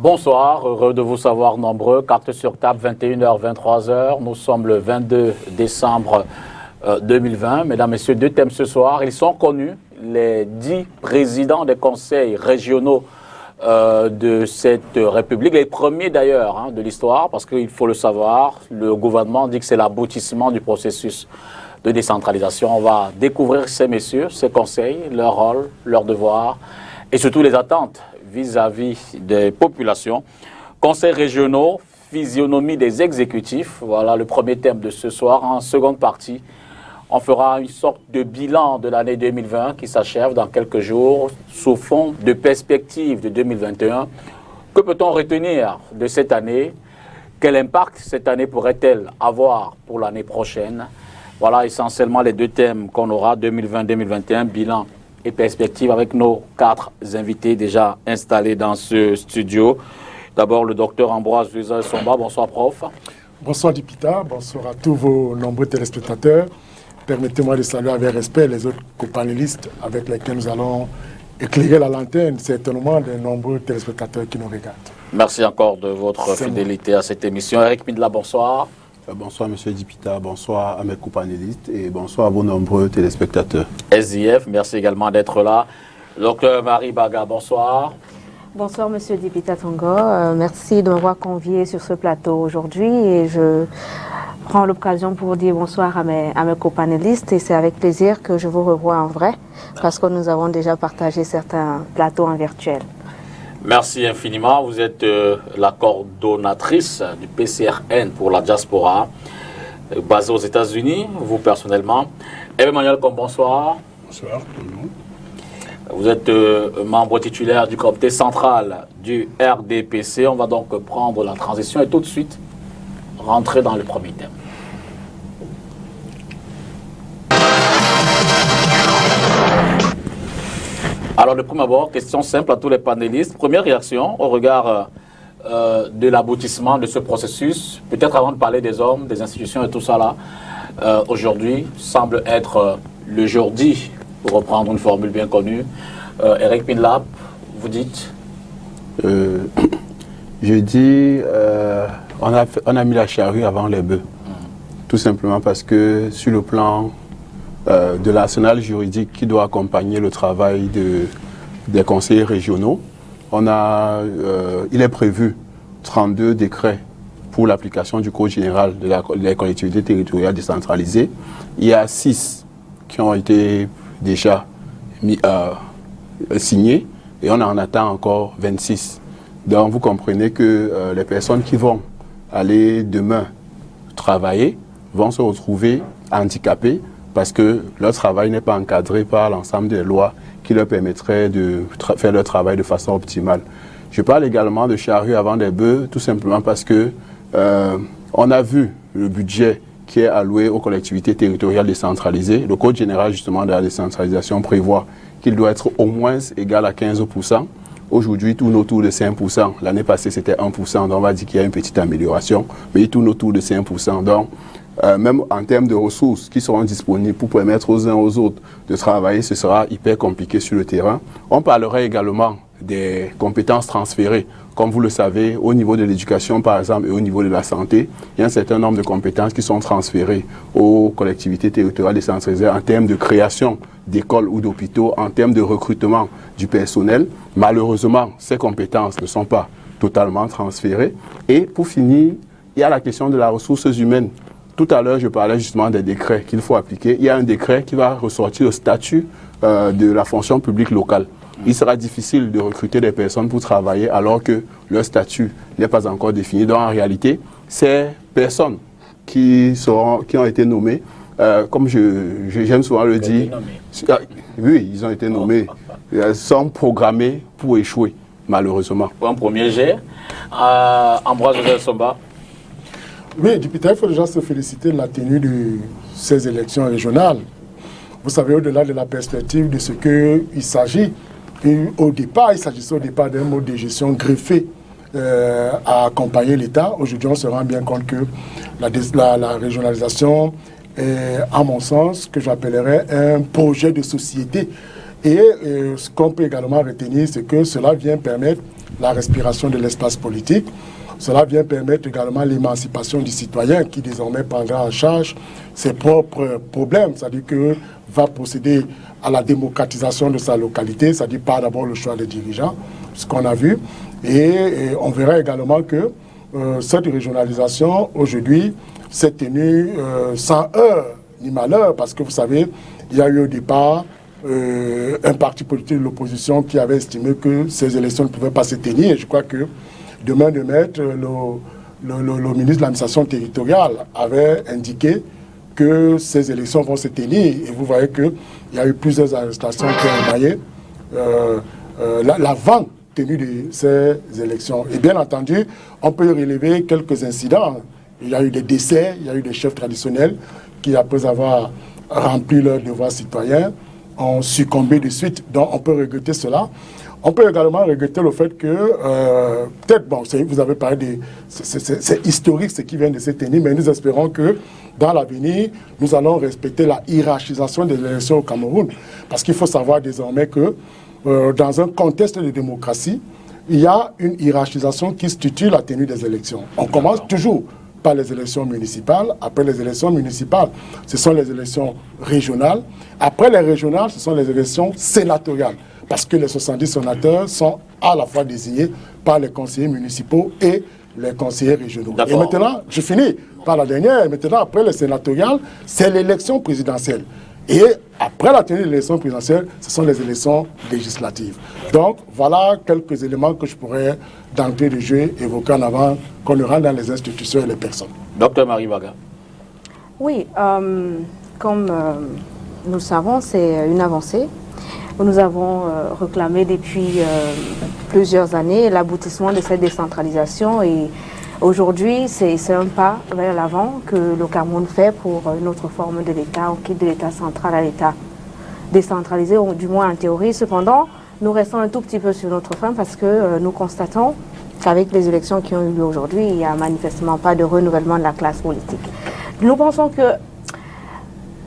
Bonsoir, heureux de vous savoir nombreux. Carte sur table, 21h, 23h. Nous sommes le 22 décembre 2020. Mesdames, Messieurs, deux thèmes ce soir. Ils sont connus, les 10 présidents des conseils régionaux de cette République, les premiers d'ailleurs de l'histoire, parce qu'il faut le savoir, le gouvernement dit que c'est l'aboutissement du processus de décentralisation. On va découvrir ces messieurs, ces conseils, leur rôle, leurs devoirs et surtout les attentes vis-à-vis des populations. Conseils régionaux, physionomie des exécutifs, voilà le premier thème de ce soir. En seconde partie, on fera une sorte de bilan de l'année 2020 qui s'achève dans quelques jours sous fond de perspective de 2021. Que peut-on retenir de cette année? Quel impact cette année pourrait-elle avoir pour l'année prochaine? Voilà essentiellement les deux thèmes qu'on aura, 2020-2021, bilan et perspective, avec nos 4 invités déjà installés dans ce studio. D'abord, le docteur Ambroise Somba. Bonsoir, prof. Bonsoir, Dipita. Bonsoir à tous vos nombreux téléspectateurs. Permettez-moi de saluer avec respect les autres copanélistes avec lesquels nous allons éclairer la lanterne, certainement des nombreux téléspectateurs qui nous regardent. Merci encore de votre fidélité à cette émission. Eric Midla, bonsoir. Bonsoir, monsieur Dipita, bonsoir à mes copanélistes et bonsoir à vos nombreux téléspectateurs. SIF, merci également d'être là. Docteur Marie Baga, bonsoir. Bonsoir, monsieur Dipita Tongo. Merci de m'avoir convié sur ce plateau aujourd'hui et je prends l'occasion pour dire bonsoir à mes copanélistes et c'est avec plaisir que je vous revois en vrai parce que nous avons déjà partagé certains plateaux en virtuel. Merci infiniment. Vous êtes la coordonnatrice du PCRN pour la diaspora, basée aux États-Unis, vous personnellement. Emmanuel Combe, bonsoir. Bonsoir tout le monde. Vous êtes membre titulaire du comité central du RDPC. On va donc prendre la transition et tout de suite rentrer dans le premier thème. Alors, de prime abord, question simple à tous les panélistes. Première réaction au regard de l'aboutissement de ce processus, peut-être avant de parler des hommes, des institutions et tout ça là, aujourd'hui semble être le jour dit, pour reprendre une formule bien connue. Eric Midlap, vous dites Je dis, on a mis la charrue avant les bœufs. Tout simplement parce que sur le plan de l'arsenal juridique qui doit accompagner le travail des conseillers régionaux, il est prévu 32 décrets pour l'application du Code général des collectivités territoriales décentralisées. Il y a 6 qui ont été déjà signés et on en attend encore 26. Donc vous comprenez que les personnes qui vont aller demain travailler vont se retrouver handicapées parce que leur travail n'est pas encadré par l'ensemble des lois qui leur permettraient de faire leur travail de façon optimale. Je parle également de charrue avant des bœufs, tout simplement parce que on a vu le budget qui est alloué aux collectivités territoriales décentralisées. Le Code général justement de la décentralisation prévoit qu'il doit être au moins égal à 15%. Aujourd'hui, il tourne autour de 5%. L'année passée, c'était 1%. Donc, on va dire qu'il y a une petite amélioration. Mais il tourne autour de 5%. Donc, même en termes de ressources qui seront disponibles pour permettre aux uns aux autres de travailler, ce sera hyper compliqué sur le terrain. On parlerait également des compétences transférées. Comme vous le savez, au niveau de l'éducation, par exemple, et au niveau de la santé, il y a un certain nombre de compétences qui sont transférées aux collectivités territoriales décentralisées en termes de création d'écoles ou d'hôpitaux, en termes de recrutement du personnel. Malheureusement, ces compétences ne sont pas totalement transférées. Et pour finir, il y a la question de la ressource humaine. Tout à l'heure, je parlais justement des décrets qu'il faut appliquer. Il y a un décret qui va ressortir le statut de la fonction publique locale. Il sera difficile de recruter des personnes pour travailler alors que leur statut n'est pas encore défini. Donc en réalité, ces personnes qui ont été nommées, comme j'aime souvent le dire, oui, ils ont été nommés, sont programmés pour échouer, malheureusement. Pour un premier jet, Ambroise Somba. Oui, Dipita, il faut déjà se féliciter de la tenue de ces élections régionales. Vous savez, au-delà de la perspective de ce qu'il s'agit, au départ, il s'agissait au départ d'un mode de gestion greffé à accompagner l'État. Aujourd'hui, on se rend bien compte que la régionalisation est, à mon sens, que j'appellerais un projet de société. Et ce qu'on peut également retenir, c'est que cela vient permettre la respiration de l'espace politique. Cela vient permettre également l'émancipation du citoyen qui désormais prendra en charge ses propres problèmes, c'est-à-dire que va procéder à la démocratisation de sa localité, c'est-à-dire par d'abord le choix des dirigeants, ce qu'on a vu, et on verra également que cette régionalisation aujourd'hui s'est tenue sans heurts ni malheur, parce que vous savez, il y a eu au départ un parti politique de l'opposition qui avait estimé que ces élections ne pouvaient pas se tenir, et je crois que demain de maître, le ministre de l'administration territoriale avait indiqué que ces élections vont se tenir. Et vous voyez qu'il y a eu plusieurs arrestations qui ont émaillé l'avant-tenue de ces élections. Et bien entendu, on peut relever quelques incidents. Il y a eu des décès, il y a eu des chefs traditionnels qui, après avoir rempli leurs devoirs citoyens, ont succombé de suite. Donc on peut regretter cela. On peut également regretter le fait que, peut-être, bon, vous avez parlé de... C'est historique ce qui vient de se tenir, mais nous espérons que dans l'avenir, nous allons respecter la hiérarchisation des élections au Cameroun. Parce qu'il faut savoir désormais que dans un contexte de démocratie, il y a une hiérarchisation qui structure la tenue des élections. On commence toujours par les élections municipales. Après les élections municipales, ce sont les élections régionales. Après les régionales, ce sont les élections sénatoriales. Parce que les 70 sénateurs sont à la fois désignés par les conseillers municipaux et les conseillers régionaux. Et maintenant, je finis par la dernière, et maintenant, après les sénatoriales, c'est l'élection présidentielle. Et après la tenue de l'élection présidentielle, ce sont les élections législatives. Donc, voilà quelques éléments que je pourrais, d'entrée de jeu, évoquer en avant, qu'on ne rentre dans les institutions et les personnes. Docteur Marie Baga. Oui, comme nous le savons, c'est une avancée. Nous avons réclamé depuis plusieurs années l'aboutissement de cette décentralisation et aujourd'hui, c'est un pas vers l'avant que le Cameroun fait pour une autre forme de l'État. On quitte de l'État central à l'État décentralisé, ou du moins en théorie. Cependant, nous restons un tout petit peu sur notre faim parce que nous constatons qu'avec les élections qui ont eu lieu aujourd'hui, il n'y a manifestement pas de renouvellement de la classe politique. Nous pensons que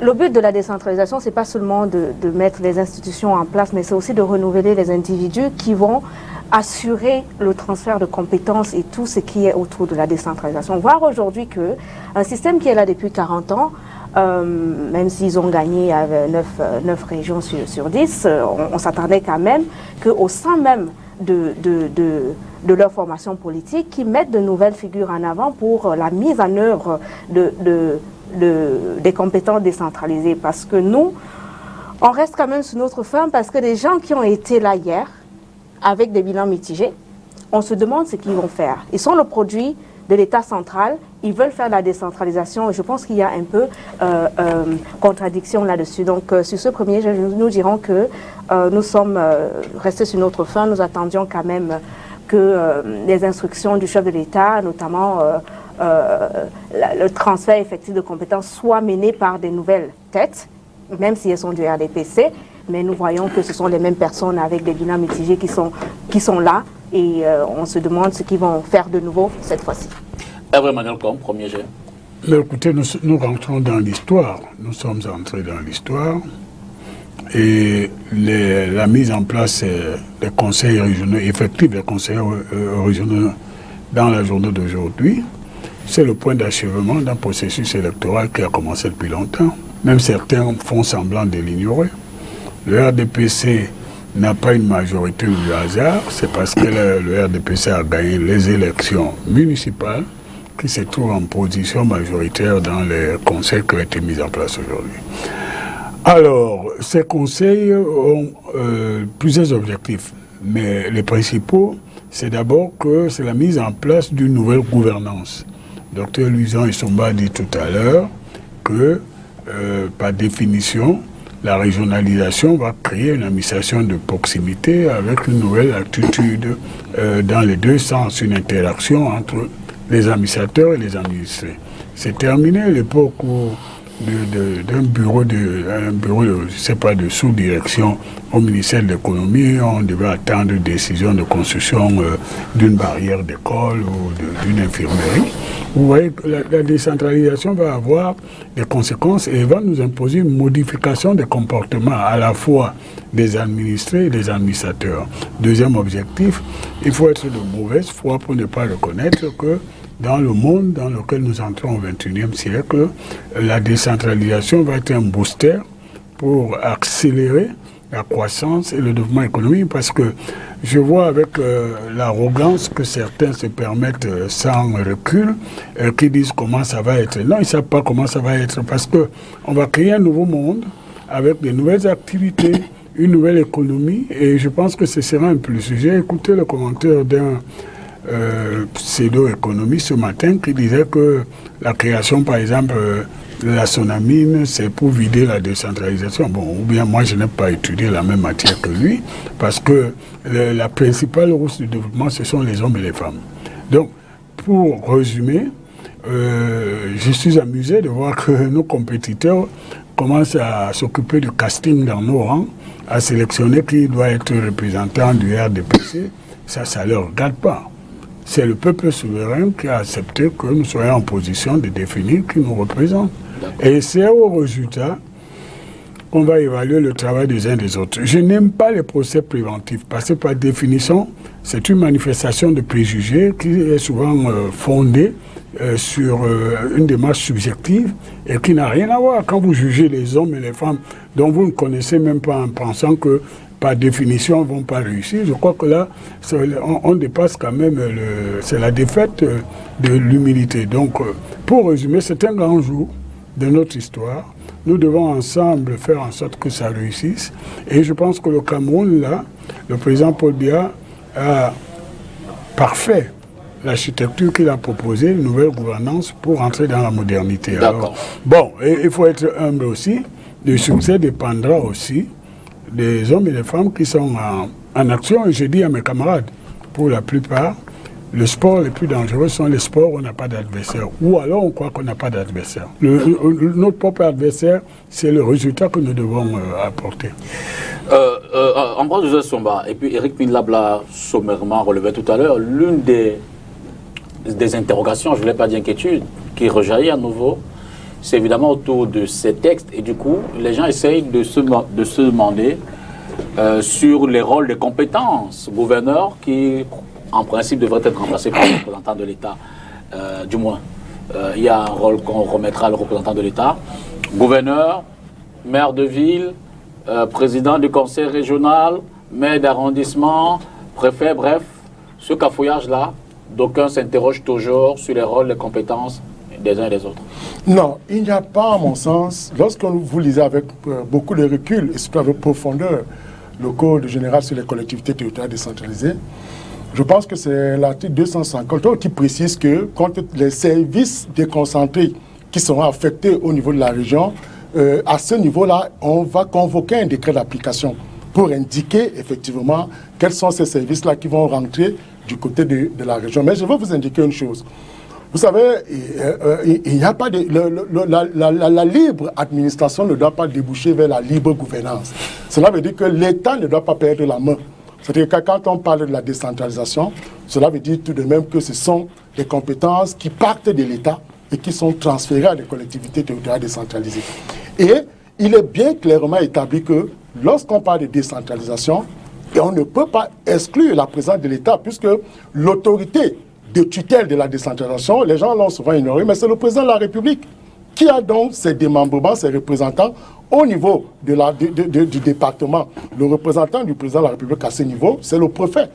le but de la décentralisation, ce n'est pas seulement de mettre les institutions en place, mais c'est aussi de renouveler les individus qui vont assurer le transfert de compétences et tout ce qui est autour de la décentralisation. Voir aujourd'hui qu'un système qui est là depuis 40 ans, même s'ils ont gagné avec 9 régions sur 10, on s'attendait quand même qu'au sein même de leur formation politique, qu'ils mettent de nouvelles figures en avant pour la mise en œuvre des compétences décentralisées. Parce que nous, on reste quand même sur notre faim parce que les gens qui ont été là hier, avec des bilans mitigés, on se demande ce qu'ils vont faire. Ils sont le produit de l'État central, ils veulent faire la décentralisation et je pense qu'il y a un peu contradiction là-dessus. Donc sur ce premier, nous dirons que nous sommes restés sur notre faim, nous attendions quand même que les instructions du chef de l'État, notamment le transfert effectif de compétences, soient menées par des nouvelles têtes, même si elles sont du RDPC, mais nous voyons que ce sont les mêmes personnes avec des bilans mitigés qui sont là et on se demande ce qu'ils vont faire de nouveau cette fois-ci. Emmanuel Combe, premier jet. Mais écoutez, nous rentrons dans l'histoire, nous sommes entrés dans l'histoire et la mise en place des conseils régionaux, effectifs des conseils régionaux dans la journée d'aujourd'hui, c'est le point d'achèvement d'un processus électoral qui a commencé depuis longtemps. Même certains font semblant de l'ignorer. Le RDPC n'a pas une majorité du hasard, c'est parce que le RDPC a gagné les élections municipales qui se trouvent en position majoritaire dans les conseils qui ont été mis en place aujourd'hui. Alors, ces conseils ont plusieurs objectifs, mais les principaux, c'est d'abord que c'est la mise en place d'une nouvelle gouvernance. Dr Luisan Issomba dit tout à l'heure que, par définition, la régionalisation va créer une administration de proximité avec une nouvelle attitude dans les deux sens, une interaction entre les administrateurs et les administrés. C'est terminé l'époque où d'un bureau je sais pas, de sous-direction au ministère de l'économie. On devait attendre une décision de construction d'une barrière d'école ou d'une infirmerie. Vous voyez que la décentralisation va avoir des conséquences et va nous imposer une modification des comportements à la fois des administrés et des administrateurs. Deuxième objectif, il faut être de mauvaise foi pour ne pas reconnaître que dans le monde dans lequel nous entrons au XXIe siècle, la décentralisation va être un booster pour accélérer la croissance et le développement économique, parce que je vois avec l'arrogance que certains se permettent sans recul, qui disent comment ça va être. Non, ils ne savent pas comment ça va être, parce qu'on va créer un nouveau monde avec de nouvelles activités, une nouvelle économie, et je pense que ce sera un plus. J'ai écouté le commentaire d'un pseudo-économiste ce matin qui disait que la création, par exemple, de la Sonamine, c'est pour vider la décentralisation. Bon, ou bien moi, je n'ai pas étudié la même matière que lui, parce que la principale ressource du développement, ce sont les hommes et les femmes. Donc, pour résumer, je suis amusé de voir que nos compétiteurs commencent à s'occuper du casting dans nos rangs, à sélectionner qui doit être représentant du RDPC. Ça ne leur regarde pas. C'est le peuple souverain qui a accepté que nous soyons en position de définir qui nous représente. Et c'est au résultat qu'on va évaluer le travail des uns des autres. Je n'aime pas les procès préventifs, parce que par définition, c'est une manifestation de préjugés qui est souvent fondée sur une démarche subjective et qui n'a rien à voir quand vous jugez les hommes et les femmes dont vous ne connaissez même pas en pensant que par définition, ne vont pas réussir. Je crois que là, on dépasse quand même, c'est la défaite de l'humilité. Donc, pour résumer, c'est un grand jour de notre histoire. Nous devons ensemble faire en sorte que ça réussisse. Et je pense que le Cameroun, là, le président Paul Biya a parfait l'architecture qu'il a proposée, une nouvelle gouvernance pour entrer dans la modernité. Alors, bon, et il faut être humble aussi. Le succès dépendra aussi des hommes et des femmes qui sont en action. Et je dis à mes camarades, pour la plupart, le sport le plus dangereux sont les sports où on n'a pas d'adversaire. Ou alors on croit qu'on n'a pas d'adversaire. Notre propre adversaire, c'est le résultat que nous devons apporter. Ambroise Joseph Somba et puis Eric Minlab l'a sommairement relevé tout à l'heure. L'une des interrogations, je ne voulais pas dire inquiétude, qui rejaillit à nouveau, c'est évidemment autour de ces textes. Et du coup, les gens essayent de se demander sur les rôles des compétences. Gouverneurs qui, en principe, devraient être remplacés par le représentant de l'État. Du moins, il y a un rôle qu'on remettra au représentant de l'État. Gouverneur, maire de ville, président du conseil régional, maire d'arrondissement, préfet, bref, ce cafouillage-là, d'aucuns s'interrogent toujours sur les rôles, les compétences des uns et des autres. Non, il n'y a pas, à mon sens, lorsque vous lisez avec beaucoup de recul et surtout avec profondeur le Code général sur les collectivités territoriales décentralisées, je pense que c'est l'article 250 qui précise que quand les services déconcentrés qui seront affectés au niveau de la région, à ce niveau-là, on va convoquer un décret d'application pour indiquer effectivement quels sont ces services-là qui vont rentrer du côté de la région. Mais je veux vous indiquer une chose. Vous savez, il n'y a pas de, la libre administration ne doit pas déboucher vers la libre gouvernance. Cela veut dire que l'État ne doit pas perdre la main. C'est-à-dire que quand on parle de la décentralisation, cela veut dire tout de même que ce sont des compétences qui partent de l'État et qui sont transférées à des collectivités territoriales décentralisées. Et il est bien clairement établi que lorsqu'on parle de décentralisation, et on ne peut pas exclure la présence de l'État, puisque l'autorité de tutelle de la décentralisation, les gens l'ont souvent ignoré, mais c'est le président de la République qui a donc ses démembrements, ses représentants au niveau du département. Le représentant du président de la République à ce niveau, c'est le préfet,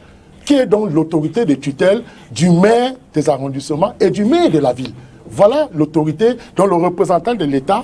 qui est donc l'autorité de tutelle du maire des arrondissements et du maire de la ville. Voilà l'autorité, donc le représentant de l'État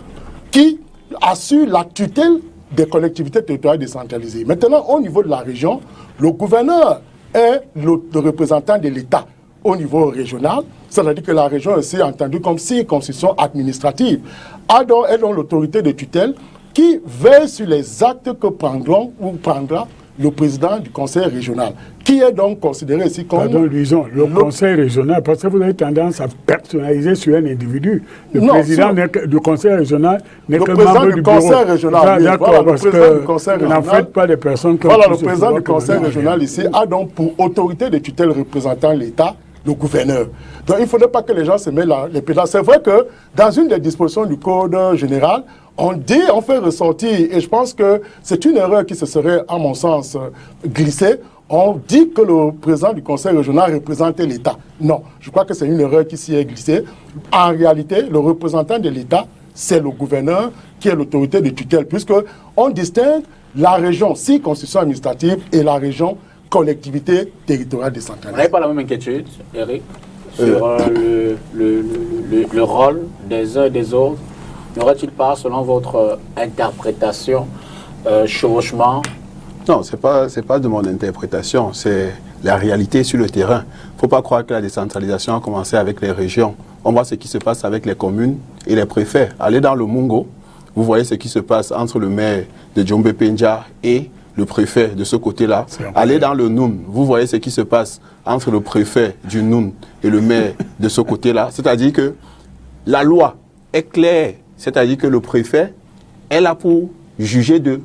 qui assure la tutelle des collectivités territoriales décentralisées. Maintenant, au niveau de la région, le gouverneur est le représentant de l'État au niveau régional, c'est-à-dire que la région est aussi entendue comme circonscription administrative, a donc l'autorité de tutelle qui veille sur les actes que prendra le président du conseil régional, qui est donc considéré ici comme... Pardon, Luison, le conseil régional, parce que vous avez tendance à personnaliser sur un individu. Le Non, président du conseil régional n'est que le président membre du du bureau. conseil régional, oui, D'accord, voilà, parce le président que du conseil n'en régional, faites pas des personnes qui voilà, ont le plus de président pouvoir du que conseil maintenant. régional ici a donc pour autorité de tutelle représentant l'État le gouverneur. Donc il ne faudrait pas que les gens se mettent les pédales. C'est vrai que dans une des dispositions du Code général, on fait ressortir, et je pense que c'est une erreur qui se serait, à mon sens, glissée. On dit que le président du conseil régional représentait l'État. Non, je crois que c'est une erreur qui s'y est glissée. En réalité, le représentant de l'État, c'est le gouverneur qui est l'autorité de tutelle, puisqu'on distingue la région circonscription administrative et la région collectivité territoriale Vous décentralisée. n'avez pas la même inquiétude, Eric, sur le rôle des uns et des autres? N'aurait-il pas, selon votre interprétation, chevauchement? Non, ce n'est pas de mon interprétation, c'est la réalité sur le terrain. Il ne faut pas croire que la décentralisation a commencé avec les régions. On voit ce qui se passe avec les communes et les préfets. Allez dans le Mungo, vous voyez ce qui se passe entre le maire de Djombe Penja et le préfet de ce côté-là. Allez dans le Noun, vous voyez ce qui se passe entre le préfet du Noun et le maire de ce côté-là. C'est-à-dire que la loi est claire. C'est-à-dire que le préfet est là pour juger de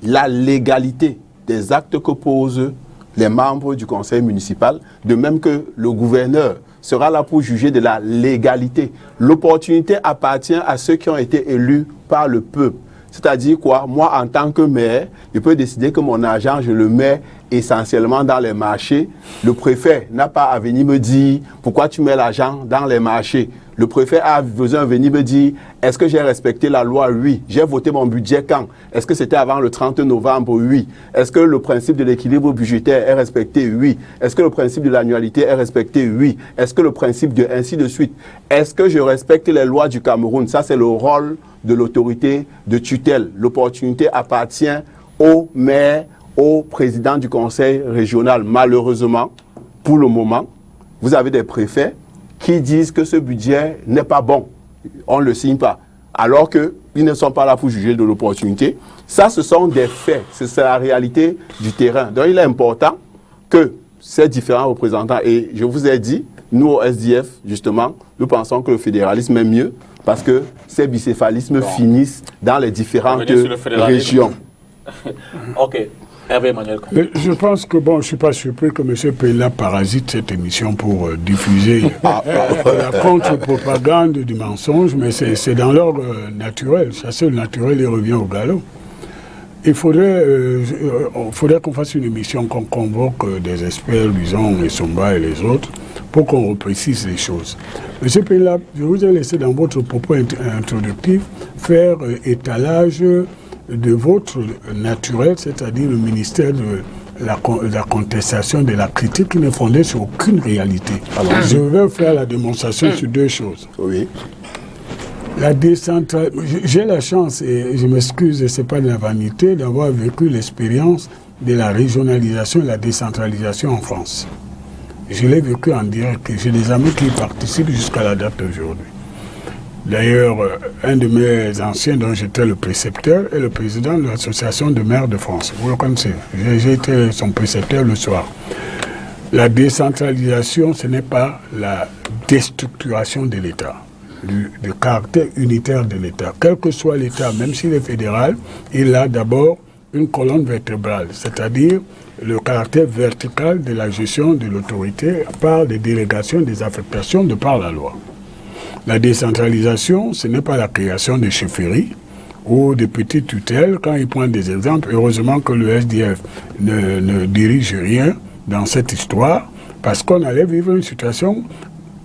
la légalité des actes que posent les membres du conseil municipal, de même que le gouverneur sera là pour juger de la légalité. L'opportunité appartient à ceux qui ont été élus par le peuple. C'est-à-dire quoi? Moi, en tant que maire, je peux décider que mon argent, je le mets essentiellement dans les marchés. Le préfet n'a pas à venir me dire pourquoi tu mets l'argent dans les marchés. Le préfet a besoin de venir me dire est-ce que j'ai respecté la loi? Oui. J'ai voté mon budget quand? Est-ce que c'était avant le 30 novembre? Oui. Est-ce que le principe de l'équilibre budgétaire est respecté? Oui. Est-ce que le principe de l'annualité est respecté? Oui. Est-ce que le principe de ainsi de suite? Est-ce que je respecte les lois du Cameroun? Ça, c'est le rôle de l'autorité de tutelle. L'opportunité appartient au maire, au président du conseil régional. Malheureusement, pour le moment, vous avez des préfets qui disent que ce budget n'est pas bon. On ne le signe pas. Alors qu'ils ne sont pas là pour juger de l'opportunité. Ça, ce sont des faits. C'est la réalité du terrain. Donc, il est important que ces différents représentants, et je vous ai dit, nous au SDF, justement, nous pensons que le fédéralisme est mieux parce que ces bicéphalismes finissent dans les différentes régions. Ok. Hervé Emmanuel. Je pense que, bon, je ne suis pas surpris que M. Pella parasite cette émission pour diffuser la contre-propagande du mensonge, mais c'est dans l'ordre naturel. Chasser le naturel, il revient au galop. Il faudrait qu'on fasse une émission, qu'on convoque des experts, Luison, Somba et les autres, pour qu'on reprécise les choses. M. Pella, je vous ai laissé dans votre propos introductif faire étalage de votre naturel, c'est-à-dire le ministère de la contestation, de la critique qui n'est fondée sur aucune réalité. Alors, je vais faire la démonstration sur deux choses. Oui. La j'ai la chance, et je m'excuse, ce n'est pas de la vanité, d'avoir vécu l'expérience de la régionalisation et la décentralisation en France. Je l'ai vécu en direct et j'ai des amis qui y participent jusqu'à la date d'aujourd'hui. D'ailleurs, un de mes anciens dont j'étais le précepteur est le président de l'Association de maires de France. Vous le connaissez. J'ai été son précepteur le soir. La décentralisation, ce n'est pas la déstructuration de l'État, du caractère unitaire de l'État. Quel que soit l'État, même s'il est fédéral, il a d'abord une colonne vertébrale, c'est-à-dire le caractère vertical de la gestion de l'autorité par des délégations, des affectations de par la loi. La décentralisation, ce n'est pas la création de chefferies ou de petites tutelles. Quand il prend des exemples, heureusement que le SDF ne dirige rien dans cette histoire, parce qu'on allait vivre une situation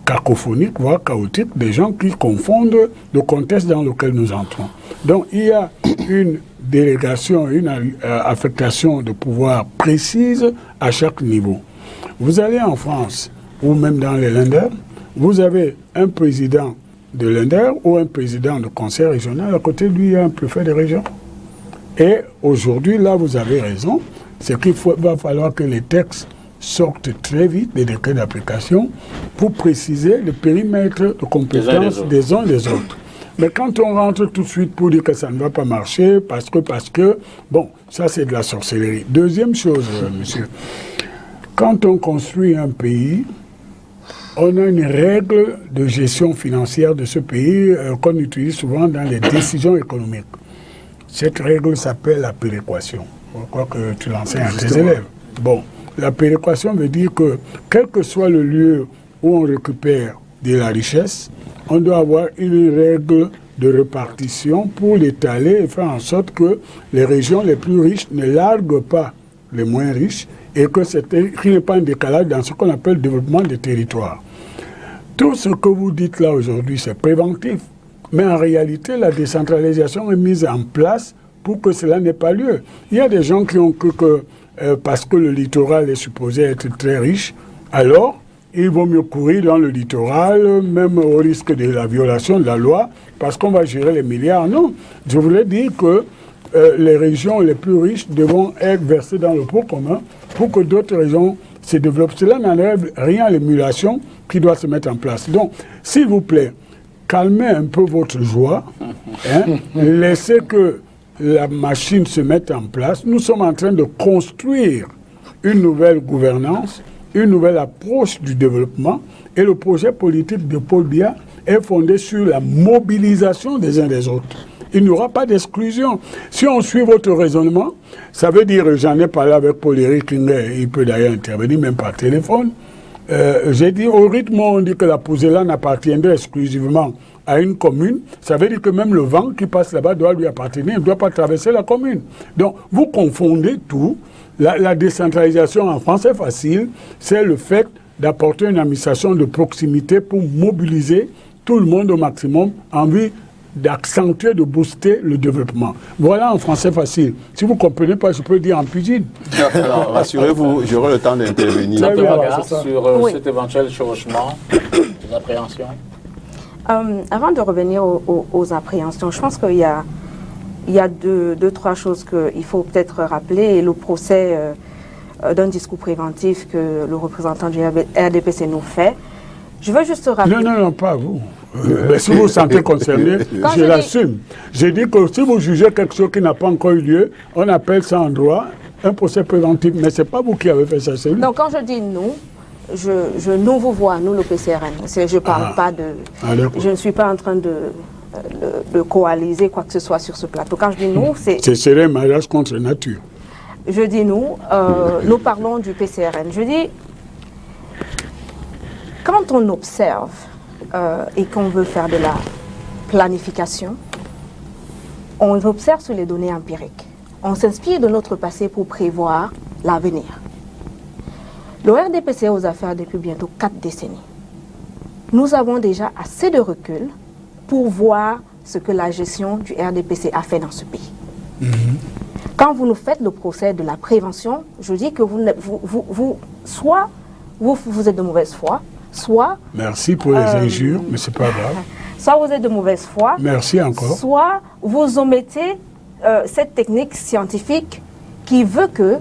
cacophonique, voire chaotique, des gens qui confondent le contexte dans lequel nous entrons. Donc il y a une délégation, une affectation de pouvoir précise à chaque niveau. Vous allez en France, ou même dans les Länder, vous avez un président de l'Inder ou un président de conseil régional, à côté de lui, il y a un préfet de région. Et aujourd'hui, là, vous avez raison, c'est qu'il va falloir que les textes sortent très vite, les décrets d'application, pour préciser le périmètre de compétences des uns et des autres. Mais quand on rentre tout de suite pour dire que ça ne va pas marcher, parce que, bon, ça c'est de la sorcellerie. Deuxième chose, monsieur, quand on construit un pays, on a une règle de gestion financière de ce pays qu'on utilise souvent dans les décisions économiques. Cette règle s'appelle la péréquation. Je crois que tu l'enseignes à tes élèves. Bon, la péréquation veut dire que, quel que soit le lieu où on récupère de la richesse, on doit avoir une règle de répartition pour l'étaler et faire en sorte que les régions les plus riches ne larguent pas les moins riches et qu'il n'y ait pas un décalage dans ce qu'on appelle le développement des territoires. Tout ce que vous dites là aujourd'hui, c'est préventif. Mais en réalité, la décentralisation est mise en place pour que cela n'ait pas lieu. Il y a des gens qui ont cru que parce que le littoral est supposé être très riche, alors il vaut mieux courir dans le littoral, même au risque de la violation de la loi, parce qu'on va gérer les milliards. Non, je voulais dire que les régions les plus riches devront être versées dans le pot commun pour que d'autres régions se développent. Cela n'enlève rien à l'émulation qui doit se mettre en place. Donc, s'il vous plaît, calmez un peu votre joie, hein, laissez que la machine se mette en place. Nous sommes en train de construire une nouvelle gouvernance, une nouvelle approche du développement, et le projet politique de Paul Biya est fondé sur la mobilisation des uns des autres. Il n'y aura pas d'exclusion. Si on suit votre raisonnement, ça veut dire, j'en ai parlé avec Paul-Éric Linglet, il peut d'ailleurs intervenir même par téléphone, j'ai dit, au rythme où on dit que la Pouzélane appartiendrait exclusivement à une commune, ça veut dire que même le vent qui passe là-bas doit lui appartenir, il ne doit pas traverser la commune. Donc, vous confondez tout. La décentralisation en France est facile, c'est le fait d'apporter une administration de proximité pour mobiliser tout le monde au maximum en vue d'accentuer, de booster le développement. Voilà en français facile. Si vous ne comprenez pas, je peux le dire en pidgin. Alors, rassurez-vous, j'aurai le temps d'intervenir. Votre bien, regard c'est ça. sur Oui. cet éventuel chevauchement des appréhensions? Avant de revenir aux appréhensions, je pense qu'il y a deux, trois choses qu'il faut peut-être rappeler. Et le procès d'un discours préventif que le représentant du RDPC nous fait. Je veux juste rappeler... Non, pas vous. Si vous vous sentez concerné, je l'assume. J'ai dit que si vous jugez quelque chose qui n'a pas encore eu lieu, on appelle ça en droit un procès préventif. Mais ce n'est pas vous qui avez fait ça, c'est lui. Donc quand je dis nous, nous vous vois, nous le PCRN. Je ne parle pas de... je ne suis pas en train de coaliser quoi que ce soit sur ce plateau. Quand je dis nous, c'est... Ce serait un mariage contre nature. Je dis nous, nous parlons du PCRN. Je dis, quand on observe et qu'on veut faire de la planification, on observe sur les données empiriques. On s'inspire de notre passé pour prévoir l'avenir. Le RDPC est aux affaires depuis bientôt 4 décennies. Nous avons déjà assez de recul pour voir ce que la gestion du RDPC a fait dans ce pays. Quand vous nous faites le procès de la prévention, je dis que soit vous êtes de mauvaise foi, soit... Merci pour les injures, mais c'est pas grave. Soit vous êtes de mauvaise foi. Merci encore. Soit vous omettez cette technique scientifique qui veut que,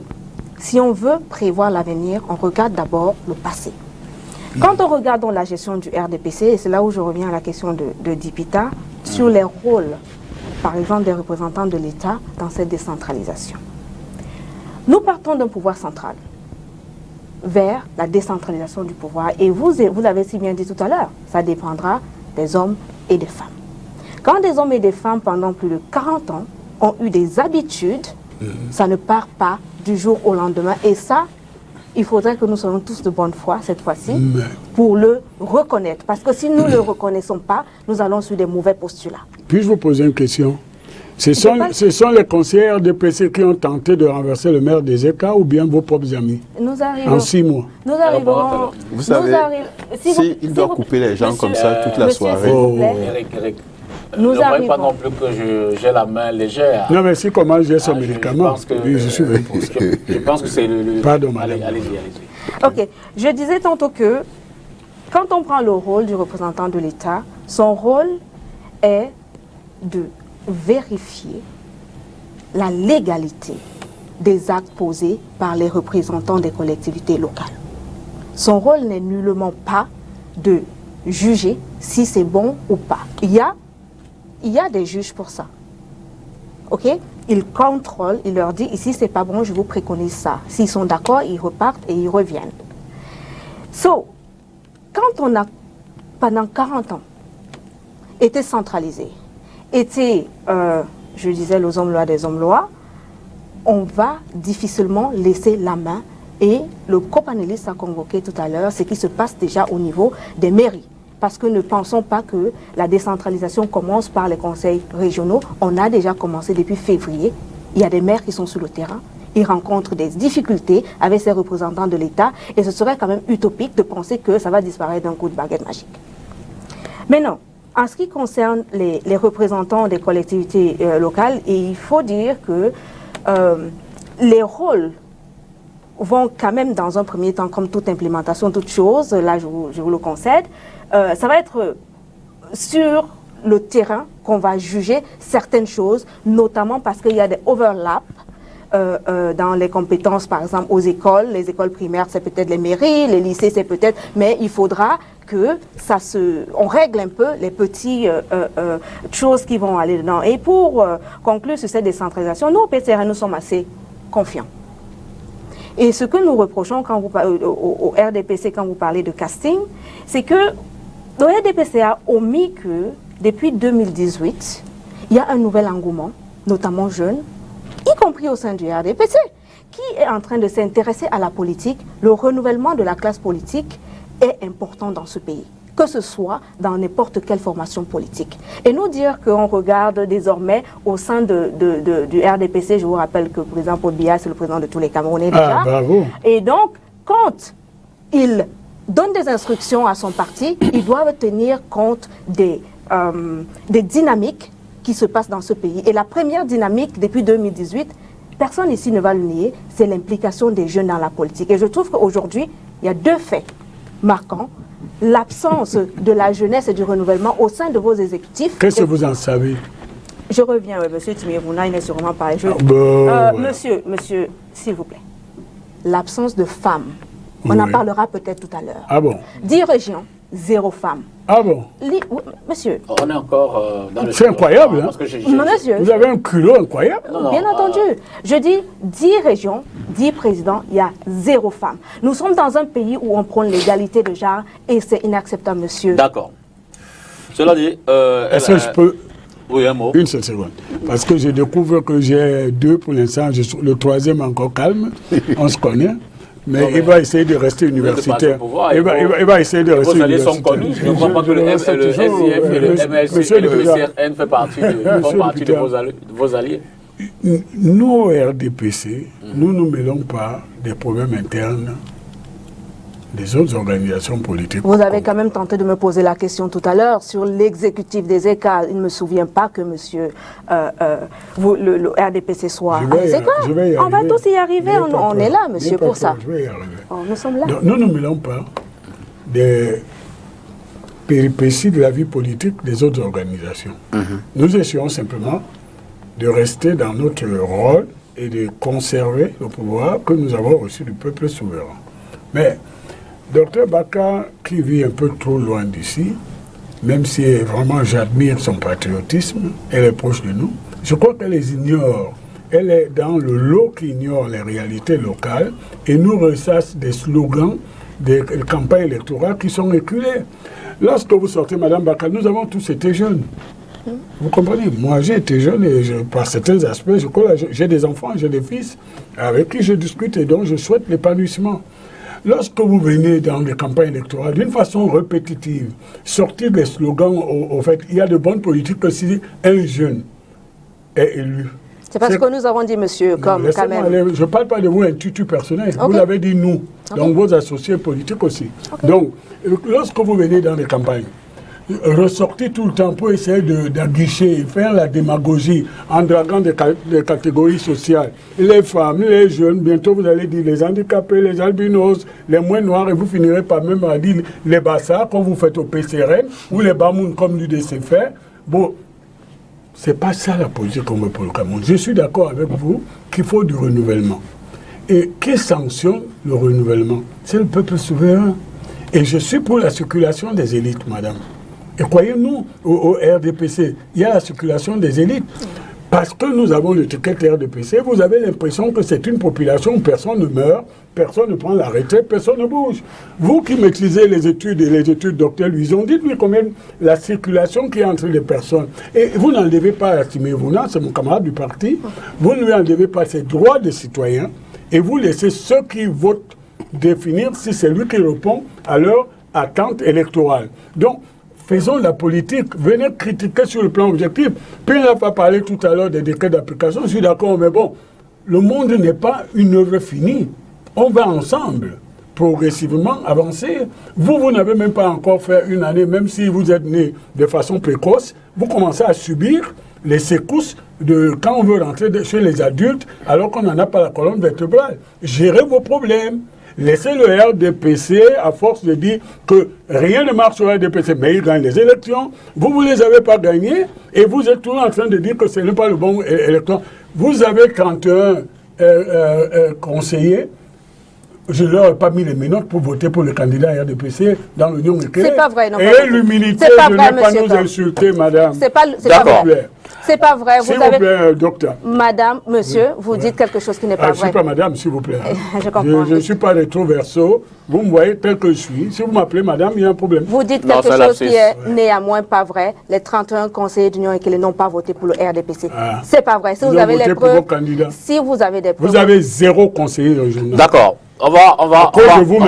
si on veut prévoir l'avenir, on regarde d'abord le passé. Quand on regarde la gestion du RDPC, et c'est là où je reviens à la question de Dipita, sur les rôles, par exemple, des représentants de l'État dans cette décentralisation. Nous partons d'un pouvoir central vers la décentralisation du pouvoir. Et vous l'avez si bien dit tout à l'heure, ça dépendra des hommes et des femmes. Quand des hommes et des femmes, pendant plus de 40 ans, ont eu des habitudes, ça ne part pas du jour au lendemain. Et ça, il faudrait que nous soyons tous de bonne foi, cette fois-ci, pour le reconnaître. Parce que si nous ne le reconnaissons pas, nous allons sur des mauvais postulats. Puis-je vous poser une question? Ce sont les conseillers RDPC qui ont tenté de renverser le maire des ECA ou bien vos propres amis? Nous arrivons, en 6 mois. Nous arriverons... Vous savez, il doit couper les gens comme ça toute la soirée. Eric, ne voyez pas non plus que j'ai la main légère. Non, mais si comment j'ai son médicament, je pense que c'est le... Pardon, madame. Allez-y. Ok, je disais tantôt que quand on prend le rôle du représentant de l'État, son rôle est de vérifier la légalité des actes posés par les représentants des collectivités locales. Son rôle n'est nullement pas de juger si c'est bon ou pas. Il y a il y a des juges pour ça. OK? Ils contrôlent, ils leur disent, ici, c'est pas bon, je vous préconise ça. S'ils sont d'accord, ils repartent et ils reviennent. So, quand on a, pendant 40 ans, été centralisé, été, je disais, les hommes loi des hommes loi, on va difficilement laisser la main. Et le copanéliste a convoqué tout à l'heure ce qui se passe déjà au niveau des mairies. Parce que ne pensons pas que la décentralisation commence par les conseils régionaux. On a déjà commencé depuis février. Il y a des maires qui sont sur le terrain. Ils rencontrent des difficultés avec ces représentants de l'État. Et ce serait quand même utopique de penser que ça va disparaître d'un coup de baguette magique. Mais non. En ce qui concerne les représentants des collectivités locales, il faut dire que les rôles vont quand même dans un premier temps, comme toute implémentation, toute chose, là je vous le concède, ça va être sur le terrain qu'on va juger certaines choses, notamment parce qu'il y a des overlaps dans les compétences, par exemple, aux écoles. Les écoles primaires, c'est peut-être les mairies, les lycées, c'est peut-être... Mais il faudra que on règle un peu les petites choses qui vont aller dedans. Et pour conclure sur cette décentralisation, nous, au PCRN, nous sommes assez confiants. Et ce que nous reprochons quand vous parlez, au RDPC, quand vous parlez de casting, c'est que le RDPC a omis que depuis 2018, il y a un nouvel engouement, notamment jeune, y compris au sein du RDPC, qui est en train de s'intéresser à la politique. Le renouvellement de la classe politique est important dans ce pays, que ce soit dans n'importe quelle formation politique. Et nous dire qu'on regarde désormais au sein du RDPC, je vous rappelle que le président Paul Biya, c'est le président de tous les Camerounais déjà. Ah, bravo. Et donc, quand il donne des instructions à son parti, ils doivent tenir compte des dynamiques qui se passent dans ce pays. Et la première dynamique depuis 2018, personne ici ne va le nier, c'est l'implication des jeunes dans la politique. Et je trouve qu'aujourd'hui, il y a deux faits marquants. L'absence de la jeunesse et du renouvellement au sein de vos exécutifs. Qu'est-ce que vous en savez? Je reviens, monsieur Timirouna, il n'est sûrement pas... Monsieur, s'il vous plaît, l'absence de femmes, on en parlera peut-être tout à l'heure. Ah bon? 10 régions, 0 femmes. Ah bon? Oui, monsieur. On est encore dans le... C'est incroyable, hein? Parce que Monsieur. Vous avez un culot incroyable. Non, Bien entendu. Je dis 10 régions, 10 présidents, il y a 0 femmes. Nous sommes dans un pays où on prône l'égalité de genre et c'est inacceptable, monsieur. D'accord. Cela dit... Est-ce que je peux... Oui, un mot. Une seule seconde. Parce que je découvre que j'ai 2 pour l'instant. Le troisième encore calme. On se connaît. Mais il va essayer de rester universitaire. Il va essayer de rester universitaire. Vos alliés sont connus. Je ne crois pas que le SIF et le MSC et le PCRN font partie de vos alliés. Nous, au RDPC, nous ne mêlons pas des problèmes internes des autres organisations politiques. Vous avez quand même tenté de me poser la question tout à l'heure sur l'exécutif des ECA. Il ne me souvient pas que monsieur, le RDPC soit à les ECA. On va tous y arriver, on est là, monsieur, pour ça. Je vais y arriver. Oh, nous sommes là. Donc, nous ne mêlons pas des péripéties de la vie politique des autres organisations. Nous essayons simplement de rester dans notre rôle et de conserver le pouvoir que nous avons reçu du peuple souverain. Mais Dr Baka, qui vit un peu trop loin d'ici, même si vraiment j'admire son patriotisme, elle est proche de nous, je crois qu'elle les ignore. Elle est dans le lot qui ignore les réalités locales et nous ressasse des slogans des campagnes électorales qui sont éculées. Lorsque vous sortez, Madame Baka, nous avons tous été jeunes. Vous comprenez? Moi, j'ai été jeune et par certains aspects, je crois, j'ai des enfants, j'ai des fils avec qui je discute et dont je souhaite l'épanouissement. Lorsque vous venez dans les campagnes électorales, d'une façon répétitive, sortir des slogans, au fait, il y a de bonnes politiques que si un jeune est élu. C'est parce que nous avons dit, monsieur, comme quand même. Je ne parle pas de vous, un tutu personnel. Okay. Vous l'avez dit, nous. Okay. Donc, vos associés politiques aussi. Okay. Donc, lorsque vous venez dans les campagnes, ressortez tout le temps pour essayer d'aguicher, faire la démagogie en draguant des catégories sociales. Les femmes, les jeunes, bientôt vous allez dire les handicapés, les albinos, les moins noirs, et vous finirez par même à dire les bassards, comme vous faites au PCRN, ou les bamouns comme l'UDC fait. Bon, c'est pas ça la politique qu'on veut pour le Cameroun. Je suis d'accord avec vous qu'il faut du renouvellement. Et qui sanctionne le renouvellement? C'est le peuple souverain. Et je suis pour la circulation des élites, madame. Et croyez-nous, au RDPC, il y a la circulation des élites. Parce que nous avons l'étiquette RDPC, vous avez l'impression que c'est une population où personne ne meurt, personne ne prend la retraite, personne ne bouge. Vous qui maîtrisez les études et les études docteur Luison, dites-lui combien la circulation qui est entre les personnes. Et vous n'en devez pas estimer, vous, non, c'est mon camarade du parti, vous ne lui enlevez pas ses droits de citoyen et vous laissez ceux qui votent définir si c'est lui qui répond à leur attente électorale. Donc, faisons la politique, venez critiquer sur le plan objectif. Puis on va parler tout à l'heure des décrets d'application, je suis d'accord, mais bon, le monde n'est pas une œuvre finie. On va ensemble, progressivement, avancer. Vous n'avez même pas encore fait une année, même si vous êtes né de façon précoce, vous commencez à subir les secousses de quand on veut rentrer chez les adultes, alors qu'on n'en a pas la colonne vertébrale. Gérez vos problèmes. Laissez le RDPC, à force de dire que rien ne marche au RDPC, mais il gagne les élections. Vous ne les avez pas gagnées et vous êtes toujours en train de dire que ce n'est pas le bon électeur. Vous avez 31 conseillers. Je ne leur ai pas mis les menottes pour voter pour le candidat RDPC dans l'Union éclairée. C'est pas vrai, non. Et l'humilité de ne pas nous insulter, madame. C'est pas vrai. C'est pas vrai. S'il vous plaît, docteur. Madame, monsieur, vous dites quelque chose qui n'est pas vrai. Je ne suis pas madame, s'il vous plaît. Je comprends. Je ne suis pas rétro-verso. Vous me voyez tel que je suis. Si vous m'appelez madame, il y a un problème. Vous dites quelque chose qui est néanmoins pas vrai. Les 31 conseillers d'Union éclairée n'ont pas voté pour le RDPC. C'est pas vrai. Si vous avez les preuves, si vous avez des preuves. Vous avez 0 conseiller régional. D'accord. On va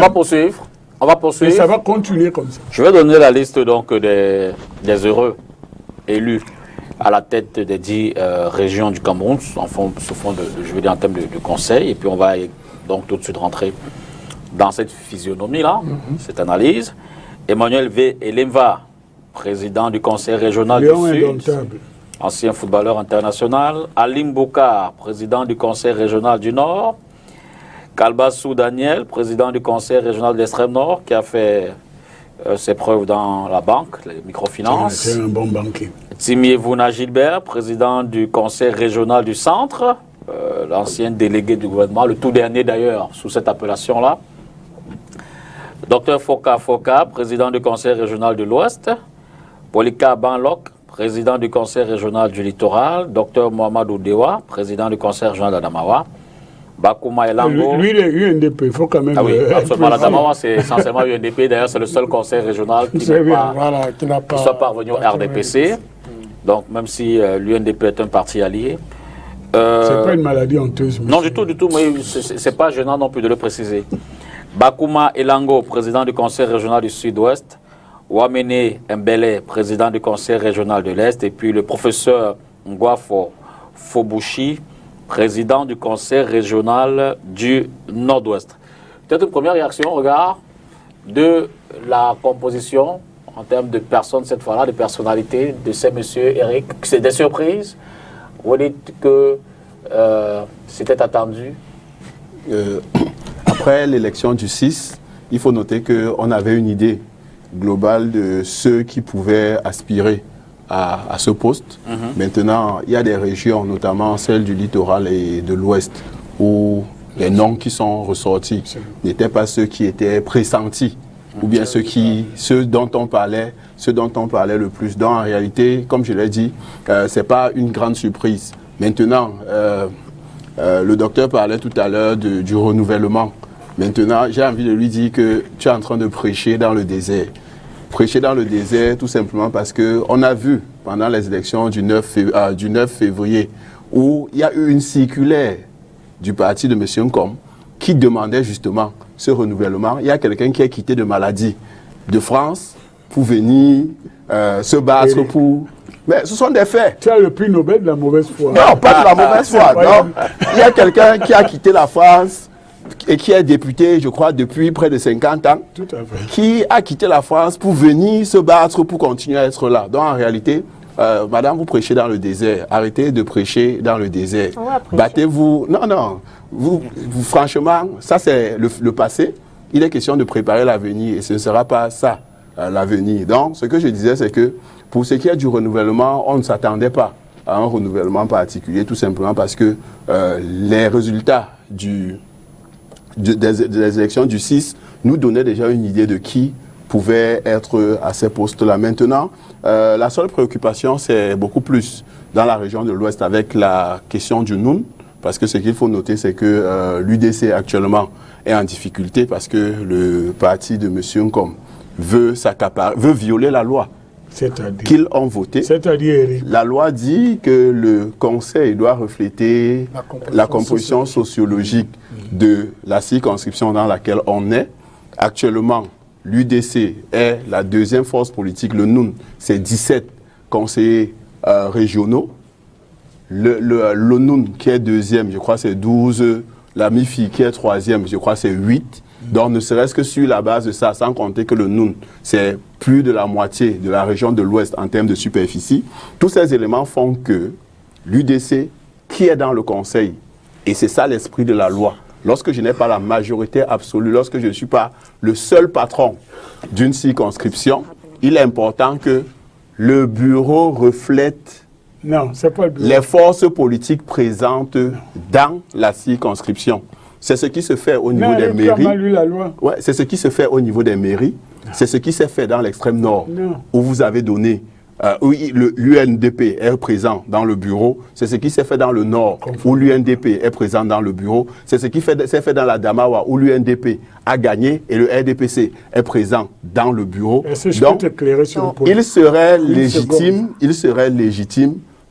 poursuivre. On va poursuivre. Et ça va continuer comme ça. Je vais donner la liste donc des heureux élus à la tête des 10 régions du Cameroun, je veux dire en termes de conseil, et puis on va donc tout de suite rentrer dans cette physionomie-là, cette analyse. Emmanuel V. Elemva, président du conseil régional du Sud, ancien footballeur international. Alim Boukar, président du conseil régional du Nord. Kalbassou Daniel, président du conseil régional de l'Extrême Nord, qui a fait ses preuves dans la banque, les microfinances. C'est un bon banquier. Timiévouna Gilbert, président du conseil régional du Centre, l'ancien délégué du gouvernement, le tout dernier d'ailleurs, sous cette appellation-là. Dr Foka, président du conseil régional de l'Ouest. Polika Banlok, président du conseil régional du Littoral. Dr Mohamed Oudewa, président du conseil régional d'Adamawa. Bakouma Elango. Lui, il est UNDP, il faut quand même. Ah oui, absolument. L'Adamawa, c'est essentiellement UNDP. D'ailleurs, c'est le seul conseil régional qui n'est pas soit parvenu au RDPC. Donc, même si l'UNDP est un parti allié. C'est pas une maladie honteuse. Non, du tout, mais c'est pas gênant non plus de le préciser. Bakouma Elango, président du conseil régional du Sud-Ouest. Wamene Mbele, président du conseil régional de l'Est. Et puis le professeur Ngwafo Fobushi, président du conseil régional du Nord-Ouest. Peut-être une première réaction, regard, de la composition en termes de personnes, cette fois-là, de personnalités de ces messieurs Eric. C'est des surprises. Vous dites que c'était attendu. Après l'élection du 6, il faut noter qu'on avait une idée globale de ceux qui pouvaient aspirer à ce poste. Maintenant, il y a des régions, notamment celles du littoral et de l'ouest, où les noms qui sont ressortis n'étaient pas ceux qui étaient pressentis, ou bien ceux dont on parlait le plus. Donc en réalité, comme je l'ai dit, ce n'est pas une grande surprise. Maintenant, le docteur parlait tout à l'heure du renouvellement. Maintenant, j'ai envie de lui dire que tu es en train de prêcher dans le désert. Prêcher dans le désert tout simplement parce qu'on a vu pendant les élections du 9 février où il y a eu une circulaire du parti de M. Nkom qui demandait justement ce renouvellement. Il y a quelqu'un qui est quitté de maladie de France pour venir se battre pour... Mais ce sont des faits. Tu as le prix Nobel de la mauvaise foi. Non, pas de la mauvaise foi. Non. Il y a quelqu'un qui a quitté la France et qui est député, je crois, depuis près de 50 ans, tout à fait, qui a quitté la France pour venir se battre, pour continuer à être là. Donc en réalité, madame, vous prêchez dans le désert. Arrêtez de prêcher dans le désert. Battez-vous. Non. Vous, franchement, ça c'est le passé. Il est question de préparer l'avenir et ce ne sera pas ça, l'avenir. Donc ce que je disais, c'est que pour ce qui est du renouvellement, on ne s'attendait pas à un renouvellement particulier, tout simplement parce que les résultats des élections du 6 nous donnaient déjà une idée de qui pouvaient être à ces postes-là. Maintenant, la seule préoccupation, c'est beaucoup plus dans la région de l'Ouest avec la question du Noun, parce que ce qu'il faut noter, c'est que l'UDC actuellement est en difficulté parce que le parti de M. Nkom veut violer la loi qu'ils ont votée. C'est-à-dire, la loi dit que le conseil doit refléter la composition sociologique de la circonscription dans laquelle on est. Actuellement, l'UDC est la deuxième force politique. Le Noun, c'est 17 conseillers régionaux. Le Noun, qui est deuxième, je crois c'est 12. La MIFI, qui est troisième, je crois c'est 8. Donc, ne serait-ce que sur la base de ça, sans compter que le Noun, c'est plus de la moitié de la région de l'Ouest en termes de superficie. Tous ces éléments font que l'UDC, qui est dans le conseil, et c'est ça l'esprit de la loi, lorsque je n'ai pas la majorité absolue, lorsque je ne suis pas le seul patron d'une circonscription, il est important que le bureau reflète les forces politiques présentes dans la circonscription. C'est ce qui se fait au niveau des mairies. Ouais, c'est ce qui se fait au niveau des mairies. C'est ce qui s'est fait dans l'extrême nord, où vous avez donné, où l'UNDP est présent dans le bureau. C'est ce qui s'est fait dans le nord, où l'UNDP est présent dans le bureau. C'est ce qui s'est fait dans la Damawa, où l'UNDP a gagné et le RDPC est présent dans le bureau. Donc, il serait légitime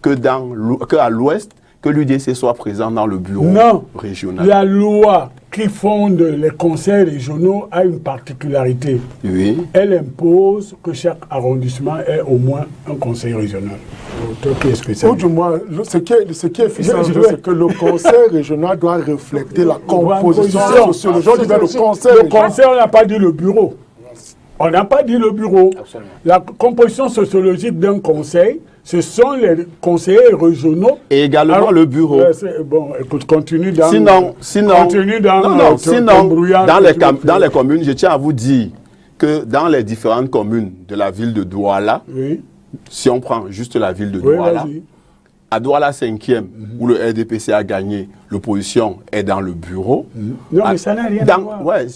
qu'à l'ouest, que l'UDC soit présent dans le bureau régional. La loi qui fonde les conseils régionaux a une particularité. Oui. Elle impose que chaque arrondissement ait au moins un conseil régional. Ou du moins, ce qui est fixant, c'est que le conseil régional doit refléter la composition sociologique du conseil. Le conseil, on n'a pas dit le bureau. On n'a pas dit le bureau. Absolument. La composition sociologique d'un conseil, ce sont les conseillers régionaux. Et également le bureau. Bon, écoute, continue dans dans les communes, je tiens à vous dire que dans les différentes communes de la ville de Douala, si on prend juste la ville de Douala, à Douala 5e, où le RDPC a gagné, l'opposition est dans le bureau. Non, mais ça n'a rien à voir. Ouais,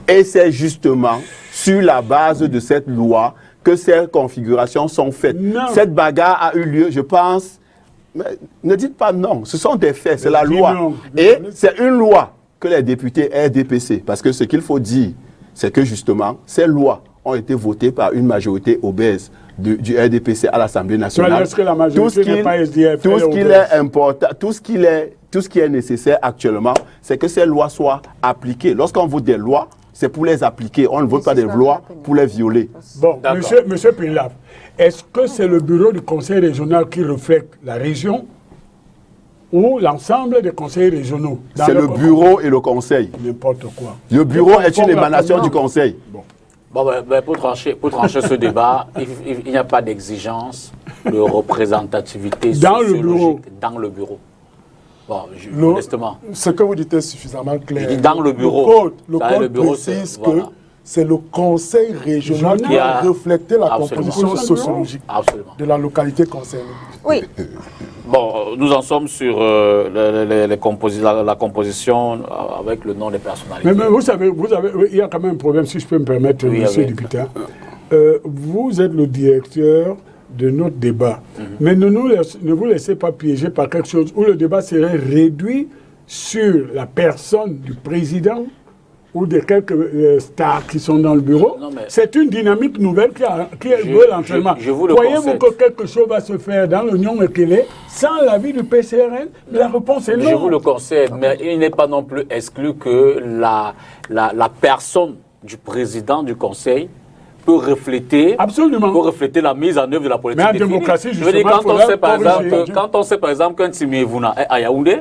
et c'est justement sur la base de cette loi que ces configurations sont faites. Non. Cette bagarre a eu lieu, je pense. Mais ne dites pas non, ce sont des faits, c'est la loi. Non. Et c'est une loi que les députés RDPC, parce que ce qu'il faut dire, c'est que justement, ces lois ont été votées par une majorité obèse du RDPC à l'Assemblée nationale. Que la majorité n'est pas SDF, tout ce qui est important, tout ce qui est nécessaire actuellement, c'est que ces lois soient appliquées. Lorsqu'on vote des lois, c'est pour les appliquer. On ne vote pas des lois pour les violer. Bon, monsieur Pilaf, est-ce que c'est le bureau du conseil régional qui reflète la région ou l'ensemble des conseils régionaux? C'est le bureau et le conseil. N'importe quoi. Le bureau est une émanation du conseil. Bon, pour trancher ce débat, il n'y a pas d'exigence de représentativité sociologique dans le bureau. Bon, modestement. Ce que vous dites est suffisamment clair. Dans le bureau. Le code précise que c'est le conseil régional qui a reflété la composition sociologique de la localité concernée. Oui. Bon, nous en sommes sur la composition avec le nom des personnalités. Mais vous savez, il y a quand même un problème, si je peux me permettre, monsieur le député. Vous êtes le directeur de notre débat. Mais ne vous laissez pas piéger par quelque chose où le débat serait réduit sur la personne du président ou de quelques stars qui sont dans le bureau. C'est une dynamique nouvelle qui veut l'entraînement. Croyez-vous que quelque chose va se faire dans l'Union Mekele sans l'avis du PCRN? La réponse est non. Je vous le concède, mais il n'est pas non plus exclu que la personne du président du Conseil peut refléter la mise en œuvre de la politique. Mais en démocratie, je veux dire, quand on sait par exemple qu'un Timiévouna est à Yaoundé,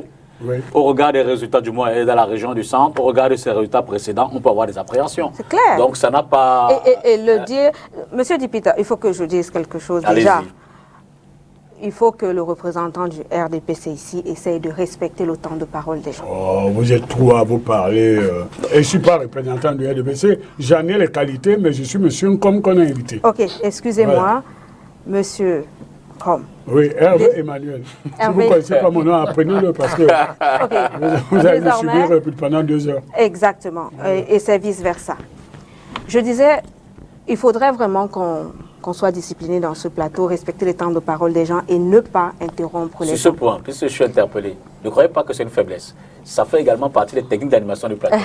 au regard des résultats du mois dans la région du centre, au regard de ses résultats précédents, on peut avoir des appréhensions. C'est clair. Donc ça n'a pas... Et le dire... Monsieur Dipita, il faut que je dise quelque chose déjà. Il faut que le représentant du RDPC ici essaye de respecter le temps de parole des gens. Oh, vous êtes trop à vous parler. Et je ne suis pas représentant du RDPC. J'en ai les qualités, mais je suis monsieur comme qu'on a invité. Ok, excusez-moi, monsieur Nkom. Oui, Hervé Emmanuel. Si vous ne connaissez pas mon nom, apprenez-le parce que vous allez me subir pendant 2 heures. Exactement, et c'est vice-versa. Je disais, il faudrait vraiment qu'on soit discipliné dans ce plateau, respecter les temps de parole des gens et ne pas interrompre les gens. Sur ce point, puisque je suis interpellé, ne croyez pas que c'est une faiblesse. Ça fait également partie des techniques d'animation du plateau.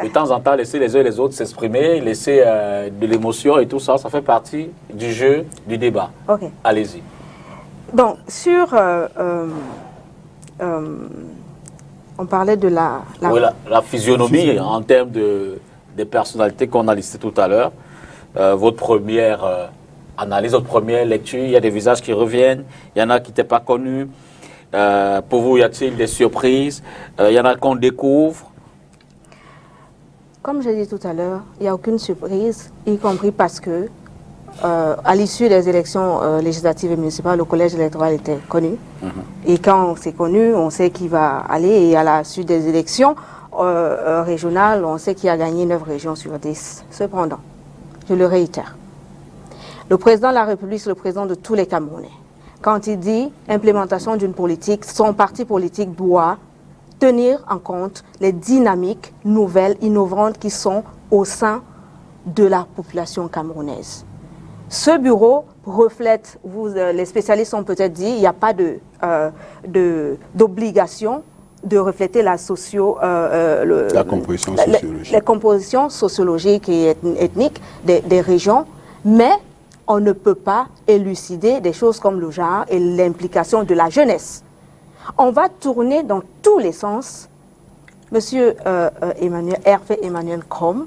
De temps en temps, laisser les uns et les autres s'exprimer, laisser de l'émotion et tout ça, ça fait partie du jeu, du débat. Ok. Allez-y. Donc, sur... on parlait de Oui, la physionomie en termes des personnalités qu'on a listées tout à l'heure. Votre première analyse, votre première lecture, il y a des visages qui reviennent, il y en a qui n'étaient pas connus. Pour vous, y a-t-il des surprises? Il y en a qu'on découvre? Comme j'ai dit tout à l'heure, il n'y a aucune surprise, y compris parce que, à l'issue des élections législatives et municipales, le collège électoral était connu. Et quand c'est connu, on sait qui va aller. Et à la suite des élections régionales, on sait qui a gagné 9 régions sur 10. Cependant, je le réitère, le président de la République, c'est le président de tous les Camerounais. Quand il dit implémentation d'une politique, son parti politique doit tenir en compte les dynamiques nouvelles, innovantes qui sont au sein de la population camerounaise. Ce bureau reflète, les spécialistes ont peut-être dit, il n'y a pas d'obligation de refléter la composition sociologique. Les compositions sociologiques et ethniques des régions, mais on ne peut pas élucider des choses comme le genre et l'implication de la jeunesse. On va tourner dans tous les sens. Monsieur Hervé Emmanuel Krom,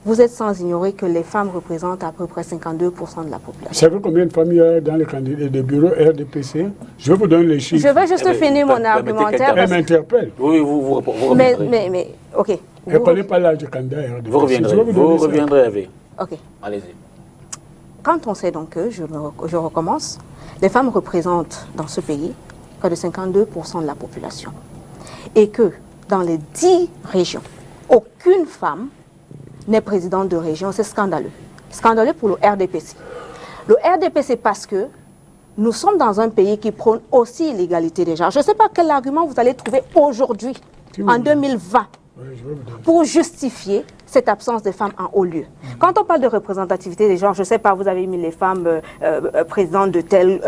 vous êtes sans ignorer que les femmes représentent à peu près 52% de la population. Vous savez combien de femmes il y a dans les candidats des bureaux RDPC? Je vais vous donner les chiffres. Je vais juste finir mon argumentaire. Elle m'interpelle. Oui, vous reviendrez. Mais, ok. Je ne connais pas l'âge de candidat RDPC. Vous reviendrez, Hervé. Ok. Allez-y. Quand on sait donc que, je recommence, les femmes représentent dans ce pays près de 52% de la population. Et que dans les 10 régions, aucune femme n'est présidente de région, c'est scandaleux. Scandaleux pour le RDPC. Le RDPC parce que nous sommes dans un pays qui prône aussi l'égalité des genres. Je ne sais pas quel argument vous allez trouver aujourd'hui, en 2020, pour justifier cette absence des femmes en haut lieu. Quand on parle de représentativité des genres, je ne sais pas, vous avez mis les femmes présidentes de tel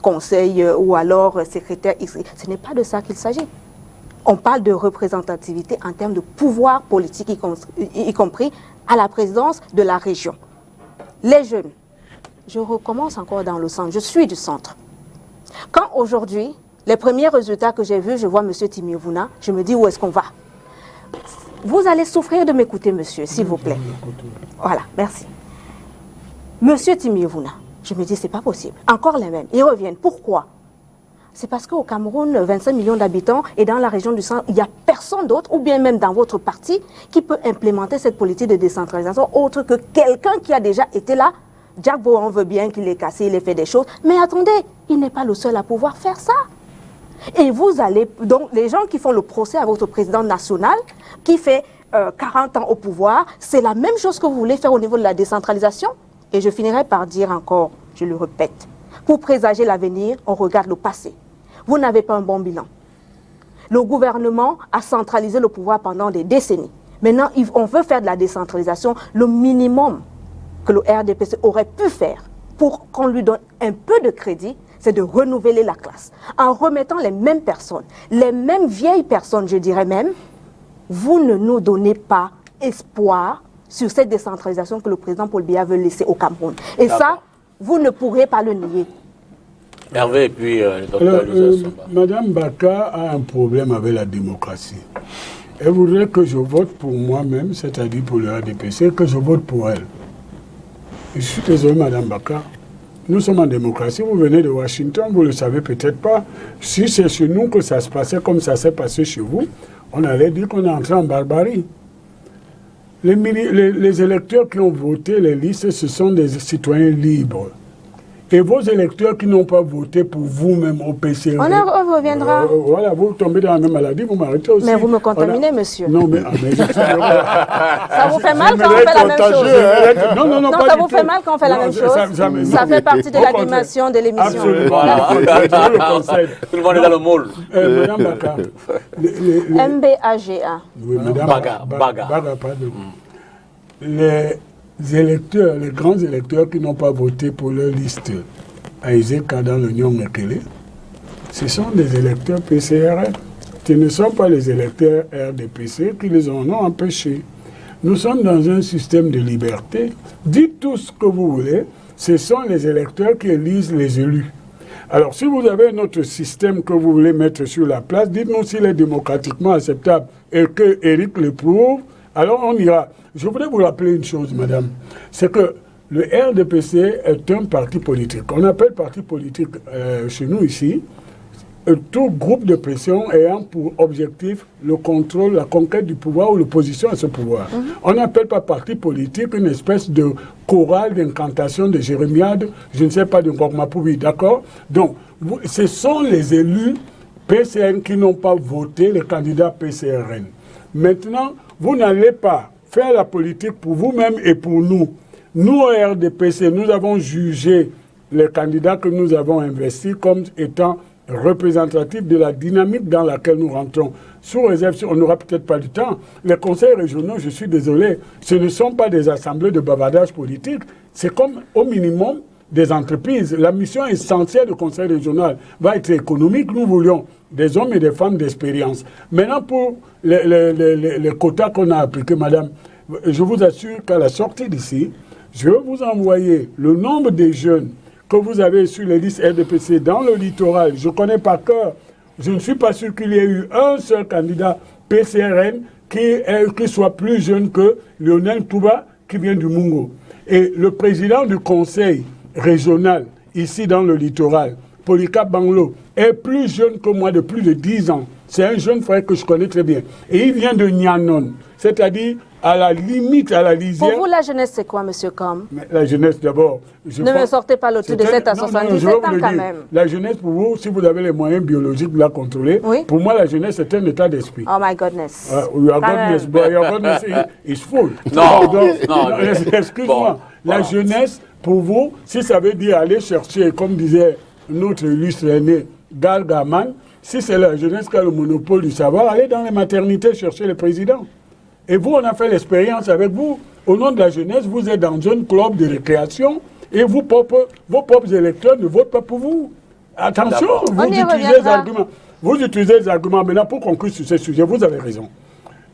conseil ou alors secrétaire, ce n'est pas de ça qu'il s'agit. On parle de représentativité en termes de pouvoir politique, y compris à la présidence de la région. Les jeunes, je recommence encore dans le centre, je suis du centre. Quand aujourd'hui, les premiers résultats que j'ai vus, je vois M. Timiovouna, je me dis où est-ce qu'on va? Vous allez souffrir de m'écouter, monsieur, s'il vous plaît. Voilà, merci. Monsieur Timiovouna, je me dis, c'est pas possible. Encore les mêmes, ils reviennent. Pourquoi? C'est parce qu'au Cameroun, 25 millions d'habitants et dans la région du centre, il n'y a personne d'autre, ou bien même dans votre parti, qui peut implémenter cette politique de décentralisation autre que quelqu'un qui a déjà été là. Jack Bohan veut bien qu'il ait cassé, il ait fait des choses, mais attendez, il n'est pas le seul à pouvoir faire ça. Et vous allez, donc les gens qui font le procès à votre président national, qui fait 40 ans au pouvoir, c'est la même chose que vous voulez faire au niveau de la décentralisation. Et je finirai par dire encore, je le répète, pour présager l'avenir, on regarde le passé. Vous n'avez pas un bon bilan. Le gouvernement a centralisé le pouvoir pendant des décennies. Maintenant, on veut faire de la décentralisation. Le minimum que le RDPC aurait pu faire pour qu'on lui donne un peu de crédit, c'est de renouveler la classe. En remettant les mêmes personnes, les mêmes vieilles personnes, je dirais même, vous ne nous donnez pas espoir sur cette décentralisation que le président Paul Biya veut laisser au Cameroun. Et ça, vous ne pourrez pas le nier. Hervé et puis le docteur Madame Baka a un problème avec la démocratie. Elle voudrait que je vote pour moi-même, c'est-à-dire pour le RDPC, que je vote pour elle. Je suis désolé, Madame Baka. Nous sommes en démocratie, vous venez de Washington, vous ne le savez peut-être pas. Si c'est chez nous que ça se passait comme ça s'est passé chez vous, on allait dire qu'on est entré en barbarie. Les électeurs qui ont voté les listes, ce sont des citoyens libres. Et vos électeurs qui n'ont pas voté pour vous-même au PCRE... On reviendra. Voilà, vous tombez dans la même maladie, vous m'arrêtez aussi. Mais vous me contaminez, monsieur. Non, mais... ça vous fait mal quand on fait la même chose. Non, ça vous fait mal quand on fait la même chose. Ça fait partie de l'animation de l'émission. Absolument. Voilà. Tout le monde est dans le moule. Madame Baka. MBAGA. Oui, Madame Baga. Baga, pardon. électeurs, les grands électeurs qui n'ont pas voté pour leur liste à Iseka dans l'Union Mekele, ce sont des électeurs PCRN. Ce ne sont pas les électeurs RDPC qui les en ont empêchés. Nous sommes dans un système de liberté. Dites tout ce que vous voulez, ce sont les électeurs qui élisent les élus. Alors, si vous avez un autre système que vous voulez mettre sur la place, dites-nous s'il est démocratiquement acceptable et que Éric le prouve, alors on ira. Je voudrais vous rappeler une chose, madame, c'est que le RDPC est un parti politique. On appelle parti politique chez nous ici tout groupe de pression ayant pour objectif le contrôle, la conquête du pouvoir ou l'opposition à ce pouvoir. On n'appelle pas parti politique une espèce de chorale d'incantation, de jérémiade, je ne sais pas, de Ngokmapoubi, d'accord? Donc, ce sont les élus PCN qui n'ont pas voté les candidats PCRN. Maintenant, vous n'allez pas faire la politique pour vous-même et pour nous. Nous, au RDPC, nous avons jugé les candidats que nous avons investis comme étant représentatifs de la dynamique dans laquelle nous rentrons. Sous réserve, on n'aura peut-être pas du temps. Les conseils régionaux, je suis désolé, ce ne sont pas des assemblées de bavardage politique. C'est comme, au minimum, des entreprises. La mission essentielle du conseil régional va être économique. Nous voulions des hommes et des femmes d'expérience. Maintenant, pour les quotas qu'on a appliqués, madame, je vous assure qu'à la sortie d'ici, je vais vous envoyer le nombre des jeunes que vous avez sur les listes RDPC dans le littoral. Je ne connais pas cœur. Je ne suis pas sûr qu'il y ait eu un seul candidat PCRN qui soit plus jeune que Lionel Touba qui vient du Mungo. Et le président du conseil régional ici dans le littoral, Polycarpe Banglo, est plus jeune que moi de plus de 10 ans. C'est un jeune frère que je connais très bien. Et il vient de Nyanon, c'est-à-dire à la limite, à la lisière. Pour vous, la jeunesse, c'est quoi, monsieur Com? La jeunesse, d'abord. Ne me sortez pas l'autre de 7 à 77 ans, quand même. La jeunesse, pour vous, si vous avez les moyens biologiques de la contrôler, oui? Pour moi, la jeunesse, c'est un état d'esprit. Oh my goodness. Your goodness, but your goodness is full. Non. Excuse-moi. Bon, la jeunesse, pour vous, si ça veut dire aller chercher, comme disait notre illustre aîné, Gal Gaman, si c'est la jeunesse qui a le monopole du savoir, allez dans les maternités chercher le président. Et vous, on a fait l'expérience avec vous. Au nom de la jeunesse, vous êtes dans un club de récréation et vos propres électeurs ne votent pas pour vous. Attention, vous utilisez les arguments. Vous utilisez les arguments. Maintenant, pour conclure sur ce sujet, vous avez raison.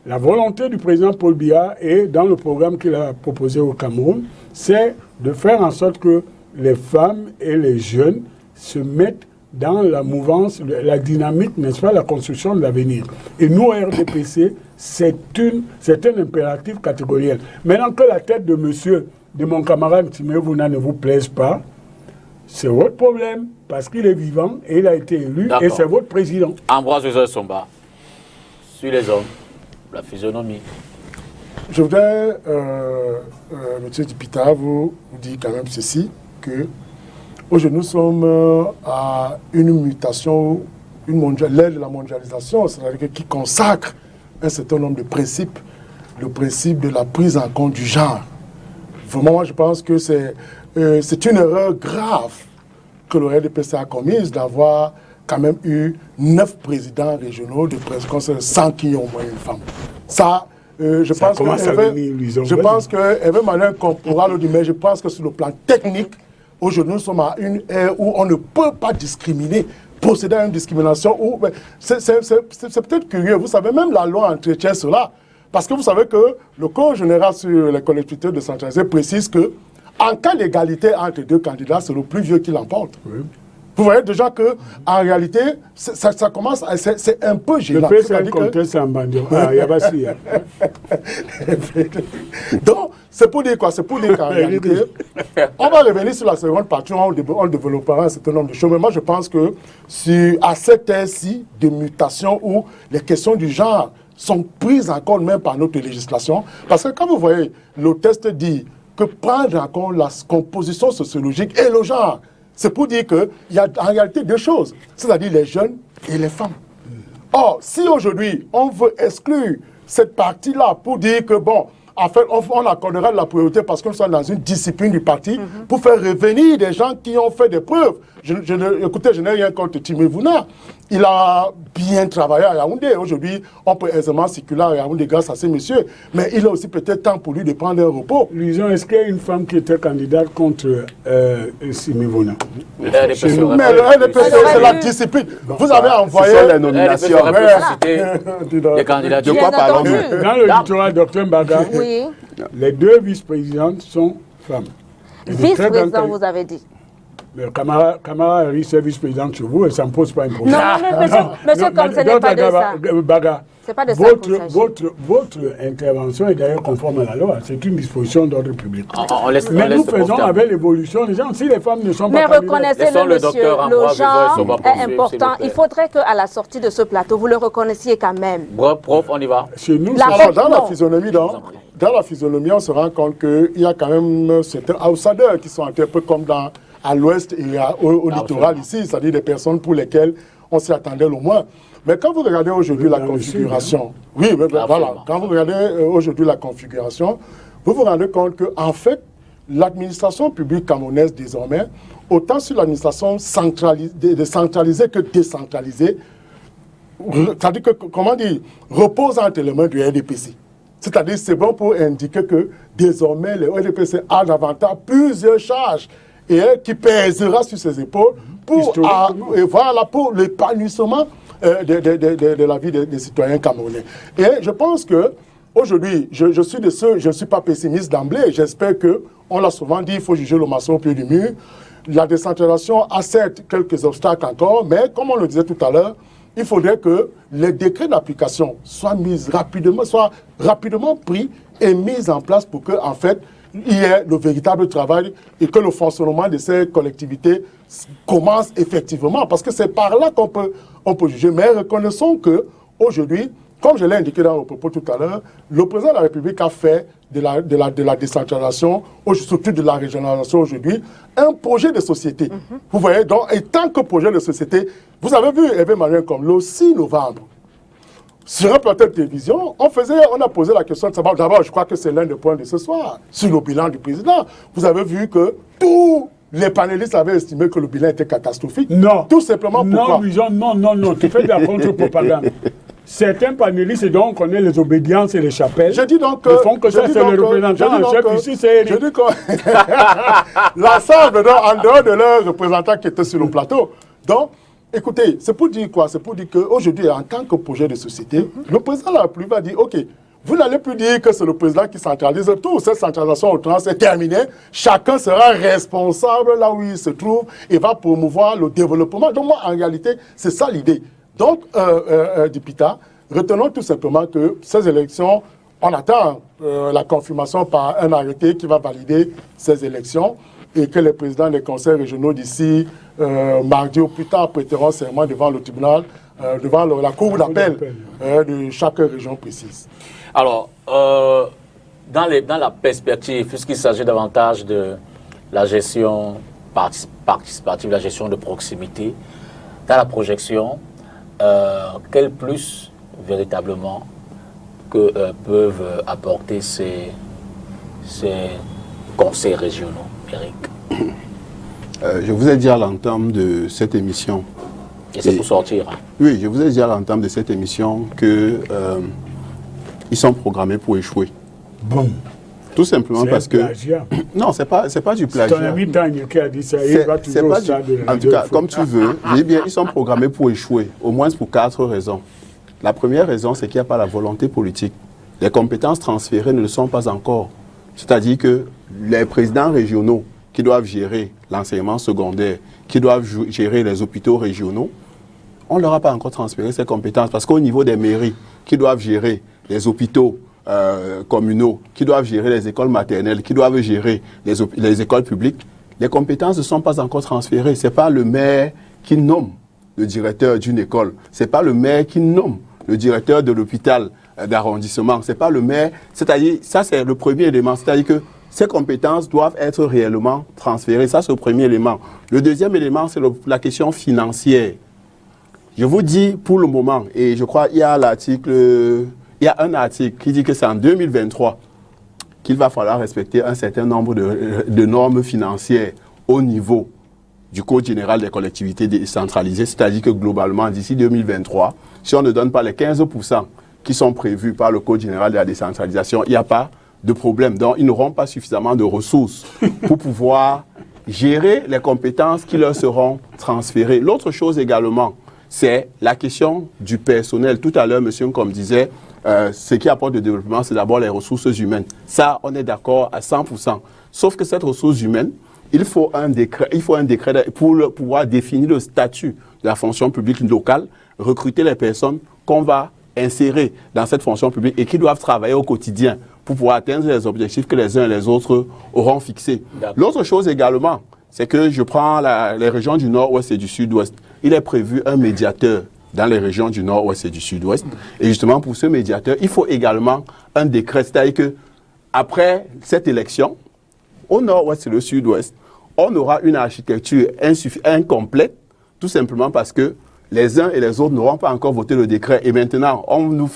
La volonté du président Paul Biya et dans le programme qu'il a proposé au Cameroun, c'est de faire en sorte que les femmes et les jeunes se mettent dans la mouvance, la dynamique, n'est-ce pas, la construction de l'avenir. Et nous, RDPC, c'est un impératif catégoriel. Maintenant que la tête de mon camarade Timéo Vouna ne vous plaise pas, c'est votre problème, parce qu'il est vivant et il a été élu, et c'est votre président. Ambroise Joseph Somba, sur les hommes, la physionomie. Je voudrais, M. Dipita, vous dire quand même ceci, que aujourd'hui, nous sommes à une mutation, l'ère de la mondialisation, c'est-à-dire qui consacre un certain nombre de principes, le principe de la prise en compte du genre. Vraiment, moi, je pense que c'est une erreur grave que le RDPC a commise d'avoir quand même eu 9 présidents régionaux de conseils sans qu'il y ait au moins une femme. Ça, je pense que Hervé Manuel pourra le dire, mais je pense que sur le plan technique, aujourd'hui, nous sommes à une ère où on ne peut pas discriminer, procéder à une discrimination. C'est peut-être curieux. Vous savez, même la loi entretient cela. Parce que vous savez que le Code général sur les collectivités décentralisées précise que, en cas d'égalité entre deux candidats, c'est le plus vieux qui l'emporte. Oui. Vous voyez déjà que, en réalité, ça commence, c'est un peu gênant. Le PCN conteste en bandio. Donc, c'est pour dire quoi? C'est pour dire qu'en réalité, on va revenir sur la seconde partie, on développera un certain nombre de choses. Mais moi, je pense que à cette ère-ci de mutation où les questions du genre sont prises en compte même par notre législation, parce que quand vous voyez, le test dit que prendre en compte la composition sociologique et le genre, c'est pour dire qu'il y a en réalité deux choses, c'est-à-dire les jeunes et les femmes. Or, si aujourd'hui, on veut exclure cette partie-là pour dire que, bon, en fait, on accordera de la priorité parce qu'on soit dans une discipline du parti pour faire revenir des gens qui ont fait des preuves. Écoutez, je n'ai rien contre Timéo Vouna. il a bien travaillé à Yaoundé. Aujourd'hui, on peut aisément circuler à Yaoundé grâce à ces messieurs. Mais il a aussi peut-être temps pour lui de prendre un repos. Lisons, est-ce qu'il y a une femme qui était candidate contre Simivona? Mais le RDPC, c'est la discipline. Vous avez envoyé... Ce sont les nominations. Les candidats. De quoi parlons-nous? Dans le littoral, Dr Mbaga, Oui. les 2 vice-présidentes sont femmes. Vice-président, vous avez dit. Mais Kamara Harris est vice-présidente chez vous et ça ne pose pas un problème. Non, mais monsieur, comme ce n'est pas de ça. Baga, C'est pas de ça qu'il s'agit. votre intervention est d'ailleurs conforme à la loi. C'est une disposition d'ordre public. Mais laisse nous faisons avec l'évolution des gens. Si les femmes ne sont Mais pas reconnaissez-le, monsieur, le genre est important. Il faudrait qu'à la sortie de ce plateau, vous le reconnaissiez quand même. Prof, on y va. Chez nous, Alors, dans la physionomie, on se rend compte qu'il y a quand même certains outsiders qui sont un peu comme à l'ouest et au littoral ici, c'est-à-dire des personnes pour lesquelles on s'y attendait le moins. Mais quand vous regardez aujourd'hui la configuration, voilà, quand vous regardez aujourd'hui la configuration, vous vous rendez compte qu'en fait, l'administration publique camerounaise désormais, autant sur l'administration centralisée que décentralisée, c'est-à-dire que, comment dire, repose entre les mains du RDPC. C'est-à-dire c'est bon pour indiquer que désormais le RDPC a davantage plusieurs charges et qui pèsera sur ses épaules pour l'épanouissement de la vie des citoyens camerounais. Et je pense que aujourd'hui, je suis de ceux, je ne suis pas pessimiste d'emblée. J'espère que, on l'a souvent dit, il faut juger le maçon au pied du mur. La décentralisation a certes quelques obstacles encore, mais comme on le disait tout à l'heure, il faudrait que les décrets d'application soient rapidement pris et mis en place pour que, en fait, il y ait le véritable travail et que le fonctionnement de ces collectivités commence effectivement. Parce que c'est par là qu'on peut juger. Mais reconnaissons qu'aujourd'hui, comme je l'ai indiqué dans le propos tout à l'heure, le président de la République a fait de la décentralisation, surtout de la régionalisation aujourd'hui, un projet de société. Vous voyez, donc, et tant que projet de société, vous avez vu, Hervé Manuel, comme le 6 novembre, sur un plateau de télévision, on a posé la question de savoir, d'abord, je crois que c'est l'un des points de ce soir, sur le bilan du président. Vous avez vu que tous les panélistes avaient estimé que le bilan était catastrophique. Non. Tout simplement pourquoi? Non, tu fais de la contre-propagande. Certains panélistes, dont on connaît les obédiences et les chapelles, je dis donc font que ça, c'est le représentant en chef ici, c'est Eric. Je dis que l'ensemble, en dehors de leurs représentants qui étaient sur le plateau. Donc, écoutez, c'est pour dire quoi? C'est pour dire qu'aujourd'hui, en tant que projet de société, le président de la République va dire, OK, vous n'allez plus dire que c'est le président qui centralise tout. Cette centralisation au trans est terminée. Chacun sera responsable là où il se trouve et va promouvoir le développement. Donc moi, en réalité, c'est ça l'idée. Donc, Dipita, retenons tout simplement que ces élections, on attend la confirmation par un arrêté qui va valider ces élections et que les présidents des conseils régionaux d'ici mardi ou plus tard prêteront serment devant le tribunal, devant la cour d'appel de chaque région précise. Alors, dans la perspective, puisqu'il s'agit davantage de la gestion participative, la gestion de proximité, dans la projection, quel plus véritablement que peuvent apporter ces conseils régionaux, Eric? Je vous ai dit à l'entame de cette émission. Et c'est pour sortir. Hein. Oui, je vous ai dit à l'entame de cette émission que ils sont programmés pour échouer. Bon. Tout simplement parce que... Non, c'est pas du plagiat. C'est ton ami Tagne qui a dit ça. Il va toujours au stade de la en tout cas, comme tu veux, je dis bien, ils sont programmés pour échouer, au moins pour 4 raisons. La première raison, c'est qu'il n'y a pas la volonté politique. Les compétences transférées ne le sont pas encore. C'est-à-dire que les présidents régionaux qui doivent gérer l'enseignement secondaire, qui doivent gérer les hôpitaux régionaux, on ne leur a pas encore transféré ces compétences. Parce qu'au niveau des mairies qui doivent gérer les hôpitaux communaux, qui doivent gérer les écoles maternelles, qui doivent gérer les écoles publiques, les compétences ne sont pas encore transférées. Ce n'est pas le maire qui nomme le directeur d'une école. Ce n'est pas le maire qui nomme le directeur de l'hôpital d'arrondissement. Ce n'est pas le maire. C'est-à-dire, ça c'est le premier élément. C'est-à-dire que ces compétences doivent être réellement transférées. Ça c'est le premier élément. Le deuxième élément, c'est la question financière. Je vous dis pour le moment, et je crois qu'il y a un article qui dit que c'est en 2023 qu'il va falloir respecter un certain nombre de normes financières au niveau du Code général des collectivités décentralisées, c'est-à-dire que globalement, d'ici 2023, si on ne donne pas les 15% qui sont prévus par le Code général de la décentralisation, il n'y a pas de problème. Donc, ils n'auront pas suffisamment de ressources pour pouvoir gérer les compétences qui leur seront transférées. L'autre chose également, c'est la question du personnel. Tout à l'heure, monsieur Nkom disait, ce qui apporte le développement, c'est d'abord les ressources humaines. Ça, on est d'accord à 100%. Sauf que cette ressource humaine, il faut un décret pour pouvoir définir le statut de la fonction publique locale, recruter les personnes qu'on va insérer dans cette fonction publique et qui doivent travailler au quotidien pour pouvoir atteindre les objectifs que les uns et les autres auront fixés. L'autre chose également, c'est que je prends les régions du Nord-Ouest et du Sud-Ouest. Il est prévu un médiateur dans les régions du Nord-Ouest et du Sud-Ouest. Et justement, pour ce médiateur, il faut également un décret. C'est-à-dire qu'après cette élection, au Nord-Ouest et le Sud-Ouest, on aura une architecture incomplète, tout simplement parce que les uns et les autres n'auront pas encore voté le décret. Et maintenant, on nous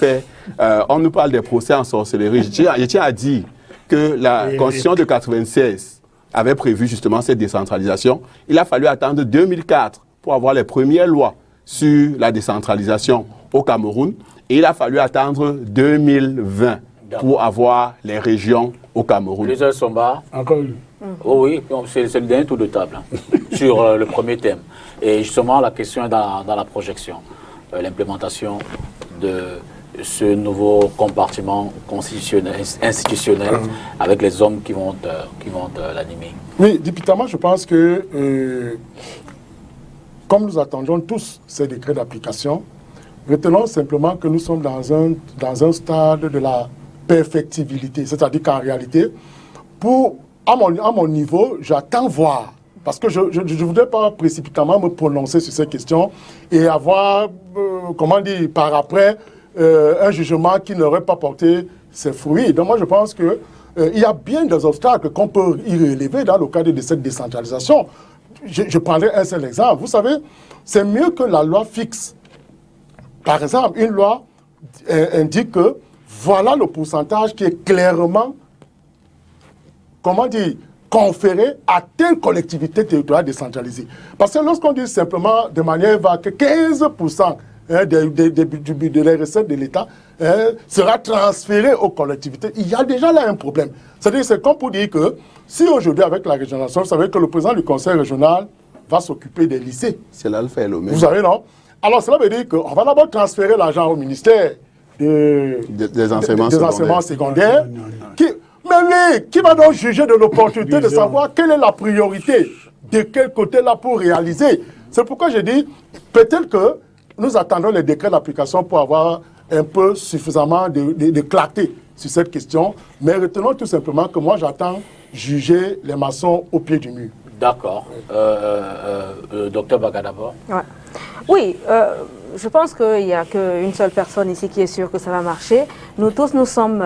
parle des procès en sorcellerie. Je tiens à dire que la Constitution de 1996 avait prévu justement cette décentralisation. Il a fallu attendre 2004 pour avoir les premières lois sur la décentralisation au Cameroun. Et il a fallu attendre 2020 pour avoir les régions au Cameroun. Les Somba. Encore une. Oh oui, c'est le dernier tour de table sur le premier thème. Et justement, la question est dans la projection. L'implémentation de ce nouveau compartiment institutionnel avec les hommes qui vont l'animer. Oui, député, moi je pense que comme nous attendons tous ces décrets d'application, retenons simplement que nous sommes dans un stade de la perfectibilité. C'est-à-dire qu'en réalité, à mon niveau, j'attends voir. Parce que je ne voudrais pas précipitamment me prononcer sur ces questions et avoir, par après, un jugement qui n'aurait pas porté ses fruits. Donc moi, je pense qu'il y a bien des obstacles qu'on peut y relever dans le cadre de cette décentralisation. Je prendrai un seul exemple. Vous savez, c'est mieux que la loi fixe. Par exemple, une loi indique que voilà le pourcentage qui est clairement, conféré à telle collectivité territoriale décentralisée. Parce que lorsqu'on dit simplement de manière vague que 15% des recettes de l'État sera transféré aux collectivités, il y a déjà là un problème. C'est-à-dire, c'est comme pour dire que si aujourd'hui, avec la régionalisation, vous savez que le président du conseil régional va s'occuper des lycées. C'est l'alpha et l'oméga. Vous savez, non? Alors, cela veut dire qu'on va d'abord transférer l'argent au ministère des enseignements secondaires. Qui va donc juger de l'opportunité de savoir quelle est la priorité, de quel côté là pour réaliser. C'est pourquoi je dis, peut-être que nous attendons les décrets d'application pour avoir un peu suffisamment de clarté sur cette question, mais retenons tout simplement que moi j'attends juger les maçons au pied du mur. D'accord. Docteur Baga d'abord. Ouais. Oui, je pense qu'il n'y a qu'une seule personne ici qui est sûre que ça va marcher. Nous tous, nous sommes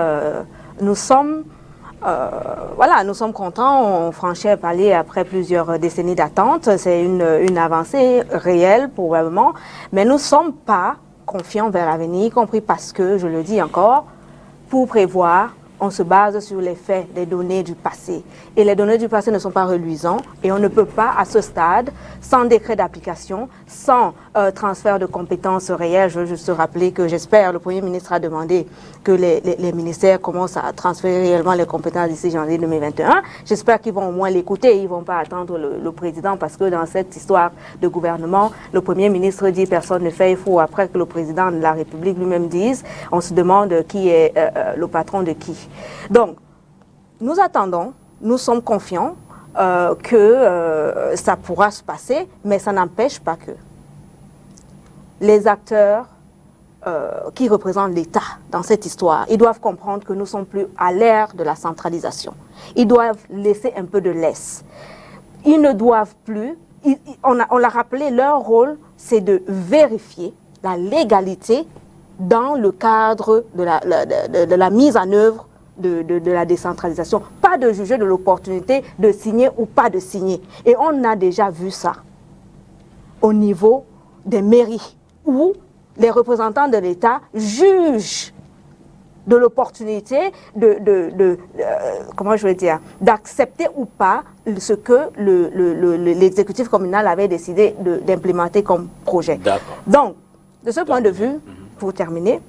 contents, on franchit un palier après plusieurs décennies d'attente. C'est une avancée réelle probablement, mais nous ne sommes pas confiants vers l'avenir, y compris parce que, je le dis encore, pour prévoir, on se base sur les faits, les données du passé. Et les données du passé ne sont pas reluisantes et on ne peut pas, à ce stade, sans décret d'application, sans transfert de compétences réelles. Je veux juste rappeler que j'espère, le Premier ministre a demandé que les ministères commencent à transférer réellement les compétences d'ici janvier 2021. J'espère qu'ils vont au moins l'écouter. Ils ne vont pas attendre le président parce que dans cette histoire de gouvernement, le Premier ministre dit personne ne fait. Il faut après que le président de la République lui-même dise. On se demande qui est le patron de qui. Donc, nous attendons, nous sommes confiants que ça pourra se passer, mais ça n'empêche pas que les acteurs qui représentent l'État dans cette histoire, ils doivent comprendre que nous ne sommes plus à l'ère de la centralisation. Ils doivent laisser un peu de laisse. Ils ne doivent plus, on l'a rappelé, leur rôle, c'est de vérifier la légalité dans le cadre de la mise en œuvre de la décentralisation, pas de juger de l'opportunité de signer ou pas de signer. Et on a déjà vu ça au niveau des mairies, où les représentants de l'État jugent de l'opportunité comment je veux dire, d'accepter ou pas ce que l'exécutif communal avait décidé d'implémenter comme projet. Donc, de ce point de vue, pour terminer,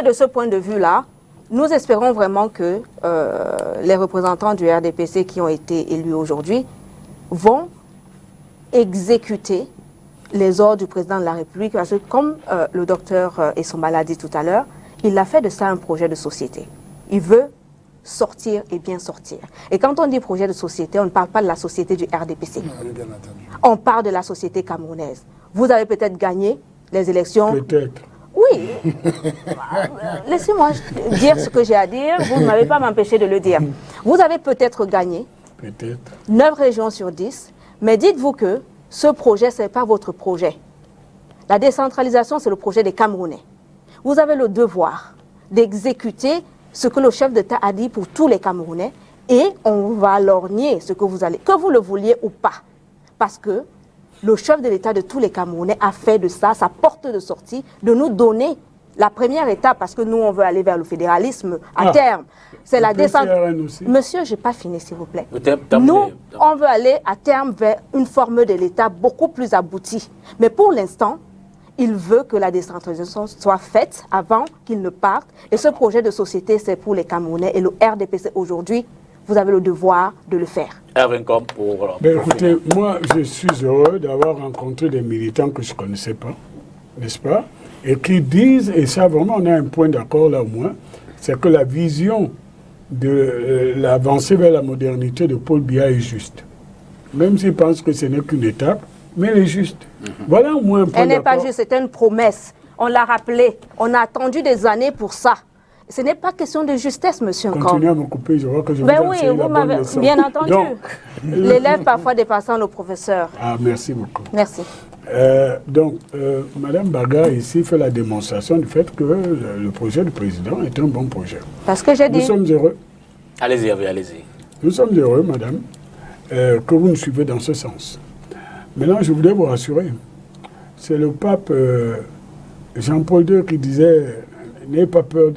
de ce point de vue-là, nous espérons vraiment que les représentants du RDPC qui ont été élus aujourd'hui vont exécuter les ordres du président de la République, parce que comme le docteur Essomba l'a dit tout à l'heure, il a fait de ça un projet de société. Il veut sortir et bien sortir. Et quand on dit projet de société, on ne parle pas de la société du RDPC. On parle de la société camerounaise. Vous avez peut-être gagné les élections. Peut-être. Oui. Laissez-moi dire ce que j'ai à dire. Vous ne m'avez pas m'empêché de le dire. Vous avez peut-être gagné 9 régions sur 10, mais dites-vous que ce projet, ce n'est pas votre projet. La décentralisation, c'est le projet des Camerounais. Vous avez le devoir d'exécuter ce que le chef d'État a dit pour tous les Camerounais, et on va lorgner ce que vous allez, que vous le vouliez ou pas. Parce que le chef de l'État de tous les Camerounais a fait de ça sa porte de sortie, de nous donner la première étape, parce que nous, on veut aller vers le fédéralisme à terme. C'est la décentralisation. Monsieur, je n'ai pas fini, s'il vous plaît. Nous, on veut aller à terme vers une forme de l'État beaucoup plus aboutie. Mais pour l'instant, il veut que la décentralisation soit faite avant qu'il ne parte. Et ce projet de société, c'est pour les Camerounais. Et le RDPC, aujourd'hui, vous avez le devoir de le faire. Écoutez, moi, je suis heureux d'avoir rencontré des militants que je ne connaissais pas, n'est-ce pas? Et qui disent, et ça vraiment, on a un point d'accord là au moins, c'est que la vision de l'avancée vers la modernité de Paul Biya est juste. Même s'ils pensent que ce n'est qu'une étape, mais elle est juste. Voilà au moins un point d'accord. Elle n'est pas juste, c'était une promesse. On l'a rappelé. On a attendu des années pour ça. Ce n'est pas question de justesse, monsieur Nkong. Continuez à me couper, je vois que je vous enseigne la bonne leçon. Bien entendu. L'élève parfois dépassant le professeur. Ah, merci beaucoup. Merci. Madame Baga ici fait la démonstration du fait que le projet du président est un bon projet. Parce que j'ai dit... Nous sommes heureux. Allez-y, allez-y. Nous sommes heureux, madame, que vous nous suivez dans ce sens. Maintenant, je voudrais vous rassurer. C'est le pape Jean-Paul II qui disait « N'ayez pas peur,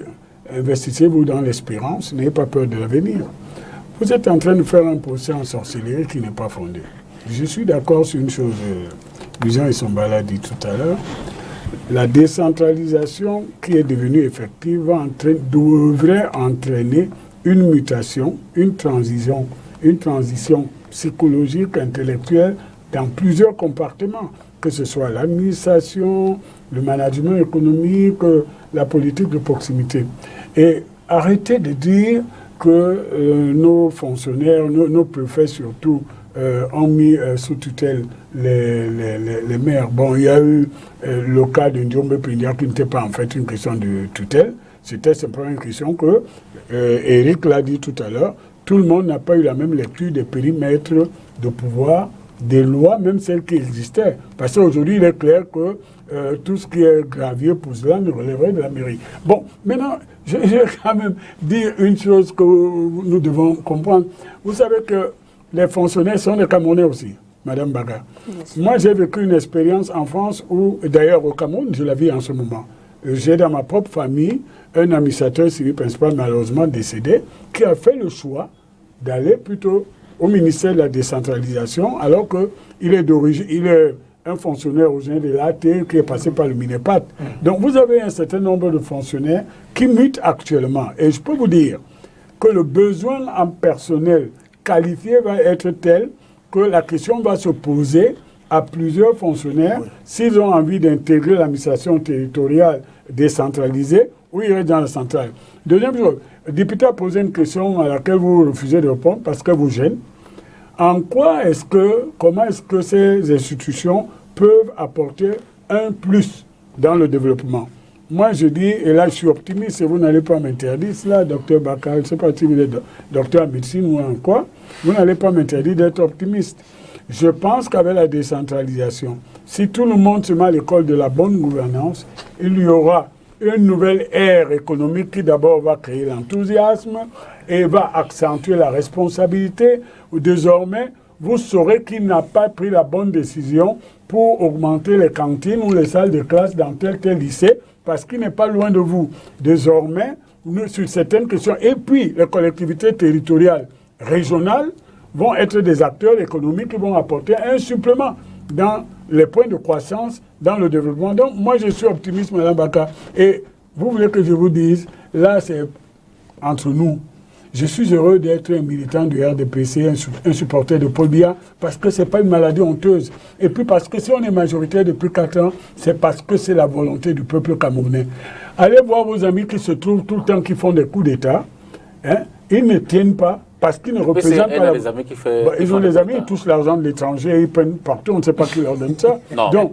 investissez-vous dans l'espérance, n'ayez pas peur de l'avenir ». Vous êtes en train de faire un procès en sorcellerie qui n'est pas fondé. Je suis d'accord sur une chose, Jean Essomba l'a dit tout à l'heure, la décentralisation qui est devenue effective devrait entraîner une mutation, une transition psychologique, intellectuelle dans plusieurs compartiments, que ce soit l'administration, le management économique, la politique de proximité. Et arrêtez de dire que nos fonctionnaires, nos préfets surtout, ont mis sous tutelle les maires. Bon, il y a eu le cas de Ndiombe Pindia qui n'était pas en fait une question de tutelle, c'était simplement une question que, Eric l'a dit tout à l'heure, tout le monde n'a pas eu la même lecture des périmètres de pouvoir, des lois, même celles qui existaient. Parce qu'aujourd'hui, il est clair que tout ce qui est gravier pour cela ne relèverait de la mairie. Bon, maintenant, je vais quand même dire une chose que nous devons comprendre. Vous savez que les fonctionnaires sont des Camerounais aussi, Madame Baga. Moi, j'ai vécu une expérience en France où, d'ailleurs au Cameroun, je la vis en ce moment. J'ai dans ma propre famille un administrateur civil principal malheureusement décédé qui a fait le choix d'aller plutôt au ministère de la décentralisation alors qu'il est d'origine, il est un fonctionnaire originaire de l'AT qui est passé par le Minepat. Donc vous avez un certain nombre de fonctionnaires qui mutent actuellement. Et je peux vous dire que le besoin en personnel qualifié va être tel que la question va se poser à plusieurs fonctionnaires s'ils ont envie d'intégrer l'administration territoriale décentralisée ou ils restent dans la centrale. Deuxième chose, le député a posé une question à laquelle vous refusez de répondre parce qu'elle vous gêne. Comment est-ce que ces institutions peuvent apporter un plus dans le développement? Moi, je dis, et là, je suis optimiste, et vous n'allez pas m'interdire cela, docteur Bakar, je ne sais pas si vous êtes docteur en médecine ou en quoi, vous n'allez pas m'interdire d'être optimiste. Je pense qu'avec la décentralisation, si tout le monde se met à l'école de la bonne gouvernance, il y aura une nouvelle ère économique qui d'abord va créer l'enthousiasme et va accentuer la responsabilité. Désormais, vous saurez qu'il n'a pas pris la bonne décision pour augmenter les cantines ou les salles de classe dans tel lycée, parce qu'il n'est pas loin de vous. Désormais, sur certaines questions, et puis les collectivités territoriales régionales vont être des acteurs économiques qui vont apporter un supplément dans les points de croissance, dans le développement. Donc, moi, je suis optimiste, Mme Baka. Et vous voulez que je vous dise, là, c'est entre nous. Je suis heureux d'être un militant du RDPC, un supporter de Paul Biya, parce que ce n'est pas une maladie honteuse. Et puis parce que si on est majoritaire depuis 4 ans, c'est parce que c'est la volonté du peuple camerounais. Allez voir vos amis qui se trouvent tout le temps, qui font des coups d'État. Hein? Ils ne tiennent pas parce qu'ils ne représentent pas... Des amis qui ils ont des amis, ils touchent l'argent de l'étranger, ils prennent partout, on ne sait pas qui leur donne ça. Non. Donc,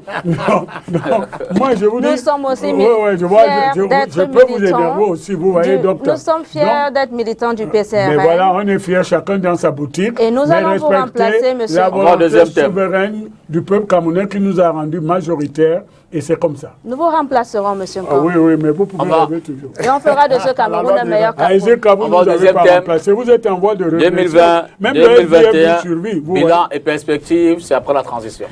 moi je vous dis... Nous sommes aussi je peux vous aider aussi, vous voyez, docteur. Nous sommes fiers d'être militants du PCRN. Mais voilà, on est fiers chacun dans sa boutique. Et nous allons vous remplacer, monsieur. La volonté souveraine du peuple camerounais qui nous a rendus majoritaires, et c'est comme ça. Nous vous remplacerons, monsieur Nkom. Ah oui, mais vous pouvez rêver toujours. Et on fera de ce Cameroun un meilleur Cameroun. Vous n'avez pas remplacé. Vous êtes en voie de régression. 2020, même 2021, survit, bilan et perspective, c'est après la transition.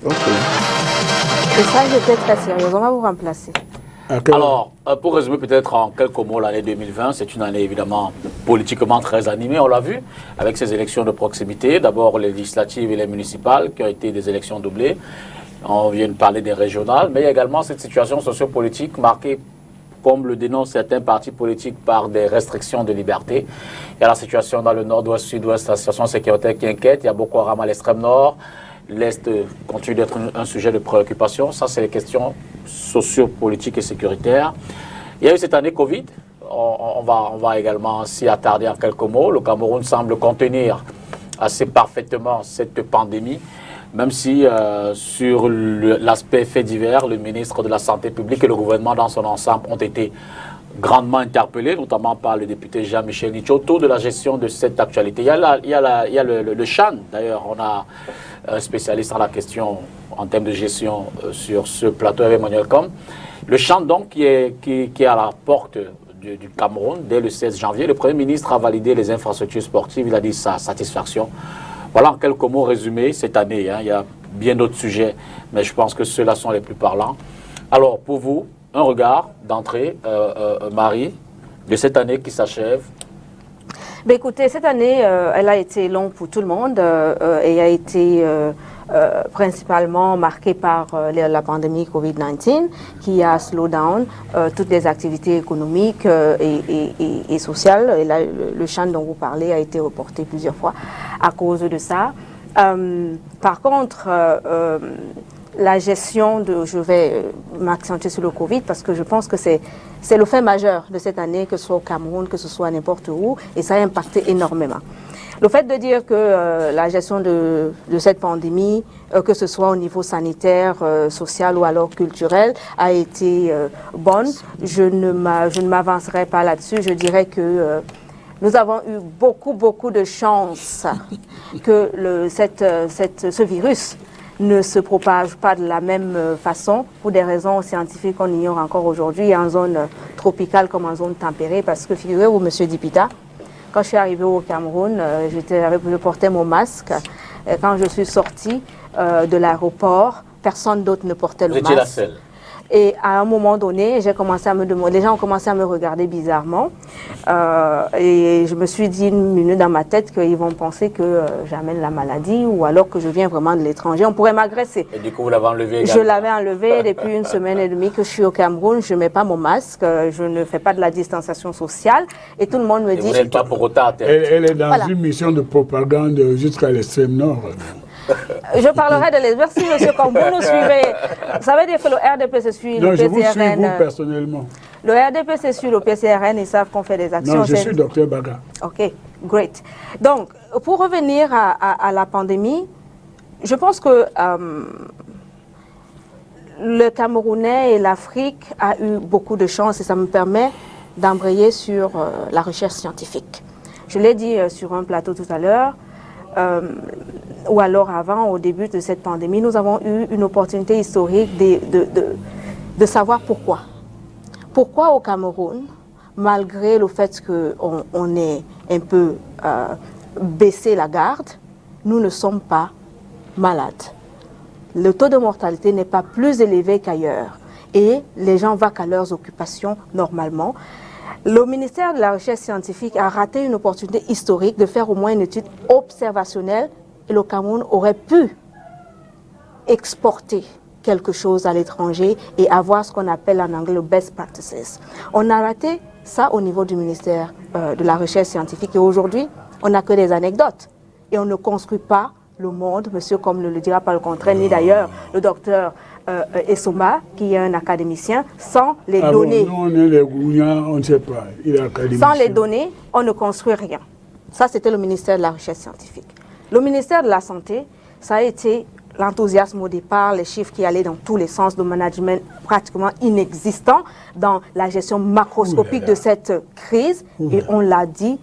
Okay. Et ça, j'étais très sérieuse. On va vous remplacer. Alors, pour résumer peut-être en quelques mots l'année 2020, c'est une année évidemment politiquement très animée, on l'a vu, avec ces élections de proximité. D'abord les législatives et les municipales qui ont été des élections doublées. On vient de parler des régionales, mais il y a également cette situation sociopolitique marquée, comme le dénoncent certains partis politiques, par des restrictions de liberté. Il y a la situation dans le nord-ouest, sud-ouest, la situation sécuritaire qui inquiète. Il y a Boko Haram à l'extrême nord. L'Est continue d'être un sujet de préoccupation. Ça, c'est les questions sociopolitiques et sécuritaires. Il y a eu cette année Covid. On va également s'y attarder en quelques mots. Le Cameroun semble contenir assez parfaitement cette pandémie, même si sur l'aspect fait divers, le ministre de la Santé publique et le gouvernement dans son ensemble ont été grandement interpellés, notamment par le député Jean-Michel Nicho, autour de la gestion de cette actualité. Il y a le CHAN, d'ailleurs, on a un spécialiste en la question en termes de gestion sur ce plateau avec Emmanuel Com. Le CHAN, donc, qui est à la porte du Cameroun dès le 16 janvier. Le Premier ministre a validé les infrastructures sportives, il a dit sa satisfaction. Voilà en quelques mots résumés cette année. Hein. Il y a bien d'autres sujets, mais je pense que ceux-là sont les plus parlants. Alors, pour vous, un regard d'entrée, Marie, de cette année qui s'achève. Ben écoutez, cette année, elle a été longue pour tout le monde et a été principalement marquée par la pandémie Covid-19 qui a slow down toutes les activités économiques et sociales. Et là, le CHAN dont vous parlez a été reporté plusieurs fois à cause de ça. Par contre, la gestion je vais m'accentuer sur le Covid parce que je pense que c'est le fait majeur de cette année, que ce soit au Cameroun, que ce soit n'importe où, et ça a impacté énormément. Le fait de dire que la gestion de cette pandémie, que ce soit au niveau sanitaire, social ou alors culturel, a été bonne, je ne m'avancerai pas là-dessus. Je dirais que nous avons eu beaucoup de chance que ce virus ne se propage pas de la même façon pour des raisons scientifiques qu'on ignore encore aujourd'hui en zone tropicale comme en zone tempérée, parce que figurez-vous, monsieur Dipita, quand je suis arrivée au Cameroun, je portais mon masque. Quand je suis sortie de l'aéroport, personne d'autre ne portait le masque. Vous étiez la seule. Et à un moment donné, j'ai commencé à me demander, les gens ont commencé à me regarder bizarrement. Et je me suis dit une minute dans ma tête qu'ils vont penser que j'amène la maladie ou alors que je viens vraiment de l'étranger. On pourrait m'agresser. Et du coup, vous l'avez enlevé également. Je l'avais enlevé depuis une semaine et demie que je suis au Cameroun. Je ne mets pas mon masque, je ne fais pas de la distanciation sociale. Et tout le monde me dit... Vous n'êtes pas pour autant à tête. Elle est dans une mission de propagande jusqu'à l'extrême nord. Je parlerai de l'expérience. Merci, monsieur, comme vous nous suivez. Ça veut dire que le RDPC suit le PCRN. Je vous suis, vous, personnellement. Le RDPC suit le PCRN, ils savent qu'on fait des actions. Non, je suis docteur Baga. OK, great. Donc, pour revenir à la pandémie, je pense que le Camerounais et l'Afrique a eu beaucoup de chance et ça me permet d'embrayer sur la recherche scientifique. Je l'ai dit sur un plateau tout à l'heure. Ou alors avant, au début de cette pandémie, nous avons eu une opportunité historique de savoir pourquoi. Pourquoi au Cameroun, malgré le fait qu'on ait un peu baisser la garde, nous ne sommes pas malades. Le taux de mortalité n'est pas plus élevé qu'ailleurs et les gens vaquent à leurs occupations normalement. Le ministère de la Recherche scientifique a raté une opportunité historique de faire au moins une étude observationnelle et le Cameroun aurait pu exporter quelque chose à l'étranger et avoir ce qu'on appelle en anglais le best practices. On a raté ça au niveau du ministère de la Recherche scientifique et aujourd'hui, on n'a que des anecdotes et on ne construit pas le monde, monsieur, comme ne le dira pas le contraire, ni d'ailleurs le docteur Essoma, qui est un académicien, sans les données. Bon, nous, on est les Gougnans, on ne sait pas. Il est académicien. Sans les données, on ne construit rien. Ça, c'était le ministère de la Recherche scientifique. Le ministère de la Santé, ça a été l'enthousiasme au départ, les chiffres qui allaient dans tous les sens, le management pratiquement inexistant dans la gestion macroscopique de cette crise. Et on l'a dit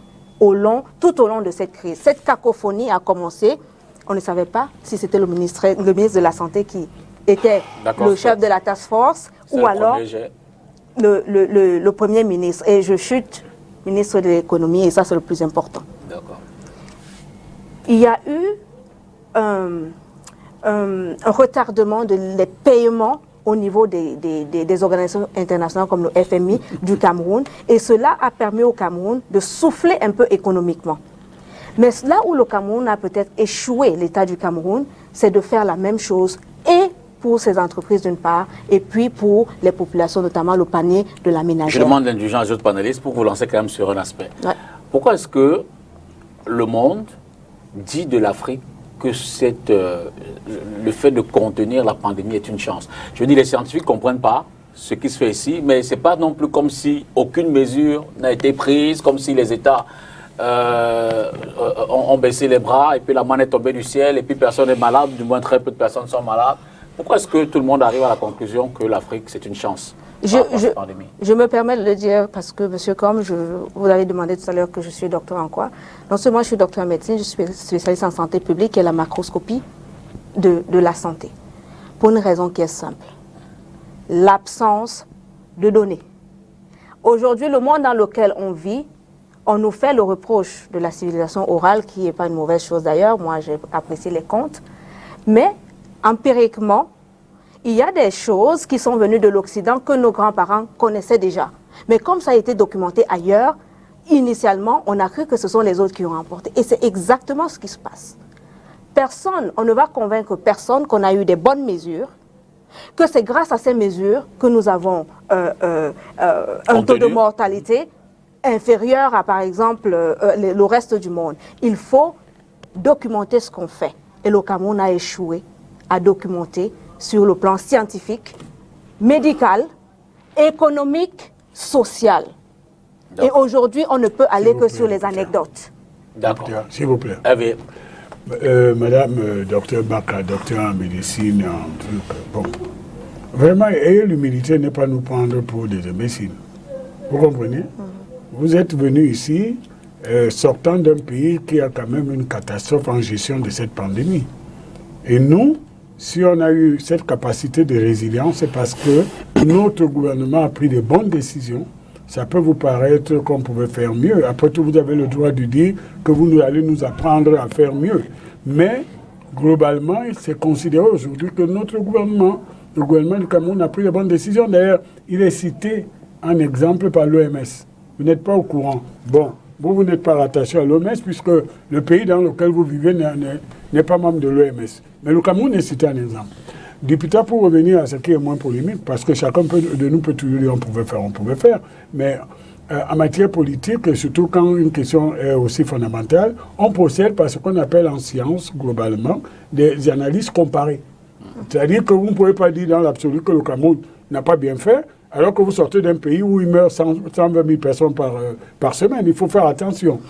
tout au long de cette crise. Cette cacophonie a commencé. On ne savait pas si c'était le ministre de la Santé qui était le chef de la task force ou alors le Premier ministre. Et je chute ministre de l'économie et ça c'est le plus important. Il y a eu un retardement des paiements au niveau des organisations internationales comme le FMI du Cameroun et cela a permis au Cameroun de souffler un peu économiquement. Mais là où le Cameroun a peut-être échoué, l'État du Cameroun, c'est de faire la même chose et pour ces entreprises d'une part, et puis pour les populations, notamment le panier de la ménagère. Je demande l'indulgence aux autres panélistes pour vous lancer quand même sur un aspect. Ouais. Pourquoi est-ce que le monde dit de l'Afrique que le fait de contenir la pandémie est une chance? Je veux dire, les scientifiques ne comprennent pas ce qui se fait ici, mais ce n'est pas non plus comme si aucune mesure n'a été prise, comme si les États ont baissé les bras et puis la manne est tombée du ciel et puis personne n'est malade, du moins très peu de personnes sont malades. Pourquoi est-ce que tout le monde arrive à la conclusion que l'Afrique c'est une chance? Je me permets de le dire parce que, monsieur Combe, vous avez demandé tout à l'heure que je suis docteur en quoi. Non seulement je suis docteur en médecine, je suis spécialiste en santé publique et la macroscopie de la santé. Pour une raison qui est simple. L'absence de données. Aujourd'hui, le monde dans lequel on vit, on nous fait le reproche de la civilisation orale, qui n'est pas une mauvaise chose d'ailleurs. Moi, j'ai apprécié les contes. Mais, empiriquement, il y a des choses qui sont venues de l'Occident que nos grands-parents connaissaient déjà. Mais comme ça a été documenté ailleurs, initialement, on a cru que ce sont les autres qui ont emporté. Et c'est exactement ce qui se passe. On ne va convaincre personne qu'on a eu des bonnes mesures, que c'est grâce à ces mesures que nous avons un taux de mortalité inférieur à, par exemple, le reste du monde. Il faut documenter ce qu'on fait. Et le Cameroun a échoué à documenter sur le plan scientifique, médical, économique, social. Et aujourd'hui, on ne peut aller que sur les anecdotes. D'accord. S'il vous plaît. Madame docteur Baka, docteur en médecine, en truc, bon. Vraiment, ayez l'humilité de ne pas nous prendre pour des imbéciles. Vous comprenez? Vous êtes venu ici, sortant d'un pays qui a quand même une catastrophe en gestion de cette pandémie. Et nous, si on a eu cette capacité de résilience, c'est parce que notre gouvernement a pris de bonnes décisions. Ça peut vous paraître qu'on pouvait faire mieux. Après tout, vous avez le droit de dire que vous allez nous apprendre à faire mieux. Mais, globalement, c'est considéré aujourd'hui que notre gouvernement, le gouvernement du Cameroun, a pris de bonnes décisions. D'ailleurs, il est cité en exemple par l'OMS. Vous n'êtes pas au courant. Bon, vous n'êtes pas rattaché à l'OMS puisque le pays dans lequel vous vivez n'est pas membre de l'OMS. Mais le Cameroun est cité en exemple. Député, pour revenir à ce qui est moins polémique, parce que chacun de nous peut toujours dire on pouvait faire, mais en matière politique, et surtout quand une question est aussi fondamentale, on procède par ce qu'on appelle en science, globalement, des analyses comparées. C'est-à-dire que vous ne pouvez pas dire dans l'absolu que le Cameroun n'a pas bien fait, alors que vous sortez d'un pays où il meurt 120 000 personnes par semaine. Il faut faire attention.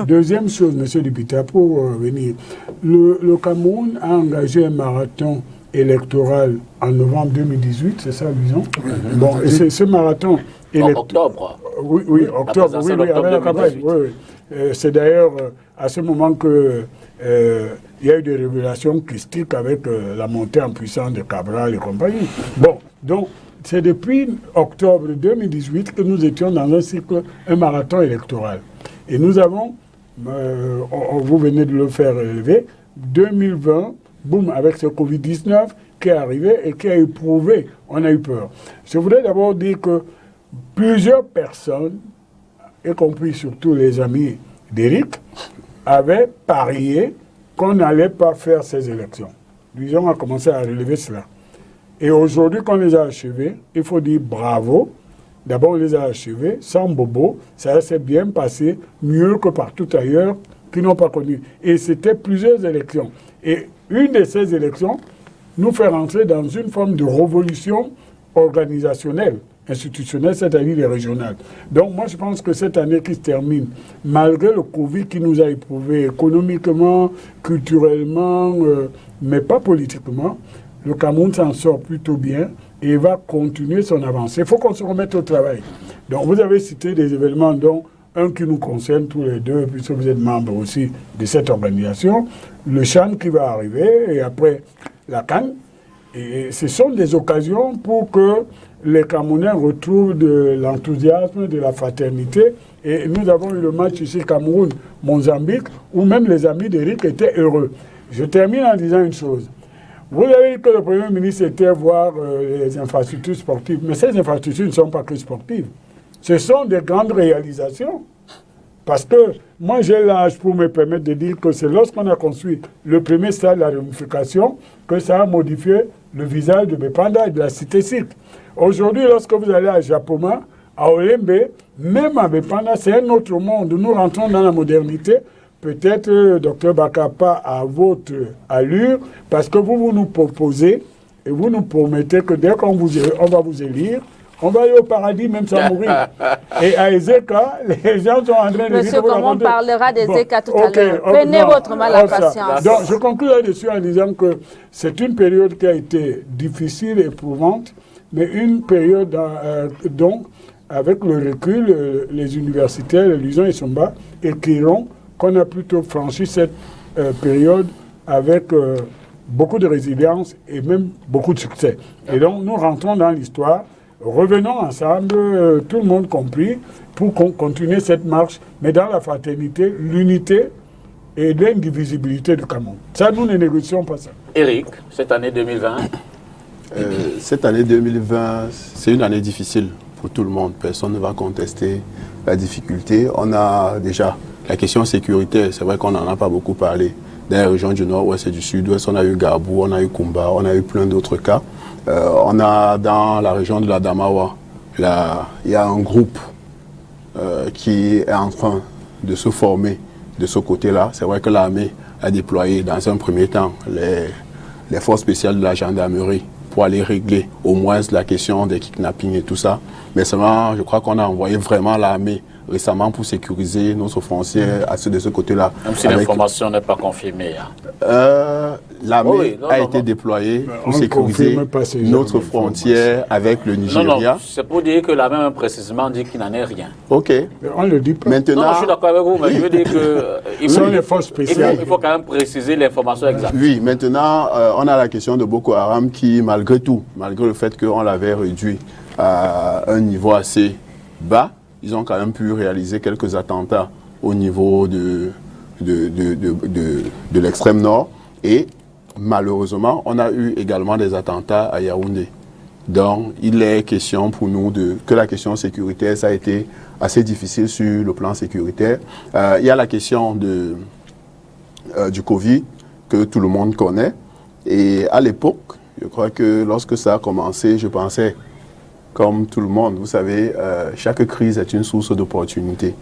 Deuxième chose, monsieur député, pour venir, le Cameroun a engagé un marathon électoral en novembre 2018, c'est ça, disons. Bon, et ce marathon en octobre. Oui, octobre, oui, avec la campagne. Oui. C'est d'ailleurs à ce moment que il y a eu des révélations christiques avec la montée en puissance de Cabral et compagnie. Bon, donc c'est depuis octobre 2018 que nous étions dans un cycle, un marathon électoral. Et nous avons, vous venez de le faire relever, 2020, boum, avec ce Covid-19 qui est arrivé et qui a éprouvé, on a eu peur. Je voudrais d'abord dire que plusieurs personnes, y compris surtout les amis d'Éric, avaient parié qu'on n'allait pas faire ces élections. Les gens ont commencé à relever cela. Et aujourd'hui, qu'on les a achevées, il faut dire bravo. D'abord, on les a achevées sans bobo. Ça s'est bien passé, mieux que partout ailleurs qui n'ont pas connu. Et c'était plusieurs élections. Et une de ces élections nous fait rentrer dans une forme de révolution organisationnelle, institutionnelle, c'est-à-dire les régionales. Donc moi, je pense que cette année qui se termine, malgré le Covid qui nous a éprouvés économiquement, culturellement, mais pas politiquement, le Cameroun s'en sort plutôt bien et va continuer son avancée. Il faut qu'on se remette au travail. Donc vous avez cité des événements dont un qui nous concerne tous les deux, puisque vous êtes membre aussi de cette organisation, le CHAN qui va arriver, et après la CAN. Et ce sont des occasions pour que les Camerounais retrouvent de l'enthousiasme, de la fraternité. Et nous avons eu le match ici, Cameroun-Mozambique, où même les amis d'Éric étaient heureux. Je termine en disant une chose. Vous avez dit que le Premier ministre était voir les infrastructures sportives, mais ces infrastructures ne sont pas que sportives. Ce sont des grandes réalisations. Parce que moi, j'ai l'âge pour me permettre de dire que c'est lorsqu'on a construit le premier stade de la réunification que ça a modifié le visage de Bepanda et de la cité Sikh. Aujourd'hui, lorsque vous allez à Japoma, à Olembe, même à Bepanda, c'est un autre monde. Nous rentrons dans la modernité. Peut-être, Dr Bakapa, à votre allure, parce que vous nous proposez et vous nous promettez que dès qu'on va vous élire, on va aller au paradis même sans mourir. Et à Ezeka, les gens sont en train de dire... Monsieur, comment on parlera d'Ezeka tout à l'heure? Prenez Prenez votre mal à patience. Donc, je conclue là-dessus en disant que c'est une période qui a été difficile, éprouvante, mais une période, donc, avec le recul, les universitaires, les Luson et Somba, écriront qu'on a plutôt franchi cette période avec beaucoup de résilience et même beaucoup de succès. Et donc, nous rentrons dans l'histoire. Revenons ensemble, tout le monde compris, pour continuer cette marche, mais dans la fraternité, l'unité et l'indivisibilité du Cameroun. Ça, nous ne négocions pas ça. Éric, cette année 2020 Cette année 2020, c'est une année difficile pour tout le monde. Personne ne va contester la difficulté. On a déjà la question sécuritaire, c'est vrai qu'on n'en a pas beaucoup parlé. Dans les régions du Nord-Ouest et du Sud-Ouest, on a eu Gabou, on a eu Kumba, on a eu plein d'autres cas. On a dans la région de la Damawa, il y a un groupe qui est en train de se former de ce côté-là. C'est vrai que l'armée a déployé dans un premier temps les forces spéciales de la gendarmerie pour aller régler au moins la question des kidnappings et tout ça. Mais seulement, je crois qu'on a envoyé vraiment l'armée récemment pour sécuriser notre frontière de ce côté-là. Même si l'information n'est pas confirmée. Hein. L'armée a été déployée pour sécuriser notre frontière avec le Nigeria. Non, c'est pour dire que l'armée même précisément dit qu'il n'en est rien. Ok. Mais on ne le dit pas. Maintenant, non, je suis d'accord avec vous, mais je veux dire que il faut quand même préciser l'information exacte. Oui, maintenant, on a la question de Boko Haram qui, malgré tout, malgré le fait qu'on l'avait réduit à un niveau assez bas, ils ont quand même pu réaliser quelques attentats au niveau de l'extrême nord. Et malheureusement, on a eu également des attentats à Yaoundé. Donc, il est question pour nous que la question sécuritaire, ça a été assez difficile sur le plan sécuritaire. Il y a la question du Covid, que tout le monde connaît. Et à l'époque, je crois que lorsque ça a commencé, je pensais, comme tout le monde, vous savez, chaque crise est une source d'opportunité.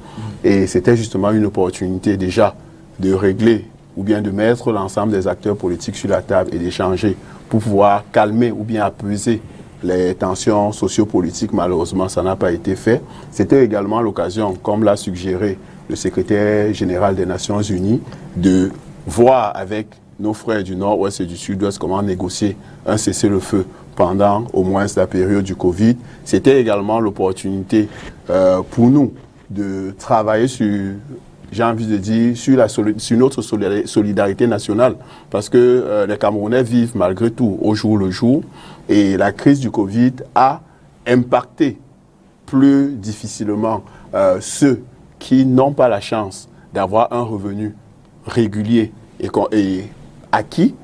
Et c'était justement une opportunité déjà de régler ou bien de mettre l'ensemble des acteurs politiques sur la table et d'échanger pour pouvoir calmer ou bien apaiser les tensions sociopolitiques. Malheureusement, ça n'a pas été fait. C'était également l'occasion, comme l'a suggéré le secrétaire général des Nations Unies, de voir avec nos frères du Nord-Ouest et du Sud-Ouest comment négocier un cessez-le-feu pendant au moins la période du Covid. C'était également l'opportunité pour nous de travailler sur, j'ai envie de dire, sur notre solidarité nationale. Parce que les Camerounais vivent malgré tout au jour le jour. Et la crise du Covid a impacté plus difficilement ceux qui n'ont pas la chance d'avoir un revenu régulier et acquis,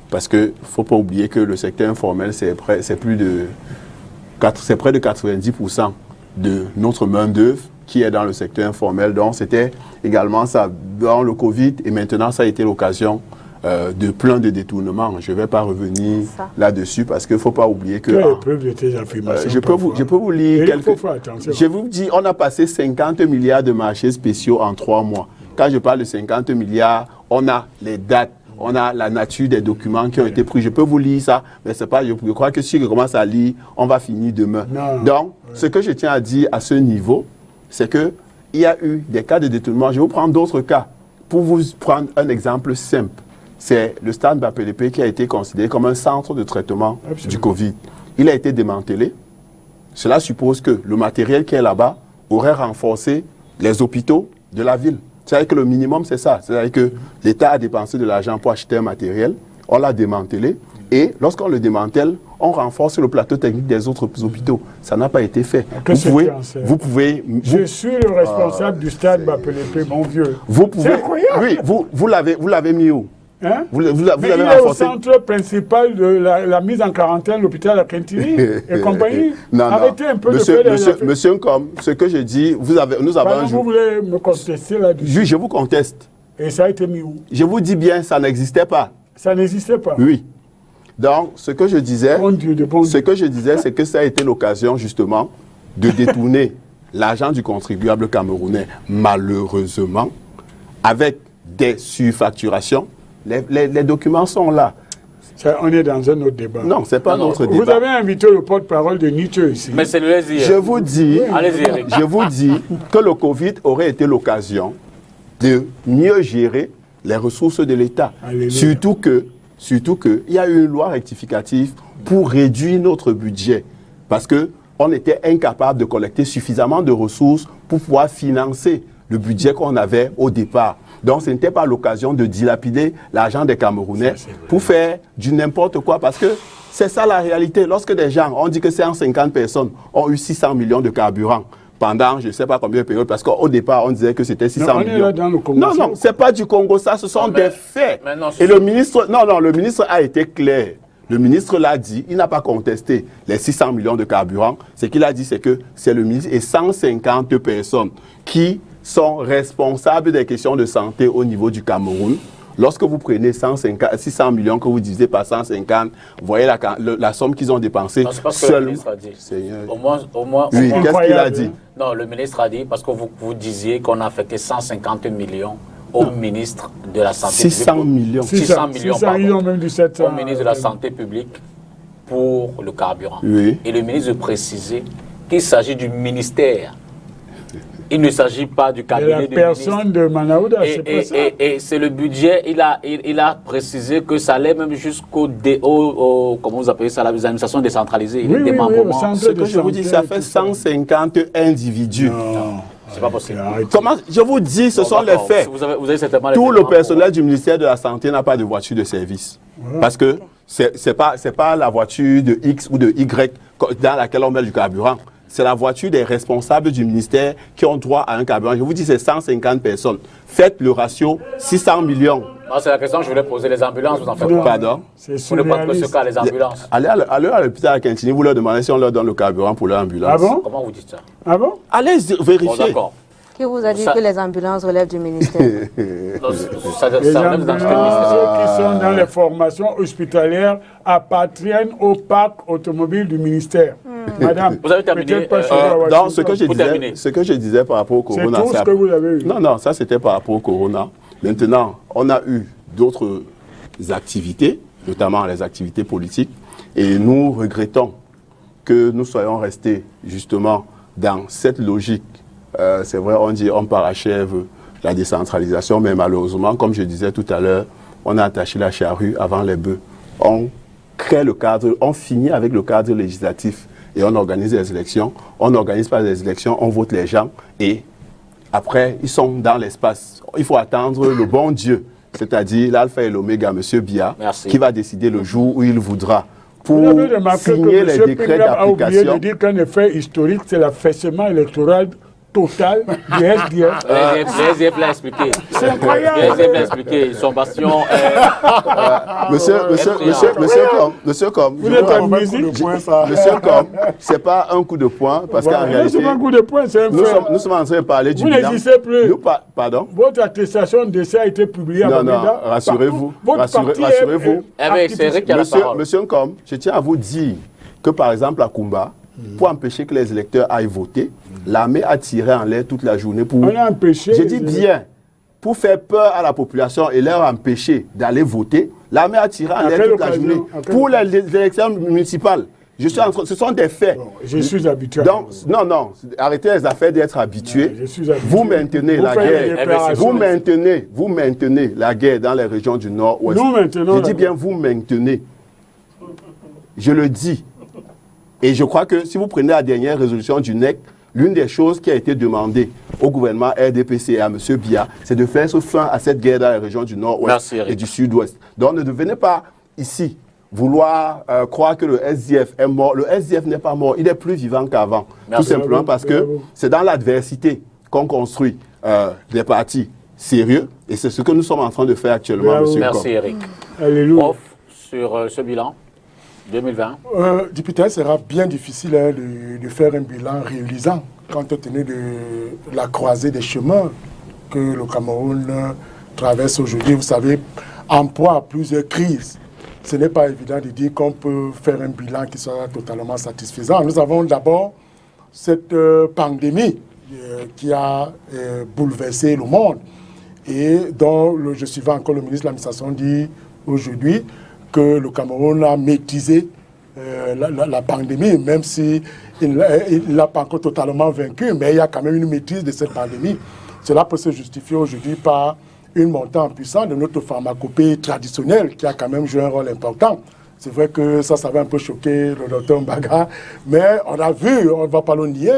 parce qu'il ne faut pas oublier que le secteur informel, c'est près de 90% de notre main-d'œuvre qui est dans le secteur informel. Donc, c'était également ça dans le Covid, et maintenant, ça a été l'occasion de plein de détournements. Je ne vais pas revenir là-dessus parce qu'il ne faut pas oublier que... Quelle est la preuve de tes affirmations? Je peux vous lire quelques... Il faut faire attention. Je vous dis, on a passé 50 milliards de marchés spéciaux en 3 mois. Quand je parle de 50 milliards, on a les dates, on a la nature des documents qui ont été pris. Je peux vous lire ça, mais c'est pas, je crois que si je commence à lire, on va finir demain. Non. Donc, ce que je tiens à dire à ce niveau, c'est qu'il y a eu des cas de détournement. Je vais vous prendre d'autres cas. Pour vous prendre un exemple simple, c'est le stade Bapelépé qui a été considéré comme un centre de traitement du Covid. Il a été démantelé. Cela suppose que le matériel qui est là-bas aurait renforcé les hôpitaux de la ville. C'est-à-dire que le minimum, c'est ça. C'est-à-dire que l'État a dépensé de l'argent pour acheter un matériel, on l'a démantelé, et lorsqu'on le démantèle, on renforce le plateau technique des autres hôpitaux. Ça n'a pas été fait. Vous pouvez... Je suis le responsable du stade Bapelépé, mon vieux. Vous pouvez... C'est incroyable. Oui, vous l'avez mis où? Hein? Vous il avez est renforcé... au centre principal de la mise en quarantaine, l'hôpital à Quintini et compagnie. Arrêtez un peu de faire Monsieur Nkom, ce que je dis, nous avons un jour... Vous voulez me contester là-dessus? Oui, je vous conteste. Et ça a été mis où? Je vous dis bien, ça n'existait pas. Ça n'existait pas? Oui. Donc, ce que je disais, bon Dieu, c'est que ça a été l'occasion, justement, de détourner l'argent du contribuable camerounais, malheureusement, avec des surfacturations. Les documents sont là. On est dans un autre débat. Non, ce n'est pas notre débat. Vous avez invité le porte-parole de Nietzsche ici. Mais c'est le LZR. Je vous dis, Eric. Je vous dis que le Covid aurait été l'occasion de mieux gérer les ressources de l'État. Surtout que il y a eu une loi rectificative pour réduire notre budget. Parce qu'on était incapable de collecter suffisamment de ressources pour pouvoir financer le budget qu'on avait au départ. Donc, ce n'était pas l'occasion de dilapider l'argent des Camerounais pour faire du n'importe quoi. Parce que c'est ça la réalité. Lorsque des gens, on dit que 150 personnes ont eu 600 millions de carburant pendant je ne sais pas combien de périodes, parce qu'au départ, on disait que c'était 600 millions. Là dans le Congo, non, ce n'est pas du Congo, ça, ce sont des faits. Et le ministre, le ministre a été clair. Le ministre l'a dit, il n'a pas contesté les 600 millions de carburant. Ce qu'il a dit, c'est que c'est le ministre et 150 personnes qui sont responsables des questions de santé au niveau du Cameroun. Lorsque vous prenez 600 millions que vous divisez par 150, vous voyez la somme qu'ils ont dépensée. C'est parce que le ministre a dit. Au moins, oui, qu'est-ce qu'il a dit? Non, le ministre a dit, parce que vous disiez qu'on a affecté 150 millions au ministre de la Santé 600 publique. Millions. 600 millions, pardon. Même du 700, au ministre de la Santé publique pour le carburant. Oui. Et le ministre précisait qu'il s'agit du ministère. Il ne s'agit pas du cabinet de la personne de Manaouda, c'est pas ça. Et c'est le budget, il a précisé que ça allait même jusqu'au comment vous appelez ça, l'administration décentralisée. Oui, ce que je vous dis, ça fait 150 individus. Non, c'est pas possible. Comment, je vous dis, ce sont les faits. Vous avez certainement tout le personnel du ministère de la Santé n'a pas de voiture de service. Voilà. Parce que c'est pas la voiture de X ou de Y dans laquelle on met du carburant. C'est la voiture des responsables du ministère qui ont droit à un carburant. Je vous dis, c'est 150 personnes. Faites le ratio 600 millions. C'est la question que je voulais poser. Les ambulances, vous en faites quoi? Pardon? Vous ne parlez pas de ce cas, les ambulances. Allez à l'hôpital à Quintini, vous leur demandez si on leur donne le carburant pour leur ambulance. Ah bon? Comment vous dites ça? Ah bon? Allez vérifier. Bon, d'accord. Qui vous a dit que les ambulances relèvent du ministère? Ça relève d'un ministère. Ceux qui sont dans les formations hospitalières appartiennent au parc automobile du ministère. Madame, vous avez terminé. Donc, ce que je disais par rapport au corona. C'est tout ce que vous avez eu. Non, ça c'était par rapport au corona. Maintenant, on a eu d'autres activités, notamment les activités politiques, et nous regrettons que nous soyons restés justement dans cette logique. C'est vrai, on parachève la décentralisation, mais malheureusement, comme je disais tout à l'heure, on a attaché la charrue avant les bœufs. On crée le cadre, on finit avec le cadre législatif et on organise les élections. On n'organise pas les élections, on vote les gens et après, ils sont dans l'espace. Il faut attendre le bon Dieu, c'est-à-dire l'alpha et l'oméga, M. Biya, qui va décider le jour où il voudra. Pour signer les décrets d'application. A oublié de dire qu'un effet historique, c'est l'affaissement électoral total du SDF. Le SDF l'a expliqué. C'est incroyable. Le SDF l'a expliqué. Son bastion Monsieur Com, Vous êtes en musique. Monsieur Com, c'est pas un coup de poing, parce qu'en Non, réalité, c'est pas un coup de poing, c'est un nous fait. sommes en train de parler du Vous bilan. n'existez plus. Pardon? Votre attestation de décès a été publiée à Non, non, Bamenda. rassurez-vous. Votre parti est- Rassurez-vous. Eh bien, c'est Eric qui a la parole. Monsieur Com, je tiens à vous dire que par exemple à Kumba, pour empêcher que les électeurs aillent voter, l'armée a tiré en l'air toute la journée pour... On a empêché... J'ai dit bien, pour faire peur à la population et leur empêcher d'aller voter, l'armée a tiré en À l'air quelle toute la occasion? journée. À quelle Pour les élections municipales, ce sont des faits. Bon, je suis habitué. Donc, non, arrêtez les affaires d'être habitués. Je suis habitué. Vous maintenez Vous la faites des guerre. déclarations. Vous maintenez la guerre dans les régions du Nord-Ouest. Nous maintenons Je la dis bien, vous maintenez. Je le dis. Et je crois que si vous prenez la dernière résolution du NEC, l'une des choses qui a été demandée au gouvernement RDPC et à M. Biya, c'est de faire fin à cette guerre dans les régions du Nord-Ouest Merci, Eric. et du Sud-Ouest. Donc ne devenez pas ici vouloir croire que le SDF est mort. Le SDF n'est pas mort, il est plus vivant qu'avant. Tout Merci. simplement parce que c'est dans l'adversité qu'on construit des partis sérieux. Et c'est ce que nous sommes en train de faire actuellement, Bravo. M. Merci Eric. Alléluia. Prof, sur ce bilan 2020. Député, il sera bien difficile hein, de faire un bilan réalisant compte tenu de la croisée des chemins que le Cameroun traverse aujourd'hui. Vous savez, en proie à plusieurs crises. Ce n'est pas évident de dire qu'on peut faire un bilan qui sera totalement satisfaisant. Nous avons d'abord cette pandémie qui a bouleversé le monde et dont je suivais encore le ministre de l'Administration dit aujourd'hui que le Cameroun a maîtrisé la pandémie, même si il ne l'a pas encore totalement vaincu, mais il y a quand même une maîtrise de cette pandémie. Cela peut se justifier aujourd'hui par une montée en puissance de notre pharmacopée traditionnelle qui a quand même joué un rôle important. C'est vrai que ça va un peu choquer le docteur Mbaga, mais on a vu, on ne va pas le nier,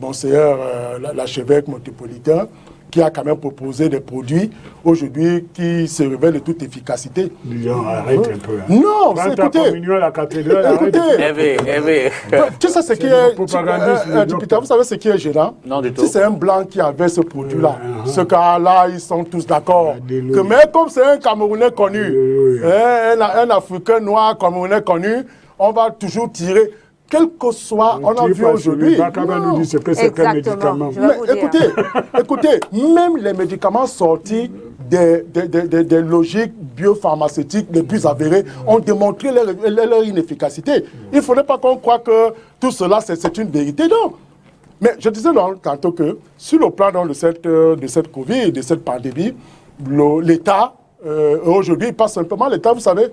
Monseigneur l'archevêque métropolitain, qui a quand même proposé des produits aujourd'hui qui se révèlent de toute efficacité. Disons, arrête un peu. Hein. Non, Quand ta écoutez, communion à la cathédrale, arrête. Éveillé. tu sais ce qui du est, propagandisme, député, vous savez ce qui est gênant? Non, du tout. Si c'est un blanc qui avait ce produit-là, ce cas-là, ils sont tous d'accord. Alléluia. Que même comme c'est un Camerounais connu, Alléluia. un Africain noir Camerounais connu, on va toujours tirer. Quel que soit, on a vu aujourd'hui. Bakaba nous dit ce que c'est qu'un Exactement. médicament. Je vais vous dire. Écoutez, même les médicaments sortis des logiques biopharmaceutiques les plus avérées ont démontré leur inefficacité. Il ne faudrait pas qu'on croie que tout cela, c'est une vérité, non. Mais je disais tantôt que sur le plan de cette Covid, de cette pandémie, l'État, aujourd'hui, pas simplement l'État, vous savez,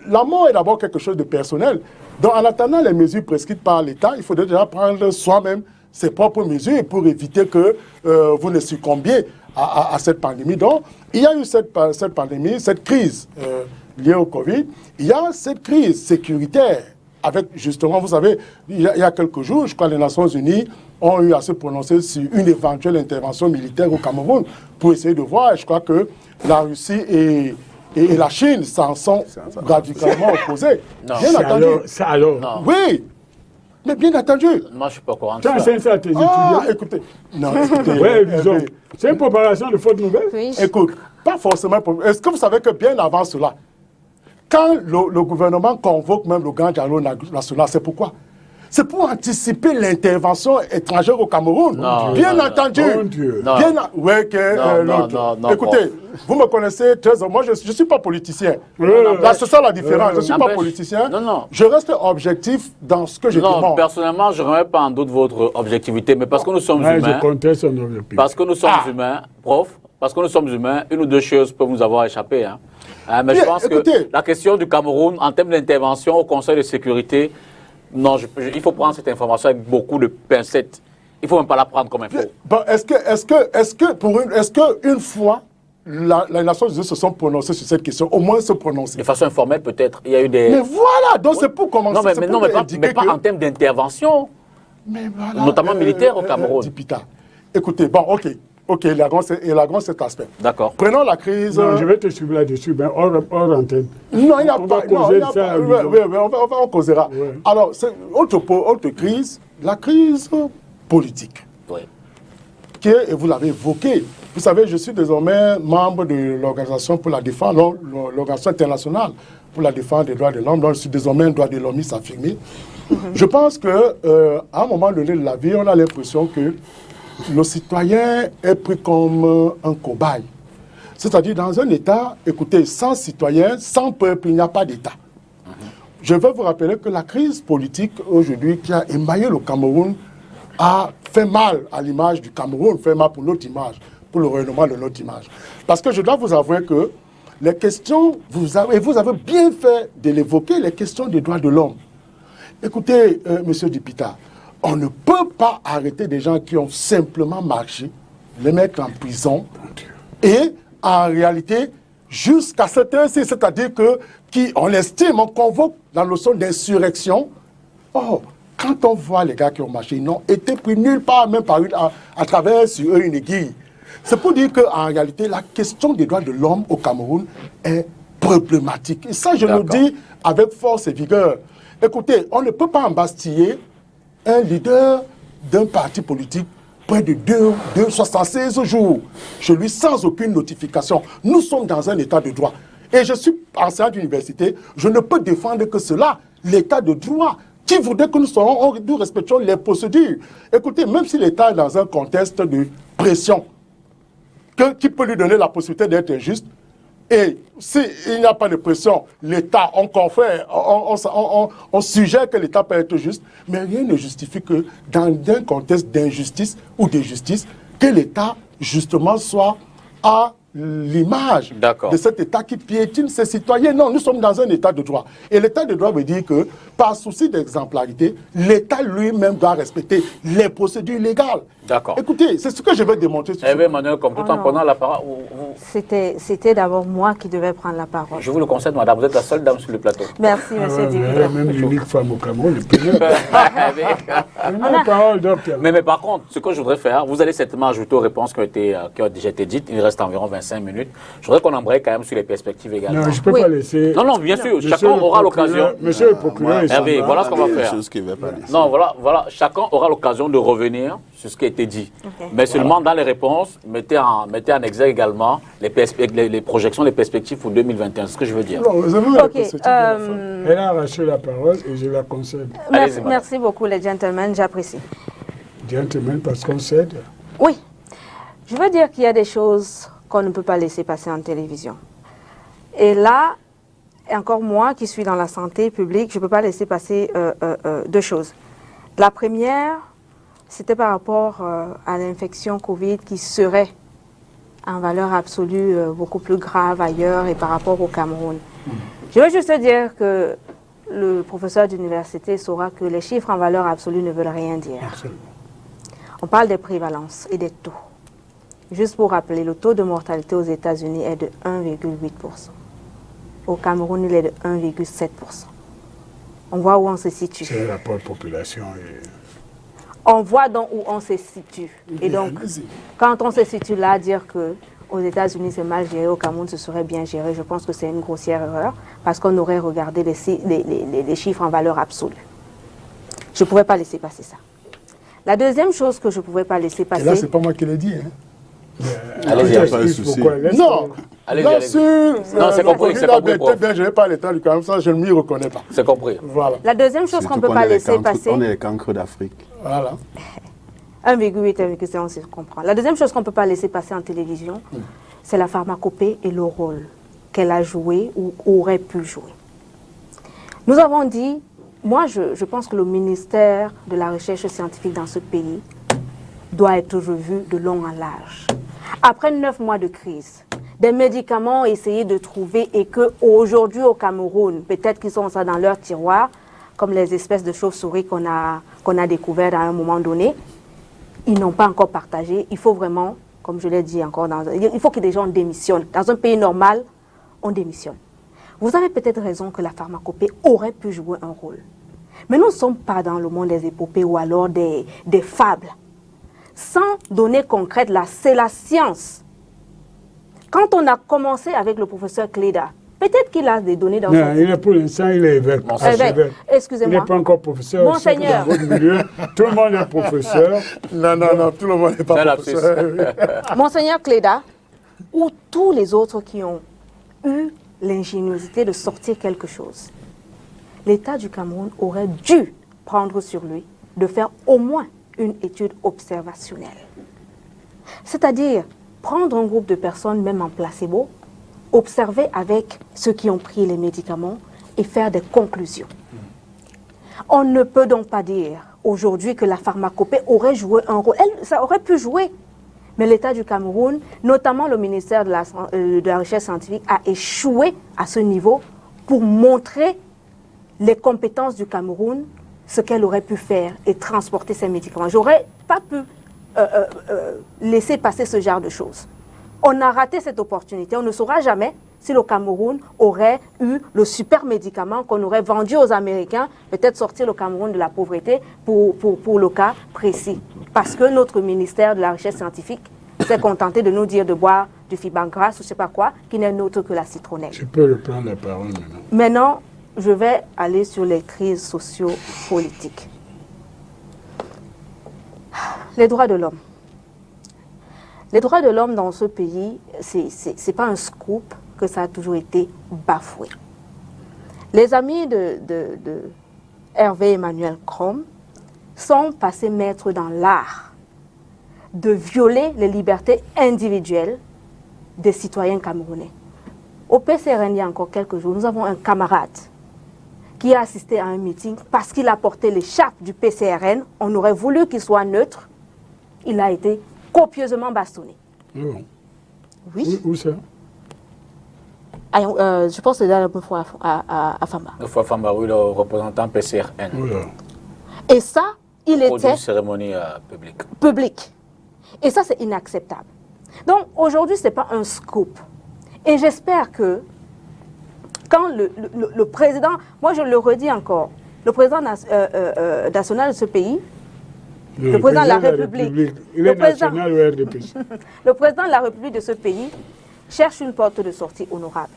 la mort est d'abord quelque chose de personnel. Donc, en attendant les mesures prescrites par l'État, il faudrait déjà prendre soi-même ses propres mesures pour éviter que vous ne succombiez à cette pandémie. Donc, il y a eu cette pandémie, cette crise liée au Covid. Il y a cette crise sécuritaire avec, justement, vous savez, il y a quelques jours, je crois, les Nations Unies ont eu à se prononcer sur une éventuelle intervention militaire au Cameroun pour essayer de voir. Et je crois que la Russie et la Chine s'en sont radicalement opposés. Non. Bien entendu. Ça alors. Non. Oui, mais bien entendu. Moi, je ne suis pas au courant de Tu ça. enseignes ça à tes Ah, étudiants. écoutez. Non, écoutez. Oui, disons. C'est une préparation de fausses nouvelles. Oui. Écoute, pas forcément. Est-ce que vous savez que bien avant cela, quand le gouvernement convoque même le grand dialogue national, c'est pourquoi? C'est pour anticiper l'intervention étrangère au Cameroun. Non, bien non, entendu. Mon Dieu. Non. Ouais, que l'autre. non, Écoutez, vous me connaissez très bien. Moi, je ne suis pas politicien. non, Là, c'est ça la différence. Je ne suis pas n'empêche- politicien. Non. Je reste objectif dans ce que je Non, demande. personnellement, je ne remets pas en doute votre objectivité, mais parce que nous sommes Ouais, humains, je conteste son objectif. parce que nous sommes humains, prof, parce que nous sommes humains, une ou deux choses peuvent nous avoir échappé. Hein. Mais je Bien, pense écoutez. que la question du Cameroun, en termes d'intervention au Conseil de sécurité, non, il faut prendre cette information avec beaucoup de pincettes. Il ne faut même pas la prendre comme info. Bon, est-ce que une fois, les Nations Unies se sont prononcées sur cette question, au moins se prononcer? De façon informelle, peut-être. Il y a eu des. Mais voilà, donc c'est pour commencer. Non, mais, c'est mais pour non, mais indiquer pas que- en termes d'intervention. Mais voilà, notamment militaire au Cameroun. Dipita. Écoutez, bon, ok, il a cet aspect. D'accord. Prenons la crise. Non, je vais te suivre là-dessus, ben, hors antenne. Non, il n'y a On pas. va Non, causer il n'y a ça pas. à Oui, l'horizon. on causera. Ouais. Alors, c'est autre crise, la crise politique. Oui. expliqué et vous l'avez évoqué. Vous savez, je suis désormais membre de l'Organisation pour la défense, l'Organisation internationale pour la défense des droits de l'homme. Donc, je suis désormais un droit de l'homme affirmé. Je pense que à un moment donné de la vie, on a l'impression que le citoyen est pris comme un cobaye. C'est-à-dire, dans un État, écoutez, sans citoyen, sans peuple, il n'y a pas d'État. Je veux vous rappeler que la crise politique aujourd'hui qui a émaillé le Cameroun a fait mal à l'image du Cameroun, fait mal pour notre image, pour le rayonnement de notre image. Parce que je dois vous avouer que les questions, vous avez bien fait de l'évoquer, les questions des droits de l'homme. Écoutez, Monsieur Dipita, on ne peut pas arrêter des gens qui ont simplement marché, les mettre en prison et en réalité, jusqu'à cet instant, c'est-à-dire que on estime, on convoque la notion d'insurrection. Oh, quand on voit les gars qui ont marché, ils n'ont été pris nulle part, même par à travers sur eux une aiguille. C'est pour dire qu'en réalité, la question des droits de l'homme au Cameroun est problématique. Et ça, je le dis avec force et vigueur. Écoutez, on ne peut pas embastiller un leader d'un parti politique près de 76 jours, chez lui sans aucune notification. Nous sommes dans un état de droit. Et je suis enseignant d'université, je ne peux défendre que cela, l'état de droit. Qui voudrait que nous respections les procédures? Écoutez, même si l'État est dans un contexte de pression, qui peut lui donner la possibilité d'être injuste, et s'il n'y a pas de pression, l'État, on confère, on suggère que l'État peut être juste, mais rien ne justifie que dans un contexte d'injustice ou de justice, que l'État, justement, soit à l'image de cet État qui piétine ses citoyens. Non, nous sommes dans un État de droit. Et l'État de droit veut dire que, par souci d'exemplarité, l'État lui-même doit respecter les procédures légales. D'accord. Écoutez, c'est ce que je veux démontrer. Emmanuel, comme tout en prenant la parole... C'était d'abord moi qui devais prendre la parole. Je vous le concède, madame, vous êtes la seule dame sur le plateau. Merci, monsieur Dipita. Même l'unique femme au Cameroun, la parole, docteur. Mais par contre, ce que je voudrais faire, vous allez certainement ajouter aux réponses qui ont déjà été dites. Il reste environ 25 minutes. Je voudrais qu'on embraye quand même sur les perspectives également. Non, je ne peux pas laisser... Non, bien sûr, chacun aura l'occasion... Monsieur le procureur... Hervé, voilà ce qu'on va faire. Non, voilà, chacun aura l'occasion de revenir sur ce qui a été dit. Okay. Mais seulement dans les réponses, mettez en exergue également les projections, les perspectives pour 2021. C'est ce que je veux dire. Elle a arraché la parole et je la concède. Merci beaucoup les gentlemen, j'apprécie. Gentlemen, parce qu'on cède? Oui. Je veux dire qu'il y a des choses qu'on ne peut pas laisser passer en télévision. Et là, encore moi qui suis dans la santé publique, je ne peux pas laisser passer deux choses. La première, c'était par rapport à l'infection Covid qui serait en valeur absolue beaucoup plus grave ailleurs et par rapport au Cameroun. Je veux juste dire que le professeur d'université saura que les chiffres en valeur absolue ne veulent rien dire. Absolument. On parle des prévalences et des taux. Juste pour rappeler, le taux de mortalité aux États-Unis est de 1,8%. Au Cameroun, il est de 1,7%. On voit où on se situe. C'est le rapport population. On voit donc où on se situe. Et donc, quand on se situe là, dire qu'aux États-Unis c'est mal géré, au Cameroun ce serait bien géré, je pense que c'est une grossière erreur, parce qu'on aurait regardé les chiffres en valeur absolue. Je ne pouvais pas laisser passer ça. La deuxième chose que je ne pouvais pas laisser passer... Et là, ce n'est pas moi qui l'ai dit. Hein. Allez-y, pas de souci. Non, allez-y. Non, c'est compris, c'est compris. Je ne vais pas l'état du Cameroun, ça, je ne m'y reconnais pas. C'est compris. Voilà. La deuxième chose qu'on ne peut pas laisser passer... On est les cancres d'Afrique. Voilà. 1,8, 1,7, on se comprend. La deuxième chose qu'on ne peut pas laisser passer en télévision, c'est la pharmacopée et le rôle qu'elle a joué ou aurait pu jouer. Nous avons dit, moi je pense que le ministère de la Recherche scientifique dans ce pays doit être revu de long en large. Après 9 mois de crise, des médicaments essayés de trouver et qu'aujourd'hui au Cameroun, peut-être qu'ils sont ça dans leur tiroir, comme les espèces de chauves-souris qu'on a découvertes à un moment donné, ils n'ont pas encore partagé. Il faut vraiment, comme je l'ai dit encore, il faut que des gens démissionnent. Dans un pays normal, on démissionne. Vous avez peut-être raison que la pharmacopée aurait pu jouer un rôle. Mais nous ne sommes pas dans le monde des épopées ou alors des fables. Sans données concrètes, c'est la science. Quand on a commencé avec le professeur Cléda, Peut-être qu'il a des données dans son... Non, pour l'instant, il est évêque. Il Excusez-moi. n'est pas encore professeur. Monseigneur. Dans votre milieu, tout le monde est professeur. Non, tout le monde n'est pas professeur. Monseigneur Cléda, ou tous les autres qui ont eu l'ingéniosité de sortir quelque chose, l'État du Cameroun aurait dû prendre sur lui de faire au moins une étude observationnelle. C'est-à-dire prendre un groupe de personnes, même en placebo, observer avec ceux qui ont pris les médicaments et faire des conclusions. On ne peut donc pas dire aujourd'hui que la pharmacopée aurait joué un rôle. Ça aurait pu jouer. Mais l'État du Cameroun, notamment le ministère de la Recherche scientifique, a échoué à ce niveau pour montrer les compétences du Cameroun, ce qu'elle aurait pu faire et transporter ces médicaments. J'aurais pas pu laisser passer ce genre de choses. On a raté cette opportunité. On ne saura jamais si le Cameroun aurait eu le super médicament qu'on aurait vendu aux Américains, peut-être sortir le Cameroun de la pauvreté pour le cas précis. Parce que notre ministère de la Recherche scientifique s'est contenté de nous dire de boire du Fibangras ou je ne sais pas quoi, qui n'est autre que la citronnelle. Je peux reprendre la parole maintenant. Maintenant, je vais aller sur les crises socio-politiques. Les droits de l'homme. Les droits de l'homme dans ce pays, ce n'est pas un scoop que ça a toujours été bafoué. Les amis de Hervé Emmanuel Krom sont passés maîtres dans l'art de violer les libertés individuelles des citoyens camerounais. Au PCRN, il y a encore quelques jours, nous avons un camarade qui a assisté à un meeting parce qu'il a porté l'écharpe du PCRN. On aurait voulu qu'il soit neutre. Il a été copieusement bastonné. Oh. Oui. Où ça? Je pense que c'est la première fois à Famba. Une fois Famba, oui, le représentant PCRN. Voilà. Et ça, il Pour était une cérémonie publique. public. Et ça, c'est inacceptable. Donc, aujourd'hui, ce n'est pas un scoop. Et j'espère que quand le président, moi je le redis encore, le président national de ce pays, le président de la République, il est national ou RDP? Le président de la République de ce pays cherche une porte de sortie honorable.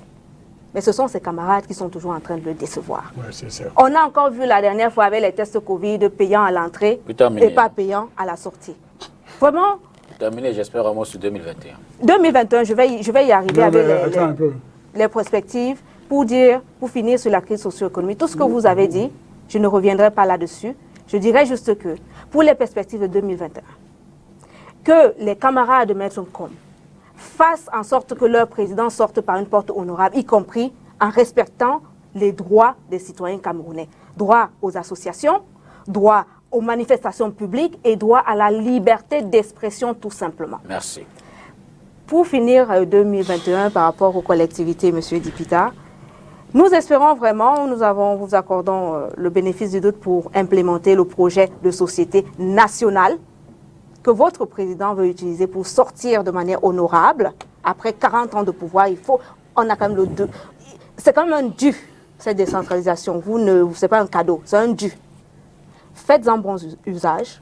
Mais ce sont ses camarades qui sont toujours en train de le décevoir. Ouais, c'est ça. On a encore vu la dernière fois avec les tests Covid payants à l'entrée et pas payants à la sortie. Vraiment. Terminé, j'espère au moins sur 2021. 2021, je vais y arriver avec les perspectives pour finir sur la crise socio-économique. Tout ce que vous avez dit, je ne reviendrai pas là-dessus. Je dirais juste que pour les perspectives de 2021, que les camarades de Maître Krom fassent en sorte que leur président sorte par une porte honorable, y compris en respectant les droits des citoyens camerounais. Droit aux associations, droit aux manifestations publiques et droit à la liberté d'expression tout simplement. Merci. Pour finir 2021 par rapport aux collectivités, M. Dipita, nous espérons vraiment, vous accordons le bénéfice du doute pour implémenter le projet de société nationale que votre président veut utiliser pour sortir de manière honorable. Après 40 ans de pouvoir, on a quand même c'est quand même un dû, cette décentralisation. Ce n'est pas un cadeau, c'est un dû. Faites-en bon usage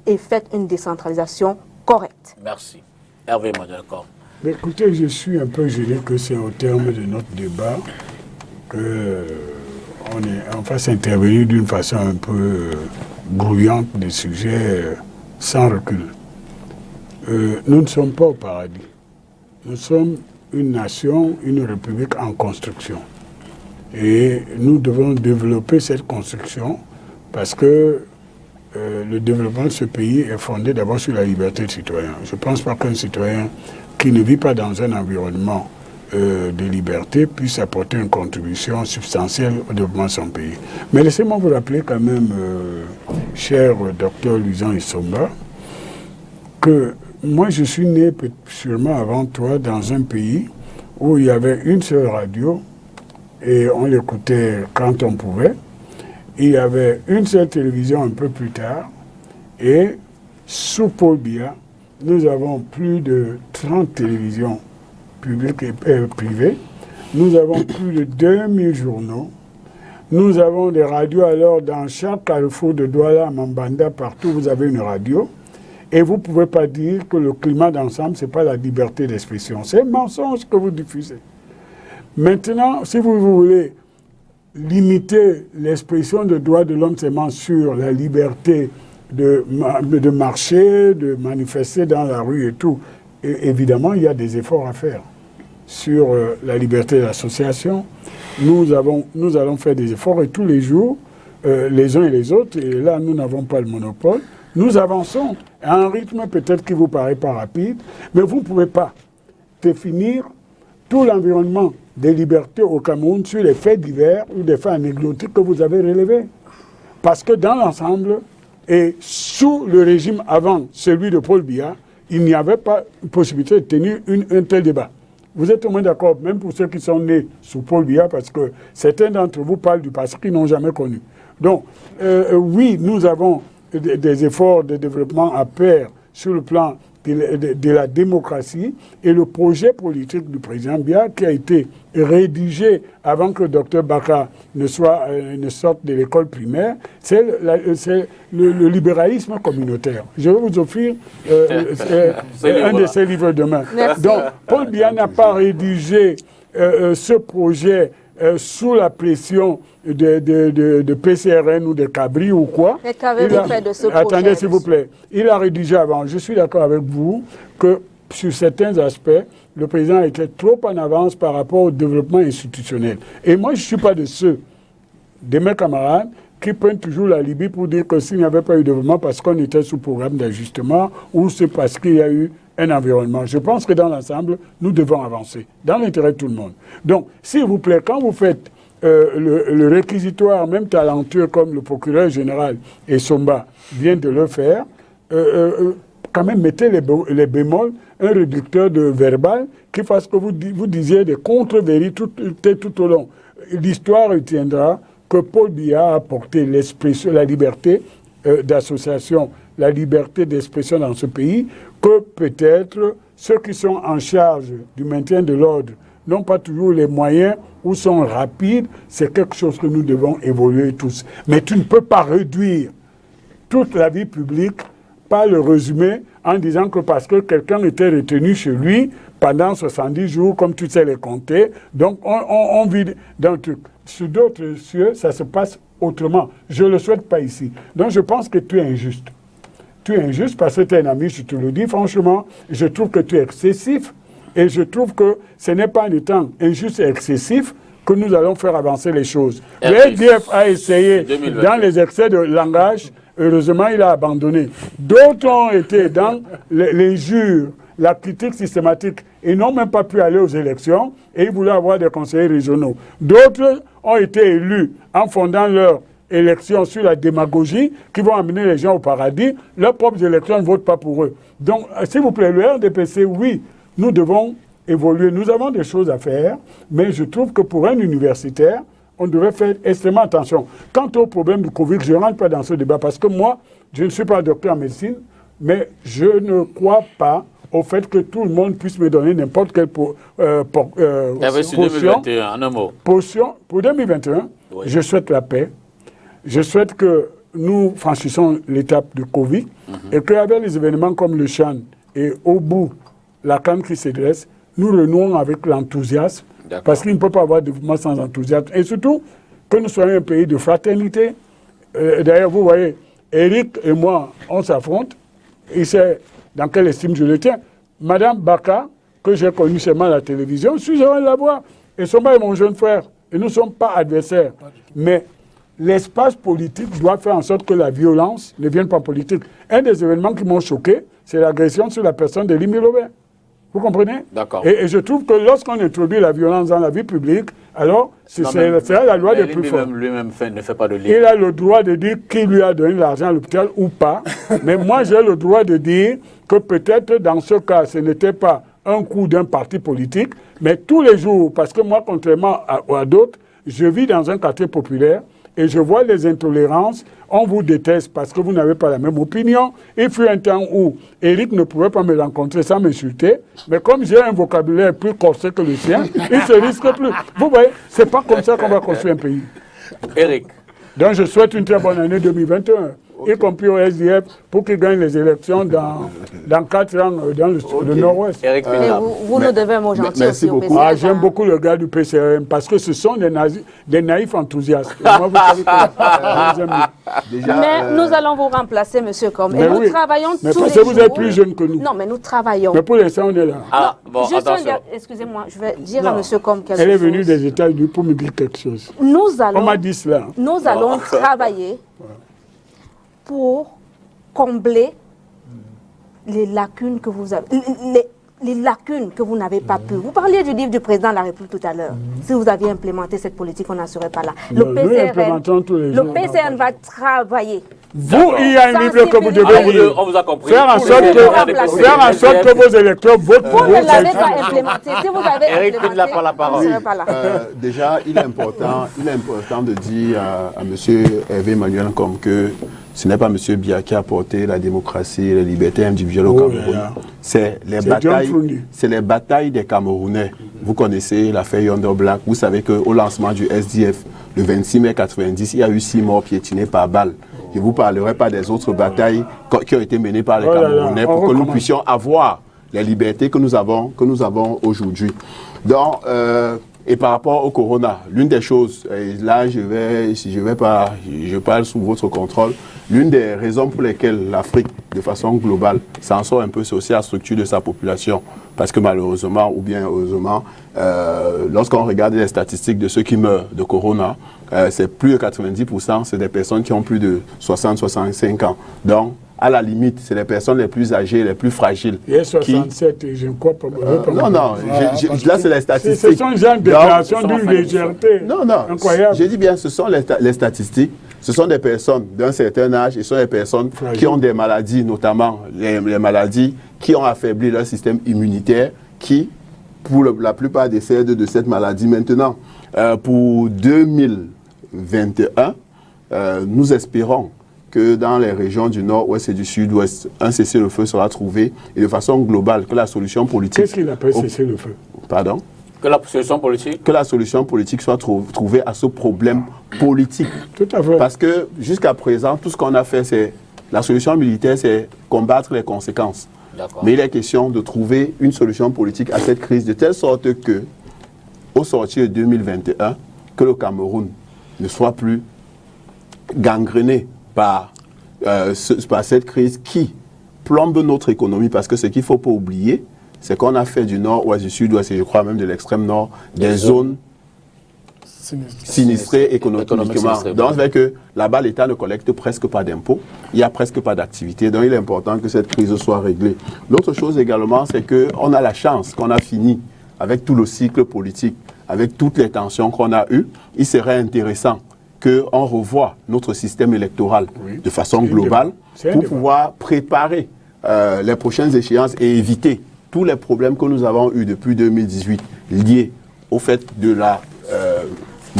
et faites une décentralisation correcte. Merci. Hervé Emmanuel Krom. Écoutez, je suis un peu gêné que c'est au terme de notre débat qu'on fasse intervenir d'une façon un peu brouillante des sujets sans recul. Nous ne sommes pas au paradis. Nous sommes une nation, une république en construction. Et nous devons développer cette construction parce que le développement de ce pays est fondé d'abord sur la liberté du citoyen. Je ne pense pas qu'un citoyen qui ne vit pas dans un environnement de liberté puisse apporter une contribution substantielle au développement de son pays. Mais laissez-moi vous rappeler quand même, cher docteur Luisan Issomba, que moi je suis né sûrement avant toi dans un pays où il y avait une seule radio et on l'écoutait quand on pouvait. Il y avait une seule télévision un peu plus tard et sous Paul Biya, nous avons plus de 30 télévisions publiques et privées. Nous avons plus de 2000 journaux. Nous avons des radios alors dans chaque carrefour de Douala, Mambanda, partout vous avez une radio. Et vous ne pouvez pas dire que le climat d'ensemble, ce n'est pas la liberté d'expression. C'est un mensonge que vous diffusez. Maintenant, si vous voulez limiter l'expression de droits de l'homme seulement sur la liberté de marcher, de manifester dans la rue et tout, et évidemment, il y a des efforts à faire sur la liberté d'association. Nous allons faire des efforts et tous les jours, les uns et les autres, et là, nous n'avons pas le monopole, nous avançons à un rythme peut-être qui vous paraît pas rapide, mais vous ne pouvez pas définir tout l'environnement des libertés au Cameroun sur les faits divers ou des faits anecdotiques que vous avez relevés. Parce que dans l'ensemble, et sous le régime avant celui de Paul Biya, il n'y avait pas une possibilité de tenir un tel débat. Vous êtes au moins d'accord, même pour ceux qui sont nés sous Paul Biya, parce que certains d'entre vous parlent du passé qu'ils n'ont jamais connu. Donc, oui, nous avons des efforts de développement à faire sur le plan de la démocratie, et le projet politique du président Biya qui a été rédigé avant que Dr Baka ne sorte de l'école primaire, c'est le libéralisme communautaire. Je vais vous offrir un de ces livres demain. Merci. Donc, Paul Biya n'a pas rédigé ce projet sous la pression de PCRN ou de Cabri ou quoi. Mais qu'avez-vous fait de ce projet? Attendez, s'il vous plaît. Il a rédigé avant. Je suis d'accord avec vous que sur certains aspects, le président était trop en avance par rapport au développement institutionnel. Et moi, je ne suis pas de ceux, de mes camarades, qui prennent toujours la Libye pour dire que s'il n'y avait pas eu de développement parce qu'on était sous programme d'ajustement ou c'est parce qu'il y a eu un environnement. Je pense que dans l'ensemble, nous devons avancer, dans l'intérêt de tout le monde. Donc, s'il vous plaît, quand vous faites le réquisitoire, même talentueux comme le procureur général et Somba vient de le faire, quand même mettez les bémols, un réducteur de verbal qui fasse que vous disiez des contre-vérités tout au long. L'histoire retiendra que Paul Biya a apporté l'expression, la liberté d'association, la liberté d'expression dans ce pays, que peut-être ceux qui sont en charge du maintien de l'ordre n'ont pas toujours les moyens ou sont rapides. C'est quelque chose que nous devons évoluer tous. Mais tu ne peux pas réduire toute la vie publique par le résumé en disant que parce que quelqu'un était retenu chez lui pendant 70 jours, comme tu sais les compter, donc on vit dans un truc. Sur d'autres cieux, ça se passe autrement. Je ne le souhaite pas ici. Donc je pense que tu es injuste. Tu es injuste parce que tu es un ami, je te le dis franchement. Je trouve que tu es excessif et je trouve que ce n'est pas en étant injuste et excessif que nous allons faire avancer les choses. Le LDF a essayé dans les excès de langage. Heureusement, il a abandonné. D'autres ont été dans l'injure, la critique systématique et n'ont même pas pu aller aux élections et ils voulaient avoir des conseillers régionaux. D'autres ont été élus en fondant leur élection sur la démagogie qui vont amener les gens au paradis. Leurs propres élections ne votent pas pour eux. Donc, s'il vous plaît, le RDPC, oui, nous devons évoluer. Nous avons des choses à faire, mais je trouve que pour un universitaire, on devrait faire extrêmement attention. Quant au problème du Covid, je ne rentre pas dans ce débat parce que moi, je ne suis pas docteur en médecine, mais je ne crois pas au fait que tout le monde puisse me donner n'importe quelle potion. 2021, en un mot. Potion. Pour 2021, oui. Je souhaite la paix. Je souhaite que nous franchissons l'étape du Covid et qu'avec les événements comme le Chan et au bout, la canne qui se dresse, nous renouons avec l'enthousiasme. Parce qu'il ne peut pas avoir de développement sans enthousiasme. Et surtout, que nous soyons un pays de fraternité. D'ailleurs, vous voyez, Eric et moi, on s'affronte. Il sait dans quelle estime je le tiens. Madame Baka, que j'ai connue seulement à la télévision, je suis heureux de la voir. Et Somba est mon jeune frère. Et nous ne sommes pas adversaires. Mais l'espace politique doit faire en sorte que la violence ne vienne pas politique. Un des événements qui m'ont choqué, c'est l'agression sur la personne de Limi Robert. Vous comprenez? D'accord. Et je trouve que lorsqu'on introduit la violence dans la vie publique, alors c'est la loi des plus forts. Lui-même ne fait pas de lien. Il a le droit de dire qui lui a donné l'argent à l'hôpital ou pas. Mais moi, j'ai le droit de dire que peut-être dans ce cas, ce n'était pas un coup d'un parti politique, mais tous les jours, parce que moi, contrairement à d'autres, je vis dans un quartier populaire et je vois les intolérances. On vous déteste parce que vous n'avez pas la même opinion. Il fut un temps où Eric ne pouvait pas me rencontrer sans m'insulter. Mais comme j'ai un vocabulaire plus corsé que le sien, il ne se risque plus. Vous voyez, ce n'est pas comme ça qu'on va construire un pays. Eric. Donc je souhaite une très bonne année 2021. y compris au SDF, pour qu'ils gagnent les élections dans 4 ans dans le Nord-Ouest. Eric Mais Pina. vous nous devez un mot gentil merci aussi au beaucoup. PCF. Ah, j'aime beaucoup le gars du PCRM parce que ce sont des naïfs enthousiastes. Et moi, vous savez que je les aime bien. Déjà, Mais nous allons vous remplacer, monsieur Com. Et Mais nous oui. travaillons Mais tous parce les que jours. vous êtes plus jeune que nous. Non, mais nous travaillons. Mais pour l'instant, on est là. Ah, bon, Juste attention. excusez-moi, je vais dire à monsieur Com quelque Elle est chose. venue des États-Unis pour me dire quelque chose. Nous On allons, m'a dit cela. nous allons travailler pour combler les lacunes que vous avez, les lacunes que vous n'avez pas pu. Vous parliez du livre du président de la République tout à l'heure. Si vous aviez implémenté cette politique, on n'en serait pas là. Non, nous implémentons tous les le jours. PCRN va travailler. Vous, il y a un livre que vous Ah, devez lire. on vous a compris. Faire en sorte que vos électeurs votent Vous pour ne vous. l'avez pas implémenté. Si vous avez Eric implémenté, Pina prend la parole. on ne serait pas là. déjà, il est important de dire à M. Hervé Emmanuel comme que ce n'est pas M. Biya qui a apporté la démocratie et les libertés individuelles au Oh Cameroun. là là. C'est les batailles des Camerounais. Vous connaissez l'affaire Yonder Black. Vous savez qu'au lancement du SDF, le 26 mai 90, il y a eu 6 morts piétinés par balle. Je ne vous parlerai pas des autres batailles qui ont été menées par les Camerounais pour que nous puissions avoir les libertés que nous avons aujourd'hui. Donc, et par rapport au corona, l'une des choses, et là je parle sous votre contrôle, l'une des raisons pour lesquelles l'Afrique, de façon globale, s'en sort un peu, c'est aussi la structure de sa population. Parce que malheureusement, ou bien heureusement, lorsqu'on regarde les statistiques de ceux qui meurent de corona, c'est plus de 90%, c'est des personnes qui ont plus de 60-65 ans. Donc, à la limite, c'est les personnes les plus âgées, les plus fragiles. Il y a 67, je ne crois pas. Non, là, c'est les statistiques. Ce sont des déclarations d'une légèreté. Non, incroyable. Je dis bien, ce sont les statistiques. Ce sont des personnes d'un certain âge et ce sont des personnes qui ont des maladies, notamment les maladies qui ont affaibli leur système immunitaire, qui, pour la plupart, décèdent de cette maladie. Maintenant, pour 2021, nous espérons que dans les régions du nord-ouest et du sud-ouest, un cessez-le-feu sera trouvé et de façon globale, que la solution politique... Qu'est-ce qu'il appelle cessez-le-feu? Pardon? Que la solution politique? Que la solution politique soit trouvée à ce problème politique. Tout à fait. Parce que jusqu'à présent, tout ce qu'on a fait, c'est... La solution militaire, c'est combattre les conséquences. Mais il est question de trouver une solution politique à cette crise de telle sorte que, au sortir de 2021, que le Cameroun ne soit plus gangréné par cette crise qui plombe notre économie. Parce que ce qu'il ne faut pas oublier, c'est qu'on a fait du nord-ouest, du sud-ouest et je crois même de l'extrême nord, des zones sinistrées économiquement. Donc, c'est vrai que là-bas, l'État ne collecte presque pas d'impôts, il n'y a presque pas d'activité. Donc, il est important que cette crise soit réglée. L'autre chose également, c'est qu'on a la chance qu'on a fini avec tout le cycle politique, avec toutes les tensions qu'on a eues. Il serait intéressant qu'on revoie notre système électoral de façon globale pour pouvoir préparer les prochaines échéances et éviter tous les problèmes que nous avons eus depuis 2018 liés au fait de la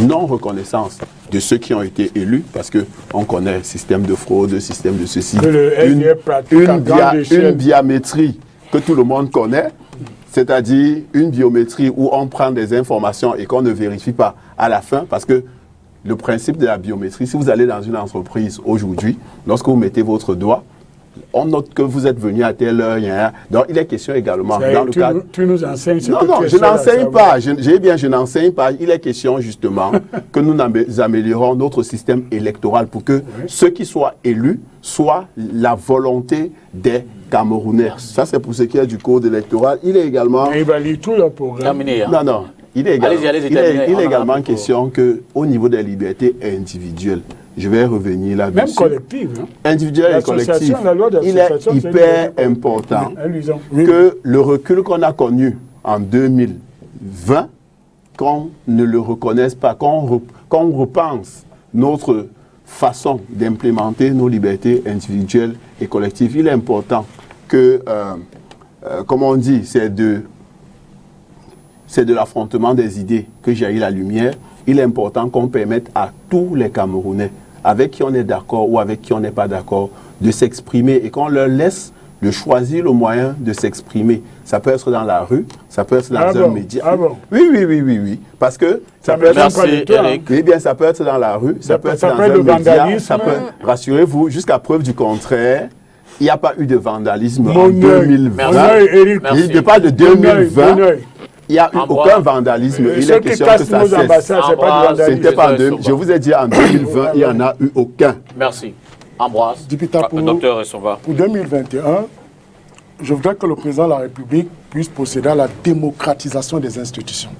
non-reconnaissance de ceux qui ont été élus, parce qu'on connaît le système de fraude, le système de ceci, une biométrie que tout le monde connaît, c'est-à-dire une biométrie où on prend des informations et qu'on ne vérifie pas à la fin, parce que le principe de la biométrie, si vous allez dans une entreprise aujourd'hui, lorsque vous mettez votre doigt, on note que vous êtes venu à telle heure. Donc, il est question également dans le cadre... Tu nous enseignes ce Non, que non, tu es je seul à n'enseigne savoir. pas. Je n'enseigne pas. Il est question justement que nous améliorons notre système électoral pour que ceux qui soient élus soient la volonté des Camerounais. Ça, c'est pour ce qui est du code électoral. Il est également... Il va lire tout le programme. Terminé. Hein. Non, non. Il est également, Allez-y, il est terminez. également question qu'au niveau des libertés individuelles, je vais revenir là-dessus. Même collective. Hein. Individuel et collectif, L'association, la loi il est d'association, c'est hyper une- important Amusant. que le recul qu'on a connu en 2020, qu'on ne le reconnaisse pas, qu'on repense notre façon d'implémenter nos libertés individuelles et collectives. Il est important que, comme on dit, c'est de l'affrontement des idées que jaillit la lumière. Il est important qu'on permette à tous les Camerounais, avec qui on est d'accord ou avec qui on n'est pas d'accord, de s'exprimer et qu'on leur laisse de choisir le moyen de s'exprimer. Ça peut être dans la rue, ça peut être dans un média. Ah bon? Oui. Parce que ça peut être... Merci, Eric. Eh bien, ça peut être dans la rue, ça peut être dans le un média. vandalisme. Ça peut, rassurez-vous, jusqu'à preuve du contraire, il n'y a pas eu de vandalisme en Mon 2020. œil, Eric. Merci. Il ne parle de 2020. Mon œil. Il n'y a eu aucun vandalisme. Il est question que ça cesse. C'est pas du vandalisme. C'était pas en 2000. Je vous ai dit en 2020, il n'y en a eu aucun. Merci. Ambroise. Dipita, pour Docteur Essova. 2021, je voudrais que le président de la République puisse procéder à la démocratisation des institutions.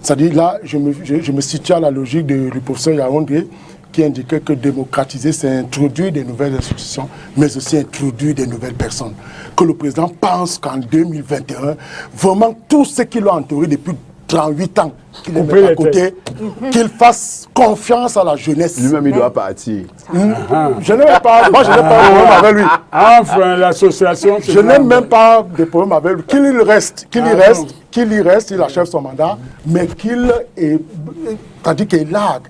C'est-à-dire, là, je me situe à la logique du professeur Yaoundé, qui indiquait que démocratiser, c'est introduire des nouvelles institutions, mais aussi introduire des nouvelles personnes. Que le président pense qu'en 2021, vraiment tout ce qui l'a entouré depuis 38 ans, qu'il les mette à côté, qu'il fasse confiance à la jeunesse. Lui-même, il doit partir. Je n'ai même pas, moi je n'ai pas de problème avec lui. Enfin, l'association... Je n'ai même pas de problème avec lui. Qu'il y reste, il achève son mandat, mais c'est-à-dire qu'il largue,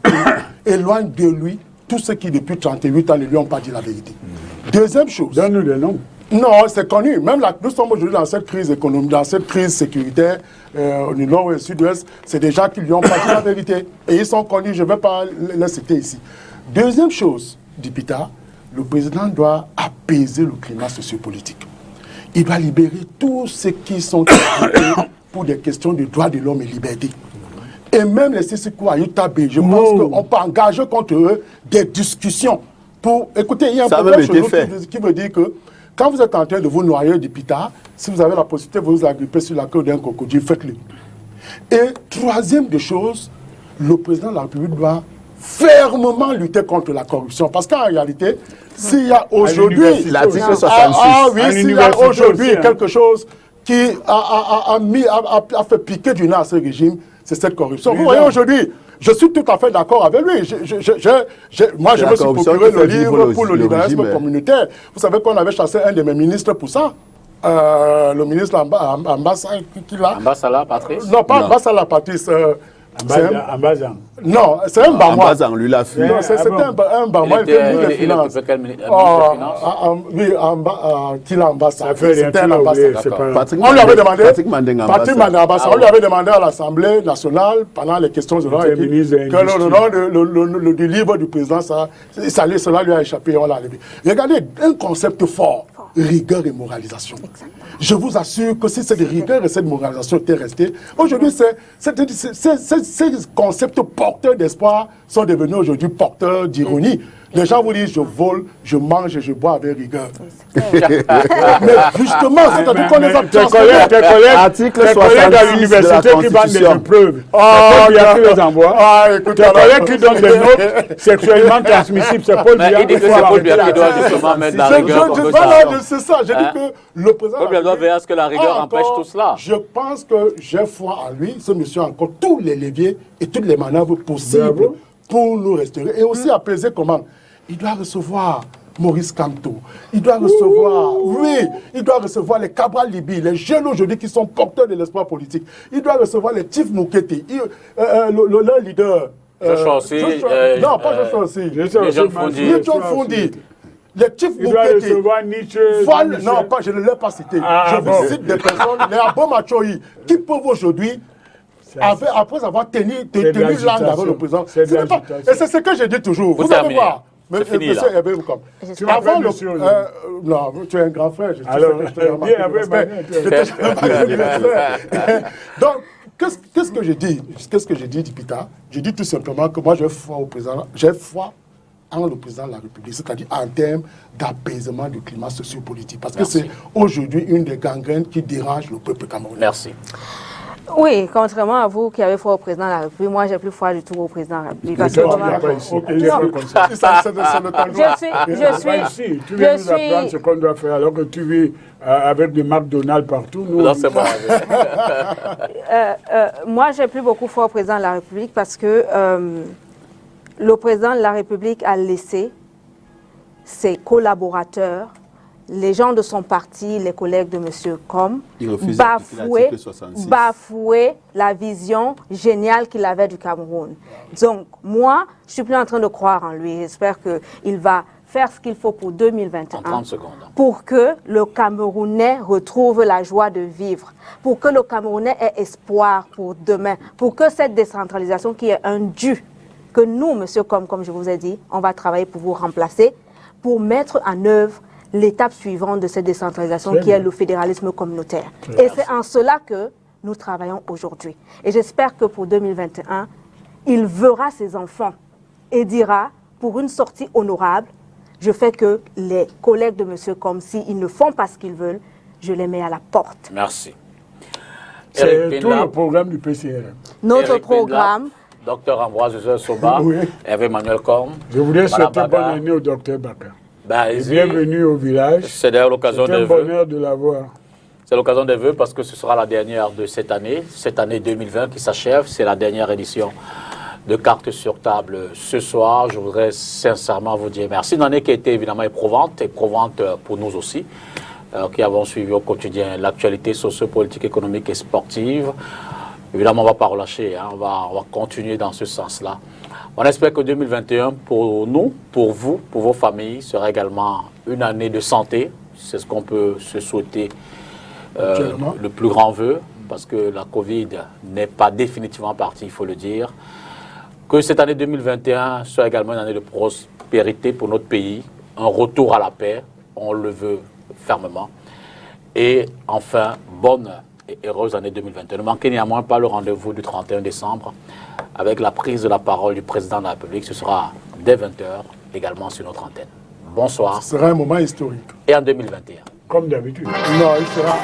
éloigne de lui tous ceux qui depuis 38 ans ne lui ont pas dit la vérité. Deuxième chose. Donne-nous les noms. Non, c'est connu. Même là, nous sommes aujourd'hui dans cette crise économique, dans cette crise sécuritaire au nord et au sud-ouest. C'est des gens qui ne lui ont pas dit la vérité. Et ils sont connus, je ne vais pas les citer ici. Deuxième chose, Dipita, le président doit apaiser le climat sociopolitique. Il doit libérer tous ceux qui sont impliqués pour des questions de droits de l'homme et liberté. Et même les Sissiko à Utabe, je pense qu'on peut engager contre eux des discussions pour... Écoutez, il y a un problème chez nous qui veut dire que quand vous êtes en train de vous noyer du pita, si vous avez la possibilité de vous agripper sur la queue d'un crocodile, faites-le. Et troisième des choses, le président de la République doit fermement lutter contre la corruption. Parce qu'en réalité, s'il y a aujourd'hui... L'article 66. S'il y a aujourd'hui quelque chose qui a fait piquer du nez à ce régime, c'est cette corruption. Vous voyez, aujourd'hui, je suis tout à fait d'accord avec lui. Moi, je me suis procuré le livre pour le libéralisme communautaire. Vous savez qu'on avait chassé un de mes ministres pour ça. Le ministre Ambasala, Patrice. Non, pas Ambasala, Patrice. Ambazan. Non, c'est un Bamois. Ambazan, lui, l'a fait. Non, c'était un Bamois. Il fait ministre des Finances. Oui, qu'il a ambassade. C'était un ambassadeur. On lui avait demandé. Patrick Mandeng, on lui avait demandé à l'Assemblée nationale, pendant les questions de l'ordre, que le nom du livre du président, cela lui a échappé. On l'a enlevé. Regardez, un concept fort. Rigueur et moralisation. Exactement. Je vous assure que si cette rigueur et cette moralisation étaient restées, aujourd'hui, ces concepts porteurs d'espoir sont devenus aujourd'hui porteurs d'ironie. Les gens vous disent, je vole, je mange et je bois avec rigueur. Mais justement, c'est-à-dire qu'on les a transformés. Article 66 à l'université qui vendent des épreuves. Il y a qui les envoie. Tes collègues qui donnent des notes sexuellement transmissibles, c'est Paul Biya. Il dit que c'est Paul Biya qui doit justement mettre la rigueur. C'est ça, je dis que le président... Paul Biya doit veiller à ce que la rigueur empêche tout cela. Je pense que j'ai foi en lui. Ce monsieur a encore tous les leviers et toutes les manœuvres possibles pour nous restaurer. Et aussi apaiser comment. Il doit recevoir Maurice Kamto. Il doit recevoir, il doit recevoir les Cabral Libi, les jeunes aujourd'hui qui sont porteurs de l'espoir politique. Il doit recevoir les Tif Moukete, leur leader. Non, pas Joshua aussi. Les John Fondi. Les Tifs il doit recevoir Nietzsche. Non, je ne l'ai pas cité. Je vous cite des personnes, les Abomachoyi, qui peuvent aujourd'hui, après avoir tenu langue avec le président. Et c'est ce que je dis toujours. Vous allez voir. C'est fini, monsieur là. Avant non, tu es un grand frère. Donc, qu'est-ce que je dis? Qu'est-ce que je dis, Dipita? Je dis tout simplement que moi, j'ai foi au président. J'ai foi en le président de la République, c'est-à-dire en termes d'apaisement du climat sociopolitique. Parce que c'est aujourd'hui une des gangrènes qui dérange le peuple camerounais. Merci. Oui, contrairement à vous qui avez foi au président de la République, moi j'ai plus foi du tout au président de la République. Parce que je suis ce qu'on doit faire alors que tu vis avec des McDonald's partout. Non, c'est bon. Moi j'ai plus beaucoup foi au président de la République parce que le président de la République a laissé ses collaborateurs, les gens de son parti, les collègues de M. Com, bafouer la vision géniale qu'il avait du Cameroun. Donc, moi, je ne suis plus en train de croire en lui. J'espère qu'il va faire ce qu'il faut pour 2021. En 30 secondes. Pour que le Camerounais retrouve la joie de vivre, pour que le Camerounais ait espoir pour demain, pour que cette décentralisation qui est un dû, que nous, monsieur, comme je vous ai dit, on va travailler pour vous remplacer, pour mettre en œuvre l'étape suivante de cette décentralisation qui est le fédéralisme communautaire. Et c'est en cela que nous travaillons aujourd'hui. Et j'espère que pour 2021, il verra ses enfants et dira, pour une sortie honorable, je fais que les collègues de monsieur comme s'ils ne font pas ce qu'ils veulent, je les mets à la porte. Merci. C'est tout le programme du PCRM. Notre Eric programme... Docteur Ambroise Soba, Oui. Hervé Emmanuel Corne. Je voudrais souhaiter bonne Baga. année au docteur Baka. Ben, Et bienvenue au village. c'est d'ailleurs l'occasion C'est de un bonheur de l'avoir. C'est l'occasion des vœux parce que ce sera la dernière de cette année 2020 qui s'achève. C'est la dernière édition de Cartes sur table ce soir. Je voudrais sincèrement vous dire merci. Une année qui a été évidemment éprouvante pour nous aussi, qui avons suivi au quotidien l'actualité socio-politique, économique et sportive. Évidemment, on ne va pas relâcher, hein. On va continuer dans ce sens-là. On espère que 2021, pour nous, pour vous, pour vos familles, sera également une année de santé. C'est ce qu'on peut se souhaiter le plus grand vœu, parce que la Covid n'est pas définitivement partie, il faut le dire. Que cette année 2021 soit également une année de prospérité pour notre pays, un retour à la paix, on le veut fermement. Et enfin, bonne et heureuse année 2021. Ne manquez néanmoins pas le rendez-vous du 31 décembre avec la prise de la parole du président de la République. Ce sera dès 20h, également sur notre antenne. Bonsoir. Ce sera un moment historique. Et en 2021. Comme d'habitude. Non, il sera...